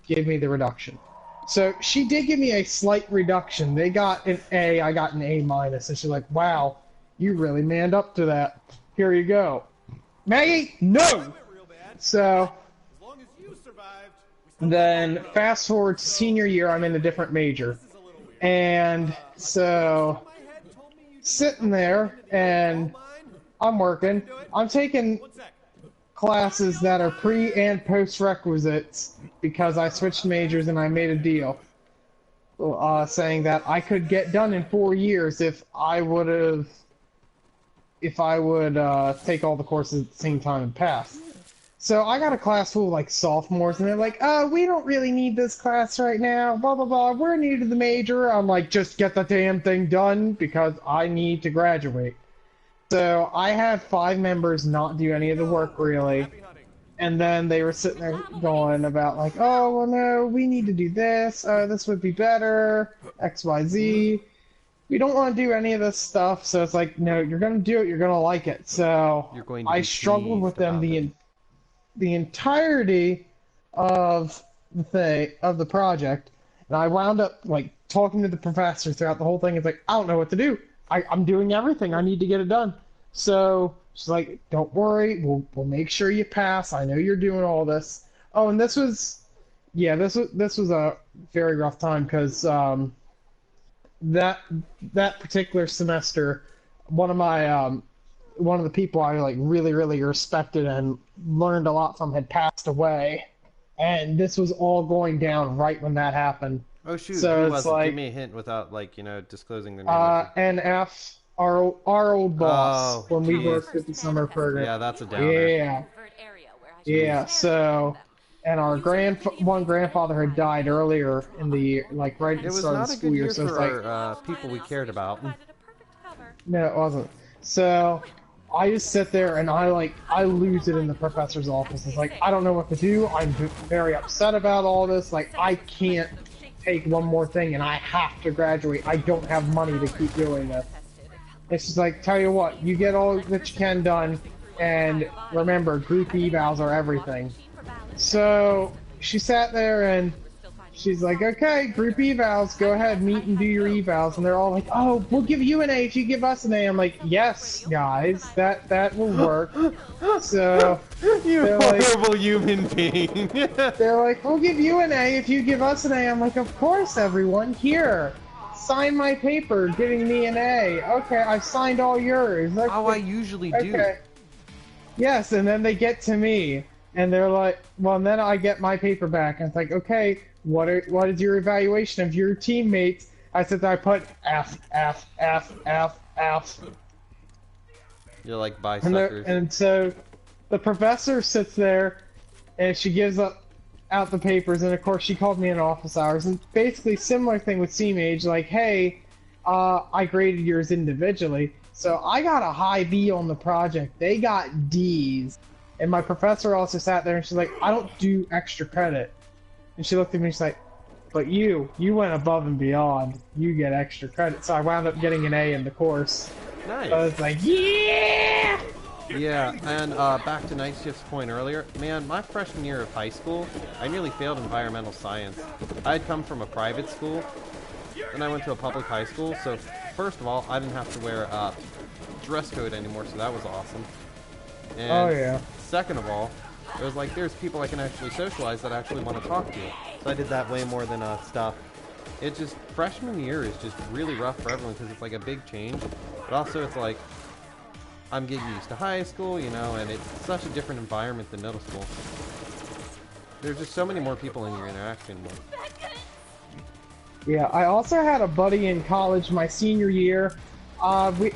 Speaker 2: Give me the reduction." So she did give me a slight reduction. They got an A, I got an A minus, and she's like, "Wow, you really manned up to that. Here you go." Maggie, no! So then fast forward to senior year, I'm in a different major. And so sitting there and I'm working. I'm taking classes that are pre and post requisites because I switched majors and I made a deal saying that I could get done in 4 years if I would take all the courses at the same time and pass. So I got a class full of like sophomores and they're like, "Oh, we don't really need this class right now, blah blah blah, we're new to the major." I'm like, "Just get the damn thing done because I need to graduate." So I had 5 members not do any of the work really, and then they were sitting there going about like, "Oh, well no, we need to do this, this would be better, XYZ. We don't want to do any of this stuff." So it's like, "No, you're going to do it, you're going to like it." So
Speaker 1: You're going to
Speaker 2: I
Speaker 1: be
Speaker 2: struggled with
Speaker 1: pleased
Speaker 2: them
Speaker 1: about
Speaker 2: the entirety of the project, and I wound up like talking to the professor throughout the whole thing. It's like, "I don't know what to do. I'm doing everything. I need to get it done." So she's like, "Don't worry. We'll make sure you pass. I know you're doing all this." Oh, and this was a very rough time because that particular semester, one of the people I like really respected and learned a lot from had passed away, and this was all going down right when that happened.
Speaker 1: Oh shoot,
Speaker 2: So
Speaker 1: who
Speaker 2: it's
Speaker 1: was it?
Speaker 2: like,
Speaker 1: Give me a hint without like, disclosing their name.
Speaker 2: NF, our old boss,
Speaker 1: Oh,
Speaker 2: when we
Speaker 1: geez.
Speaker 2: worked at the summer program.
Speaker 1: Yeah, that's a downer.
Speaker 2: Yeah. So, and our one grandfather had died earlier in the year, like right at
Speaker 1: It
Speaker 2: the
Speaker 1: was
Speaker 2: start of
Speaker 1: not
Speaker 2: the
Speaker 1: a
Speaker 2: school
Speaker 1: good
Speaker 2: year.
Speaker 1: year
Speaker 2: So it's
Speaker 1: for
Speaker 2: like,
Speaker 1: our people we cared about.
Speaker 2: no, it wasn't. So I just sit there and I lose it in the professor's office. It's like, I don't know what to do. I'm very upset about all this. Like, I can't take one more thing and I have to graduate. I don't have money to keep doing this. It's just like, tell you what, you get all that you can done, and remember, group evals are everything. So she sat there and she's like, "Okay, group evals, go ahead, meet and do your evals." And they're all like, "Oh, we'll give you an A if you give us an A." I'm like, "Yes, guys, that will work." So
Speaker 1: You
Speaker 2: they're like,
Speaker 1: horrible human being.
Speaker 2: they're like, "We'll give you an A if you give us an A." I'm like, "Of course, everyone. Here, sign my paper giving me an A." "Okay, I've signed all yours." Okay.
Speaker 1: Oh, I usually do.
Speaker 2: Okay. Yes, and then they get to me, and they're like, well, and then I get my paper back, and it's like, "Okay, what is your evaluation of your teammates?" I said that I put F, F, F, F, F.
Speaker 1: You're like
Speaker 2: And,
Speaker 1: suckers.
Speaker 2: and so the professor sits there, and she gives out the papers, and of course she called me in office hours, and basically similar thing with C-Mage, like, "Hey, I graded yours individually. So I got a high B on the project. They got D's. And my professor also sat there and she's like, I don't do extra credit. And she looked at me and she's like, but you went above and beyond. You get extra credit. So I wound up getting an A in the course.
Speaker 1: Nice.
Speaker 2: So I was like, yeah!
Speaker 1: Yeah, and back to Night Shift's point earlier, man, my freshman year of high school, I nearly failed environmental science. I had come from a private school, and I went to a public high school, so first of all, I didn't have to wear a dress code anymore, so that was awesome. And
Speaker 2: Oh, yeah.
Speaker 1: second of all, it was like, there's people I can actually socialize that I actually want to talk to. So I did that way more than stuff. It just, freshman year is just really rough for everyone because it's like a big change, but also it's like, I'm getting used to high school, you know, and it's such a different environment than middle school. There's just so many more people in your interaction with.
Speaker 2: Yeah, I also had a buddy in college my senior year. We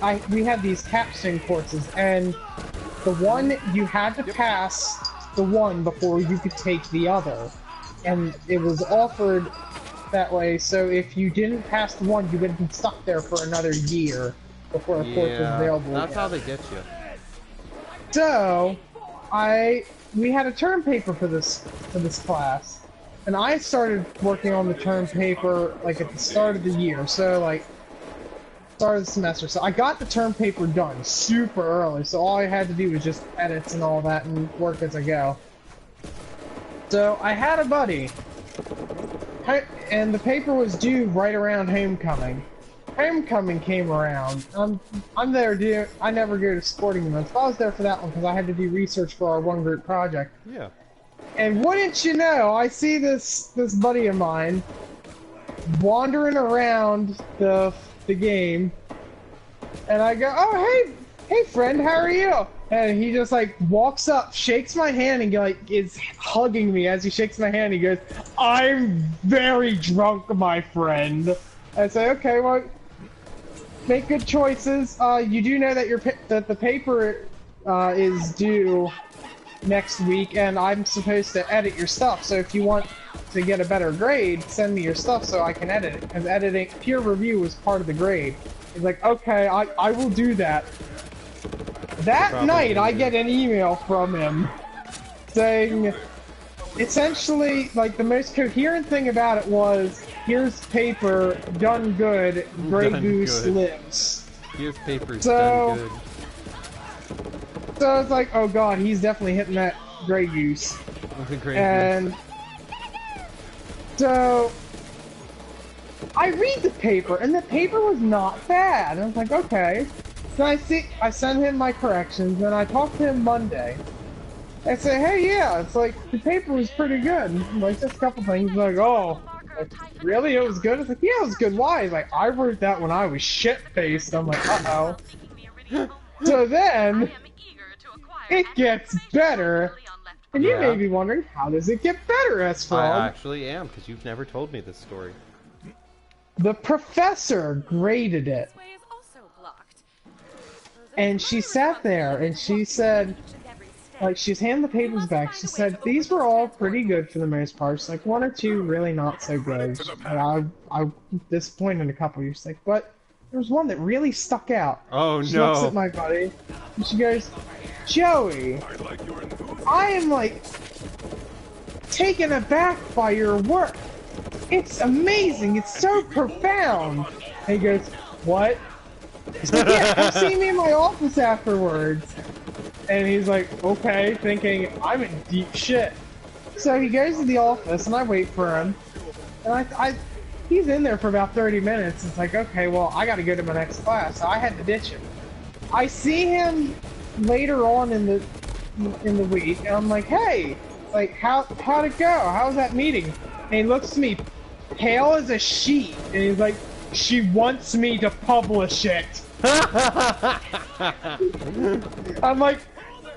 Speaker 2: had these capstone courses, and the one you had to pass the one before you could take the other, and it was offered that way. So if you didn't pass the one, you would have been stuck there for another year before the course was available.
Speaker 1: That's
Speaker 2: again.
Speaker 1: how they get you.
Speaker 2: So, we had a term paper for this class, and I started working on the term paper like at the start of the year. So like start of the semester. So I got the term paper done super early. So all I had to do was just edits and all that and work as I go. So I had a buddy, and the paper was due right around homecoming. Homecoming came around. I'm there, I never go to sporting events, but I was there for that one because I had to do research for our one group project.
Speaker 1: Yeah.
Speaker 2: And wouldn't you know, I see this buddy of mine wandering around the game, and I go, oh hey friend, how are you? And he just like walks up, shakes my hand, and like is hugging me as he shakes my hand. He goes, I'm very drunk, my friend. I say, okay, well, make good choices. You do know that that the paper is due next week, and I'm supposed to edit your stuff. So if you want to get a better grade, send me your stuff so I can edit it. Because editing, peer review was part of the grade. He's like, okay, I will do that. That night, I get an email from him saying, essentially, like, the most coherent thing about it was, here's paper, done good, Grey Goose lives.
Speaker 1: Here's paper,
Speaker 2: so,
Speaker 1: done good.
Speaker 2: So it's like, oh god, he's definitely hitting that Grey Goose. And so I read the paper, and the paper was not bad. I was like, okay. So I send him my corrections, and I talk to him Monday. I say, hey, yeah, it's like, the paper was pretty good. Like, just a couple things. He's like, oh, like, really? It was good? I was like, yeah, it was good. Why? He's like, I wrote that when I was shit-faced. I'm like, uh-oh. So then, it gets better. And you may be wondering, how does it get better, S-Frog?
Speaker 1: I actually am, because you've never told me this story.
Speaker 2: The professor graded it. And she sat there, and she said, like, she's handed the papers back. She said, these were all pretty good for the most part. She's like, one or two really not so good. And I disappointed in a couple. She's like, but there was one that really stuck out.
Speaker 1: Oh,
Speaker 2: she
Speaker 1: no.
Speaker 2: looks at my buddy, and she goes, Joey, I am, like, taken aback by your work. It's amazing. It's so profound. And he goes, what? He's like, yeah, come see me in my office afterwards. And he's like, okay, thinking, I'm in deep shit. So he goes to the office, and I wait for him. And he's in there for about 30 minutes. It's like, okay, well, I gotta go to my next class. So I had to ditch him. I see him later on in the week, and I'm like, hey, like, how'd it go? How was that meeting? And he looks at me, pale as a sheet, and he's like, she wants me to publish it. I'm like,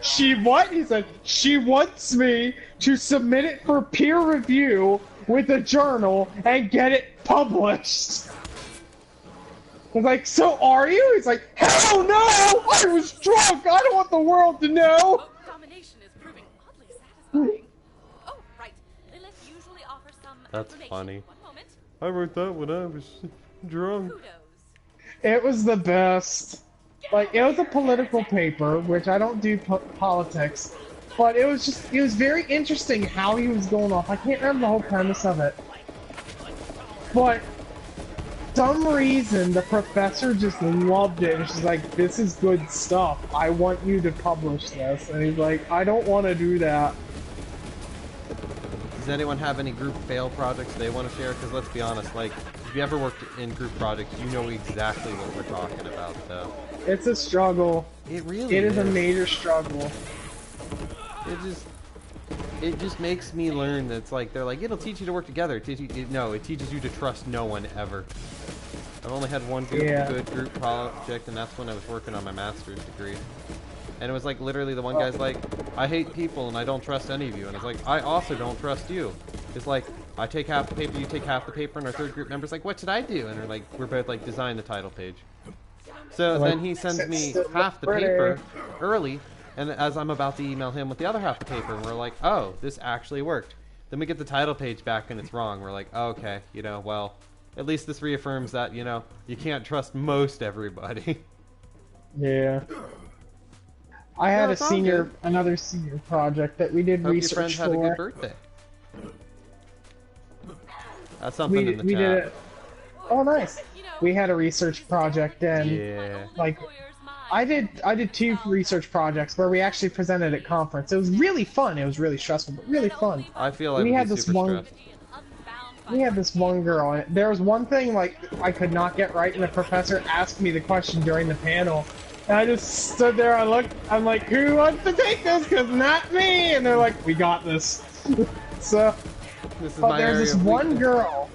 Speaker 2: she what? He said, she wants me to submit it for peer review with a journal and get it published. I was like, so are you? He's like, hell no! I was drunk! I don't want the world to know!
Speaker 5: Domination is proving oddly satisfying. Oh, right. Lilith usually offers some
Speaker 1: That's
Speaker 5: information.
Speaker 1: funny.
Speaker 5: One moment.
Speaker 1: I wrote that when I was drunk.
Speaker 5: Kudos.
Speaker 2: It was the best. Like, it was a political paper, which I don't do politics, but it was very interesting how he was going off. I can't remember the whole premise of it. But, some reason, the professor just loved it, and she's like, this is good stuff. I want you to publish this. And he's like, I don't want to do that.
Speaker 1: Does anyone have any group fail projects they want to share? Because let's be honest, like, if you ever worked in group projects, you know exactly what we're talking about, though.
Speaker 2: It's a struggle.
Speaker 1: It really
Speaker 2: is. It is a major struggle.
Speaker 1: It just makes me learn that it's like, they're like, it'll teach you to work together. No, it teaches you to trust no one ever. I've only had one good group project, and that's when I was working on my master's degree. And it was like, literally, the one guy's like, I hate people and I don't trust any of you. And it's like, I also don't trust you. It's like, I take half the paper, you take half the paper, and our third group member's like, what should I do? And we're both like, design the title page. So then he sends me half the paper early, and as I'm about to email him with the other half of the paper, and we're like, oh, this actually worked. Then we get the title page back and it's wrong. We're like, oh, okay, well, at least this reaffirms that, you can't trust most everybody.
Speaker 2: Yeah. I had another senior project that we did
Speaker 1: Hope
Speaker 2: research for.
Speaker 1: Hope your friend had a good birthday. That's something in the chat.
Speaker 2: Oh, nice. We had a research project, and like, I did 2 research projects where we actually presented at conference. It was really fun. It was really stressful, but really fun.
Speaker 1: I feel like we had this one.
Speaker 2: We had this one girl, and there was one thing like I could not get right, and the professor asked me the question during the panel. And I just stood there, I'm like, who wants to take this? Because not me! And they're like, we got this. So, but there's this one girl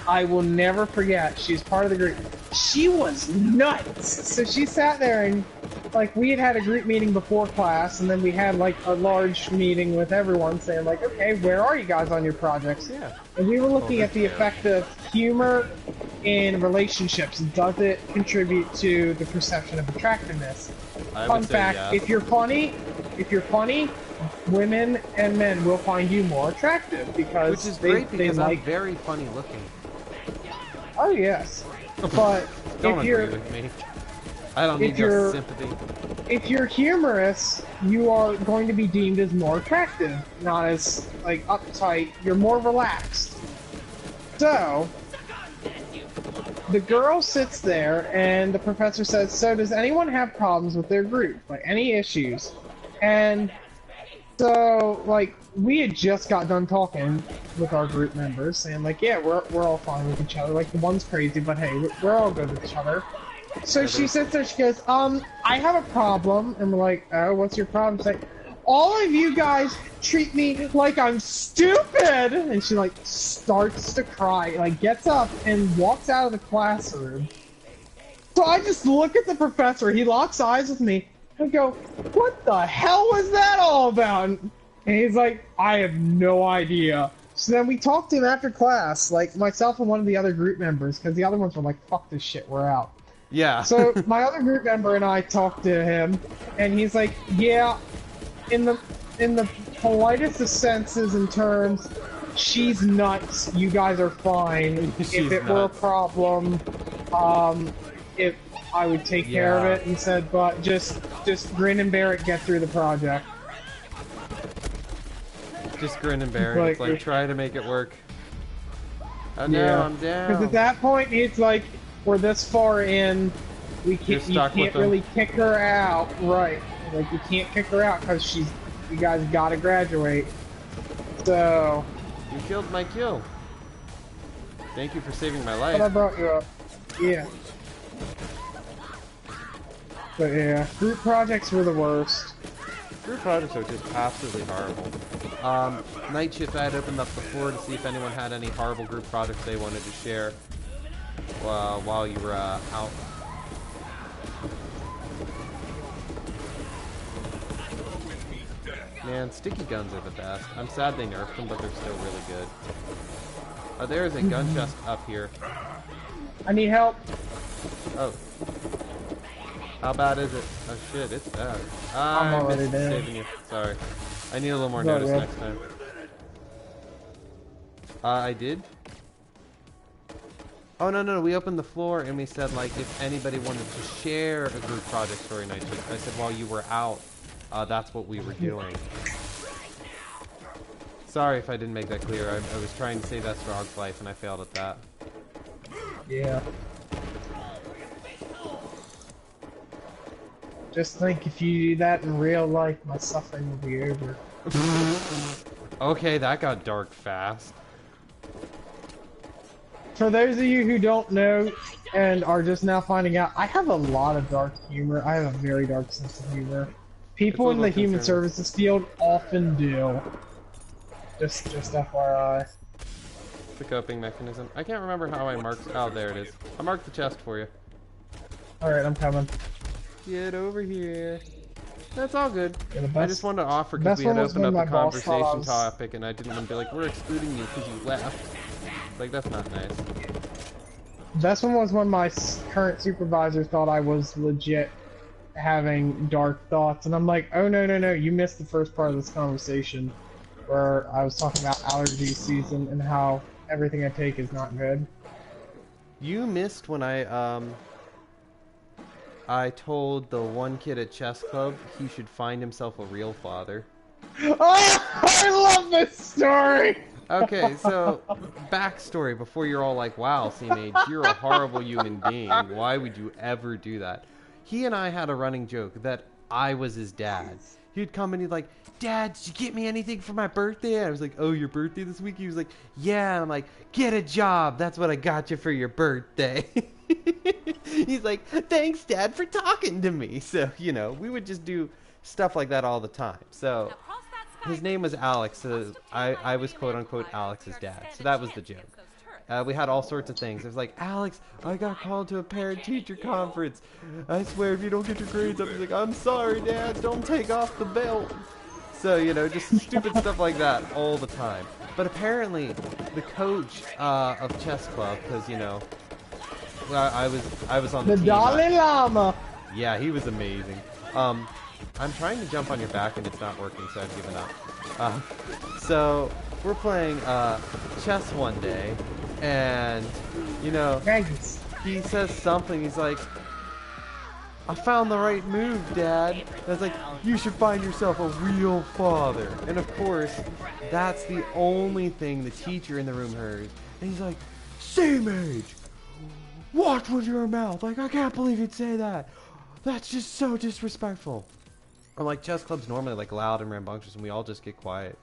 Speaker 2: I will never forget. She's part of the group. She was nuts! So she sat there and, like, we had a group meeting before class, and then we had, like, a large meeting with everyone saying, like, okay, where are you guys on your projects?
Speaker 1: Yeah.
Speaker 2: And we were looking at the effect of humor in relationships. Does it contribute to the perception of attractiveness? Fun fact, if you're funny, women and men will find you more attractive because
Speaker 1: which is great because I'm very funny looking.
Speaker 2: Oh yes, but
Speaker 1: don't
Speaker 2: if you're
Speaker 1: agree with me. I don't need your sympathy.
Speaker 2: If you're humorous, you are going to be deemed as more attractive, not as like uptight. You're more relaxed. So the girl sits there, and the professor says, "So does anyone have problems with their group? Like any issues?" And so, like, we had just got done talking with our group members, saying, like, yeah, we're all fine with each other. Like, the one's crazy, but hey, we're all good with each other. So she sits there, she goes, I have a problem. And we're like, oh, what's your problem? She's like, all of you guys treat me like I'm stupid! And she, like, starts to cry, like, gets up and walks out of the classroom. So I just look at the professor, he locks eyes with me, and go, what the hell was that all about? And he's like, I have no idea. So then we talked to him after class, like myself and one of the other group members, because the other ones were like, fuck this shit, we're out.
Speaker 1: Yeah.
Speaker 2: So my other group member and I talked to him, and he's like, yeah, in the politest of senses and terms, she's nuts, you guys are fine. If it were a problem, if I would take care of it. He said, but just grin and bear it, get through the project.
Speaker 1: Just grin and bear it.
Speaker 2: Like,
Speaker 1: it's like, try to make it work. Oh no, I'm down.
Speaker 2: Because at that point, it's like, we're this far in, you can't really kick her out. Right. Like, you can't kick her out because you guys gotta graduate. So...
Speaker 1: You killed my kill. Thank you for saving my life.
Speaker 2: But I brought you up. Yeah. But yeah, group projects were the worst.
Speaker 1: Group projects are just absolutely horrible. Night Shift, I had opened up the floor to see if anyone had any horrible group projects they wanted to share while you were out. Man, sticky guns are the best. I'm sad they nerfed them, but they're still really good. Oh, there's a gun chest up here.
Speaker 2: I need help.
Speaker 1: Oh. How bad is it? Oh shit, it's bad.
Speaker 2: I'm
Speaker 1: I missed
Speaker 2: dead.
Speaker 1: saving you. Sorry. I need a little more notice next time. I did. Oh, no, we opened the floor and we said, like, if anybody wanted to share a group project story night. I said while you were out, that's what we were doing. Sorry if I didn't make that clear. I was trying to save that frog's life and I failed at that.
Speaker 2: Yeah. Just think if you do that in real life, my suffering will be over.
Speaker 1: Okay, that got dark fast.
Speaker 2: For those of you who don't know and are just now finding out, I have a lot of dark humor. I have a very dark sense of humor. People in the human services field often do. Just FYI.
Speaker 1: The coping mechanism. I can't remember how I marked. Oh, there it is. I marked the chest for you.
Speaker 2: Alright, I'm coming.
Speaker 1: Get over here. That's all good.
Speaker 2: Yeah,
Speaker 1: I just wanted to offer because we had opened up a conversation topic and I didn't want to be like, we're excluding you because you left. Like, that's not nice.
Speaker 2: Best one was when my current supervisor thought I was legit having dark thoughts, and I'm like, oh no, you missed the first part of this conversation where I was talking about allergy season and how everything I take is not good.
Speaker 1: You missed when I told the one kid at chess club he should find himself a real father.
Speaker 2: Oh, I love this story!
Speaker 1: Okay, so, backstory before you're all like, wow, C-Mage, you're a horrible human being. Why would you ever do that? He and I had a running joke that I was his dad. He'd come and he'd like, Dad, did you get me anything for my birthday? And I was like, oh, your birthday this week? He was like, yeah. And I'm like, get a job. That's what I got you for your birthday. He's like, thanks, Dad, for talking to me. So, you know, we would just do stuff like that all the time. So... his name was Alex, so I was quote-unquote Alex's dad, so that was the joke. We had all sorts of things. It was like, Alex, I got called to a parent-teacher conference. I swear if you don't get your grades up, he's like, I'm sorry, Dad, don't take off the belt. So, you know, just stupid stuff like that all the time. But apparently, the coach of chess club, because, you know, I was on the team.
Speaker 2: The Dalai Lama!
Speaker 1: Yeah, he was amazing. I'm trying to jump on your back and it's not working, so I've given up. So, we're playing chess one day, and, you know, he says something, he's like, I found the right move, Dad. And I was like, you should find yourself a real father. And of course, that's the only thing the teacher in the room heard. And he's like, C-Mage, watch with your mouth. Like, I can't believe you'd say that. That's just so disrespectful. Or like chess club's normally like loud and rambunctious and we all just get quiet.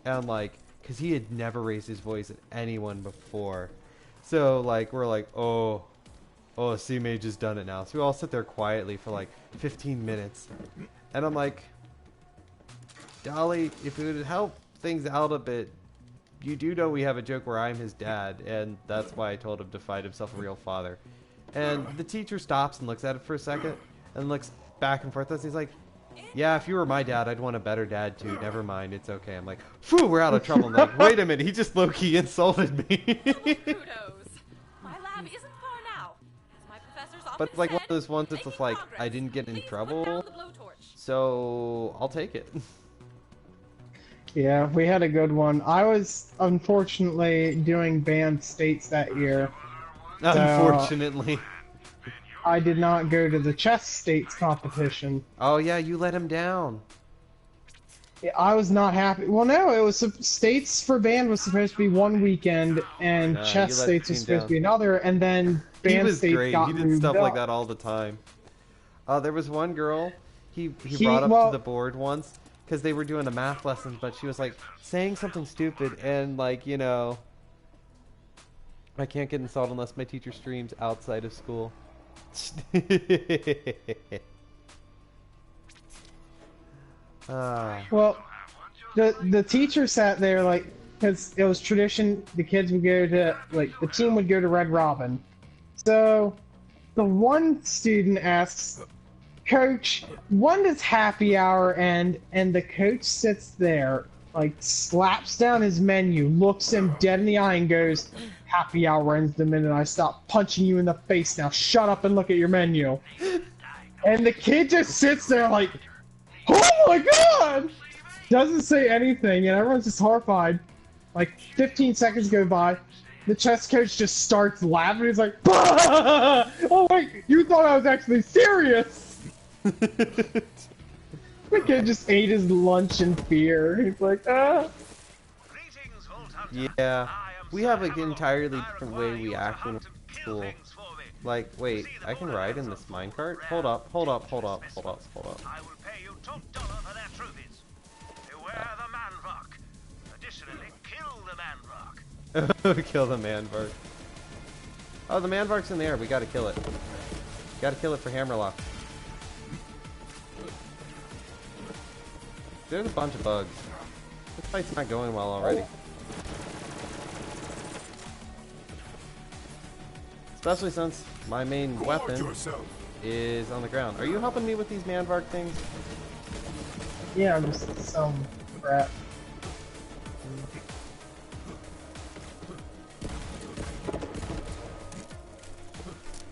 Speaker 1: And like, cause he had never raised his voice at anyone before. So like, we're like, oh, C-Mage has done it now. So we all sit there quietly for like 15 minutes. And I'm like, Dolly, if it would help things out a bit, you do know we have a joke where I'm his dad. And that's why I told him to find himself a real father. And the teacher stops and looks at it for a second and looks back and forth with us. He's like, yeah, if you were my dad, I'd want a better dad too. Never mind, it's okay. I'm like, phew, we're out of trouble. I'm like, wait a minute, he just low-key insulted me.
Speaker 5: Kudos. My lab isn't far now. As my professors often
Speaker 1: But it's like
Speaker 5: said,
Speaker 1: one of those ones that's just like, I didn't get in trouble, so I'll take it.
Speaker 2: Yeah, we had a good one. I was unfortunately doing banned states that year. So
Speaker 1: Unfortunately.
Speaker 2: I did not go to the chess states competition.
Speaker 1: Oh yeah, you let him down.
Speaker 2: I was not happy. Well, no, it was states for band was supposed to be one weekend, and chess states was supposed to be another, and then band states got moved up. He did stuff
Speaker 1: like that all the time. There was one girl he brought up to the board once because they were doing a math lesson, but she was like saying something stupid, and like, you know, I can't get insulted unless my teacher streams outside of school.
Speaker 2: Well, the teacher sat there like, because it was tradition, the kids would go to, like, the team would go to Red Robin. So the one student asks, Coach, when does happy hour end? And the coach sits there, like, slaps down his menu, looks him dead in the eye and goes, happy hour ends the minute I stop punching you in the face. Now shut up and look at your menu. And the kid just sits there like, oh my god! Doesn't say anything, and everyone's just horrified. Like, 15 seconds go by. the chess coach just starts laughing. He's like, "Bah! Oh wait, you thought I was actually serious." The kid just ate his lunch in fear. He's like, ah.
Speaker 3: Greetings, Vault Hunter.
Speaker 1: Yeah,
Speaker 3: I am
Speaker 1: we
Speaker 3: Sir
Speaker 1: have an
Speaker 3: Hammerlock.
Speaker 1: entirely
Speaker 3: I
Speaker 1: different
Speaker 3: require
Speaker 1: way we
Speaker 3: you to
Speaker 1: act in
Speaker 3: hunt and kill
Speaker 1: school.
Speaker 3: things for me.
Speaker 1: Like, wait,
Speaker 3: See the
Speaker 1: I can ride in
Speaker 3: Borderlands
Speaker 1: this
Speaker 3: are full of
Speaker 1: minecart?
Speaker 3: rare,
Speaker 1: Hold up, hold up, hold
Speaker 3: dangerous
Speaker 1: up, hold up,
Speaker 3: specimens.
Speaker 1: hold up.
Speaker 3: I will pay you top dollar for their trophies. Beware the manvark. Additionally, kill the manvark.
Speaker 1: Kill the manvark. Oh, the manvark's in the air. We gotta kill it. Gotta kill it for Hammerlock. There's a bunch of bugs. This fight's not going well already. Especially since my main weapon is on the ground. Are you helping me with these manvark things?
Speaker 2: Yeah, I'm just some crap.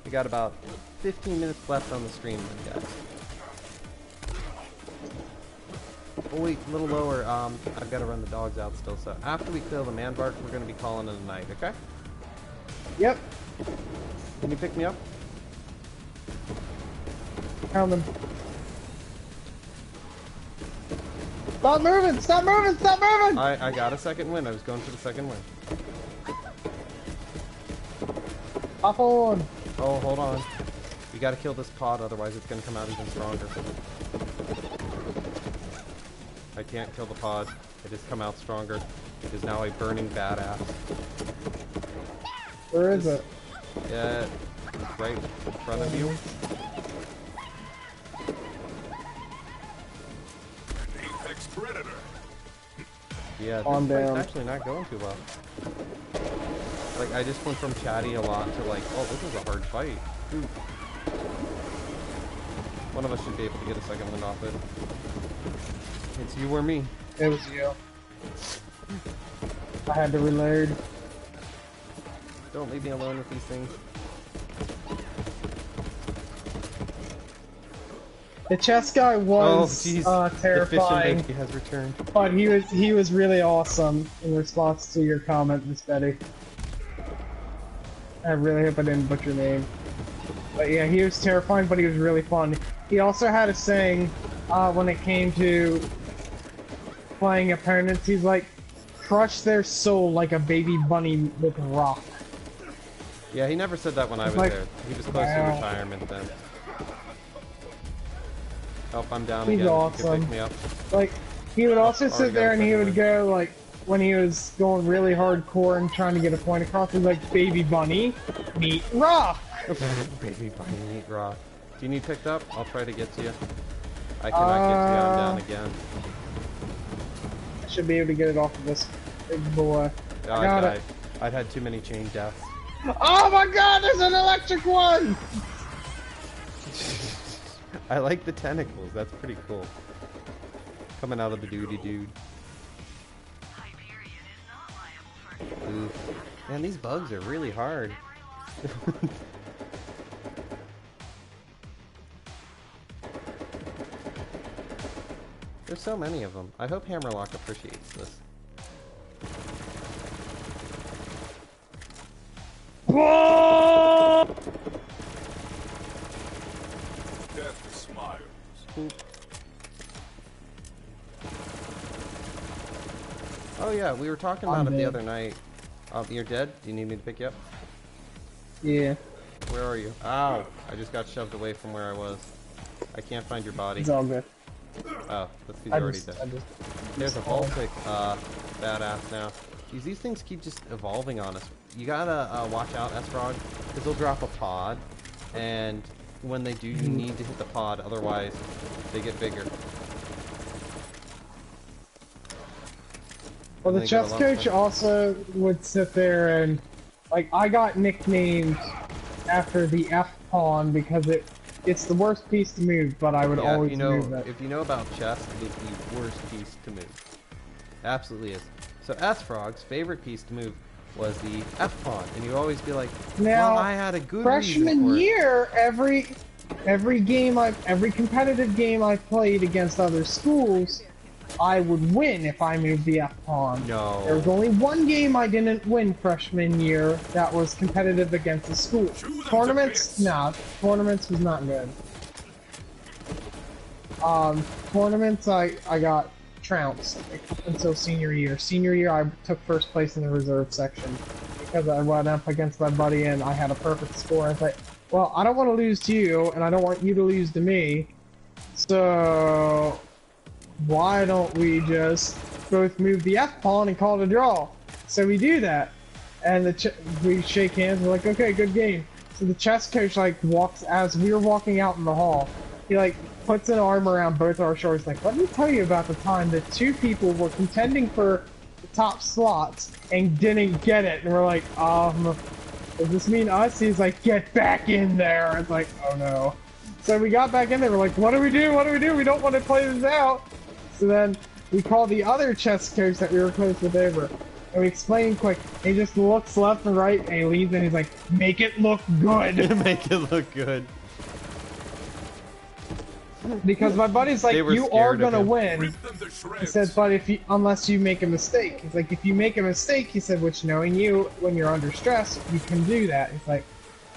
Speaker 1: We got about 15 minutes left on the stream, guys. Oh wait, a little lower. I've got to run the dogs out still. So after we kill the manvark, we're gonna be calling it a night. Okay?
Speaker 2: Yep.
Speaker 1: Can you pick me up?
Speaker 2: Coming. Stop moving! Stop moving! Stop moving!
Speaker 1: I got a second win. I was going for the second win.
Speaker 2: Hop on!
Speaker 1: Oh, hold on. We gotta kill this pod, otherwise it's gonna come out even stronger. I can't kill the pod. It has come out stronger. It is now a burning badass.
Speaker 2: Where is it?
Speaker 1: Yeah, it's right in front of you.
Speaker 7: Apex Predator.
Speaker 1: Yeah, this
Speaker 2: Calm
Speaker 1: fight's
Speaker 2: down.
Speaker 1: actually not going too well. Like, I just went from chatty a lot to like, oh, this is a hard fight. Ooh. One of us should be able to get a second win off it. It's you or me.
Speaker 2: It was you. I had to reload.
Speaker 1: Don't leave me alone with these things.
Speaker 2: The chess guy was
Speaker 1: jeez. The
Speaker 2: terrifying,
Speaker 1: fishing baby has returned.
Speaker 2: but he was really awesome in response to your comment, Miss Betty. I really hope I didn't butcher your name. But yeah, he was terrifying, but he was really fun. He also had a saying when it came to playing opponents. He's like, crush their soul like a baby bunny with a rock.
Speaker 1: Yeah, he never said that when I was
Speaker 2: like,
Speaker 1: there. He was close to retirement then. Oh, I'm down
Speaker 2: He's
Speaker 1: again.
Speaker 2: awesome.
Speaker 1: You can pick me up.
Speaker 2: Like, he would also
Speaker 1: already
Speaker 2: sit
Speaker 1: got a
Speaker 2: there and he
Speaker 1: second
Speaker 2: would
Speaker 1: win.
Speaker 2: go, like, when he was going really hardcore and trying to get a point across, he's like, baby bunny, meet rock!
Speaker 1: Baby bunny meat rock. Do you need picked up? I'll try to get to you. I cannot get to you. I'm down again.
Speaker 2: I should be able to get it off of this big boy.
Speaker 1: Oh, I
Speaker 2: got
Speaker 1: died.
Speaker 2: it.
Speaker 1: I'd had too many chain deaths.
Speaker 2: Oh my god, there's an electric one!
Speaker 1: I like the tentacles. That's pretty cool. Coming out of the dude. Ooh. Man, these bugs are really hard. There's so many of them. I hope Hammerlock appreciates this.
Speaker 7: Death smiles.
Speaker 1: Oop. Oh yeah, we were talking about it the other night. You're dead? Do you need me to pick you up?
Speaker 2: Yeah,
Speaker 1: Where are you? Ow! I just got shoved away from where I was. I can't find your body.
Speaker 2: it's all good.
Speaker 1: Oh, that's because
Speaker 2: I
Speaker 1: you're already
Speaker 2: just,
Speaker 1: dead.
Speaker 2: I just,
Speaker 1: There's a Voltic, badass now. These things keep just evolving on us. You gotta watch out, S-Frog, because they'll drop a pod, and when they do, you need to hit the pod, otherwise they get bigger.
Speaker 2: well, the
Speaker 1: They get a
Speaker 2: chess
Speaker 1: lot
Speaker 2: coach
Speaker 1: of-
Speaker 2: also would sit there and, like, I got nicknamed after the F pawn because it's the worst piece to move, but I would
Speaker 1: Yeah,
Speaker 2: always
Speaker 1: you know,
Speaker 2: move it.
Speaker 1: if you know about chess, it is the worst piece to move. Absolutely is. So S-Frog's favorite piece to move was the F-pawn, and you always be like,
Speaker 2: Now,
Speaker 1: well, I had a good reason
Speaker 2: freshman
Speaker 1: for it.
Speaker 2: year, every competitive game I played against other schools, I would win if I moved the F pawn.
Speaker 1: No.
Speaker 2: There was only one game I didn't win freshman year that was competitive against the school. Tournaments, nah, tournaments was not good. Tournaments I got trounced until senior year. Senior year I took first place in the reserve section because I went up against my buddy and I had a perfect score. I was like, well, I don't want to lose to you and I don't want you to lose to me, so why don't we just both move the F pawn and call it a draw? So we do that, and we shake hands. We're like, okay, good game. So the chess coach like walks as we were walking out in the hall. He like puts an arm around both our shoulders. Like, let me tell you about the time that two people were contending for the top slots and didn't get it. And we're like, does this mean us? He's like, get back in there. It's like, oh no. So we got back in there. We're like, what do we do? What do we do? We don't want to play this out. So then we call the other chess coach that we were close with over, and we explain quick. He just looks left and right, and he leaves, and he's like, "Make it look good."
Speaker 1: Make it look good.
Speaker 2: Because my buddy's like, "You are gonna win." He said, "But unless you make a mistake." He's like, "If you make a mistake," he said, "which knowing you, when you're under stress, you can do that." He's like,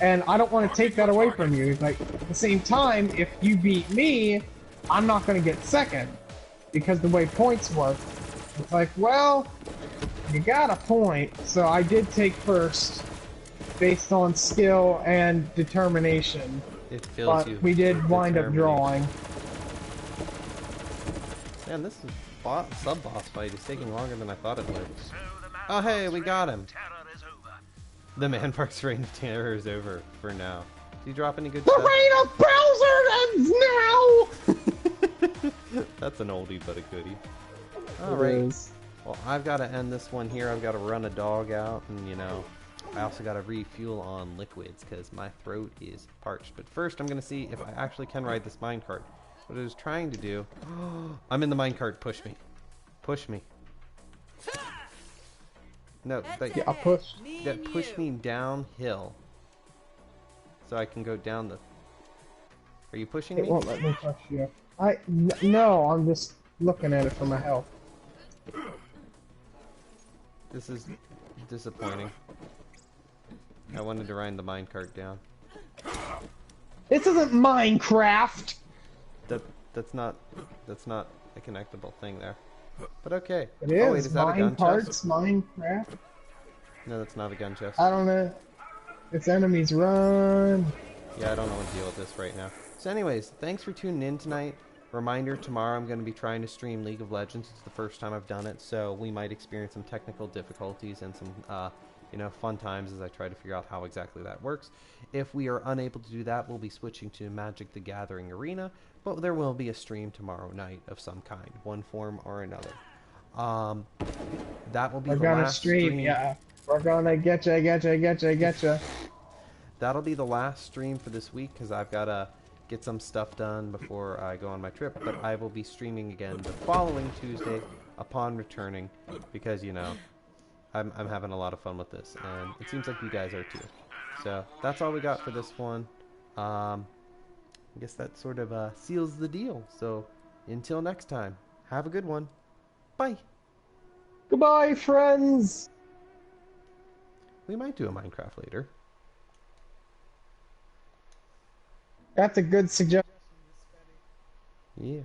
Speaker 2: "And I don't want to take that away from you." He's like, "At the same time, if you beat me, I'm not gonna get second." Because the way points work. It's like, well, you got a point. So I did take first based on skill and determination.
Speaker 1: It fills
Speaker 2: but
Speaker 1: you
Speaker 2: we did wind up drawing.
Speaker 1: Man, this is sub-boss fight is taking longer than I thought it would. Oh hey, we got him! The Man Park's reign of terror is over for now. Did you drop any good stuff?
Speaker 2: The reign of Bowser ends now!
Speaker 1: That's an oldie but a goodie. Alright. Well, I've got to end this one here. I've got to run a dog out, and you know, I also got to refuel on liquids because my throat is parched. But first, I'm going to see if I actually can ride this minecart. What I was trying to do... I'm in the minecart. Push me. Push me. No,
Speaker 2: yeah, I'll push.
Speaker 1: That push me downhill. So I can go down the... Are you pushing me?
Speaker 2: It won't let me push you. No, I'm just looking at it for my health.
Speaker 1: This is disappointing. I wanted to ride the minecart down.
Speaker 2: This isn't Minecraft!
Speaker 1: That's not a connectable thing there. But okay.
Speaker 2: It is.
Speaker 1: Oh wait, is that a gun chest?
Speaker 2: Minecraft?
Speaker 1: No, that's not a gun chest.
Speaker 2: I don't know. Its enemies run.
Speaker 1: Yeah, I don't know what to deal with this right now. So anyways, thanks for tuning in tonight. Reminder, tomorrow I'm going to be trying to stream League of Legends. It's the first time I've done it, so we might experience some technical difficulties and some, you know, fun times as I try to figure out how exactly that works. If we are unable to do that, we'll be switching to Magic the Gathering Arena, but there will be a stream tomorrow night of some kind, one form or another. That will be the last stream.
Speaker 2: Yeah. We're gonna getcha.
Speaker 1: That'll be the last stream for this week because I've got to get some stuff done before I go on my trip, but I will be streaming again the following Tuesday upon returning because, you know, I'm having a lot of fun with this, and it seems like you guys are too. So that's all we got for this one. I guess that sort of seals the deal. So until next time, have a good one. Bye.
Speaker 2: Goodbye, friends.
Speaker 1: We might do a Minecraft later.
Speaker 2: That's a good suggestion.
Speaker 1: Yeah.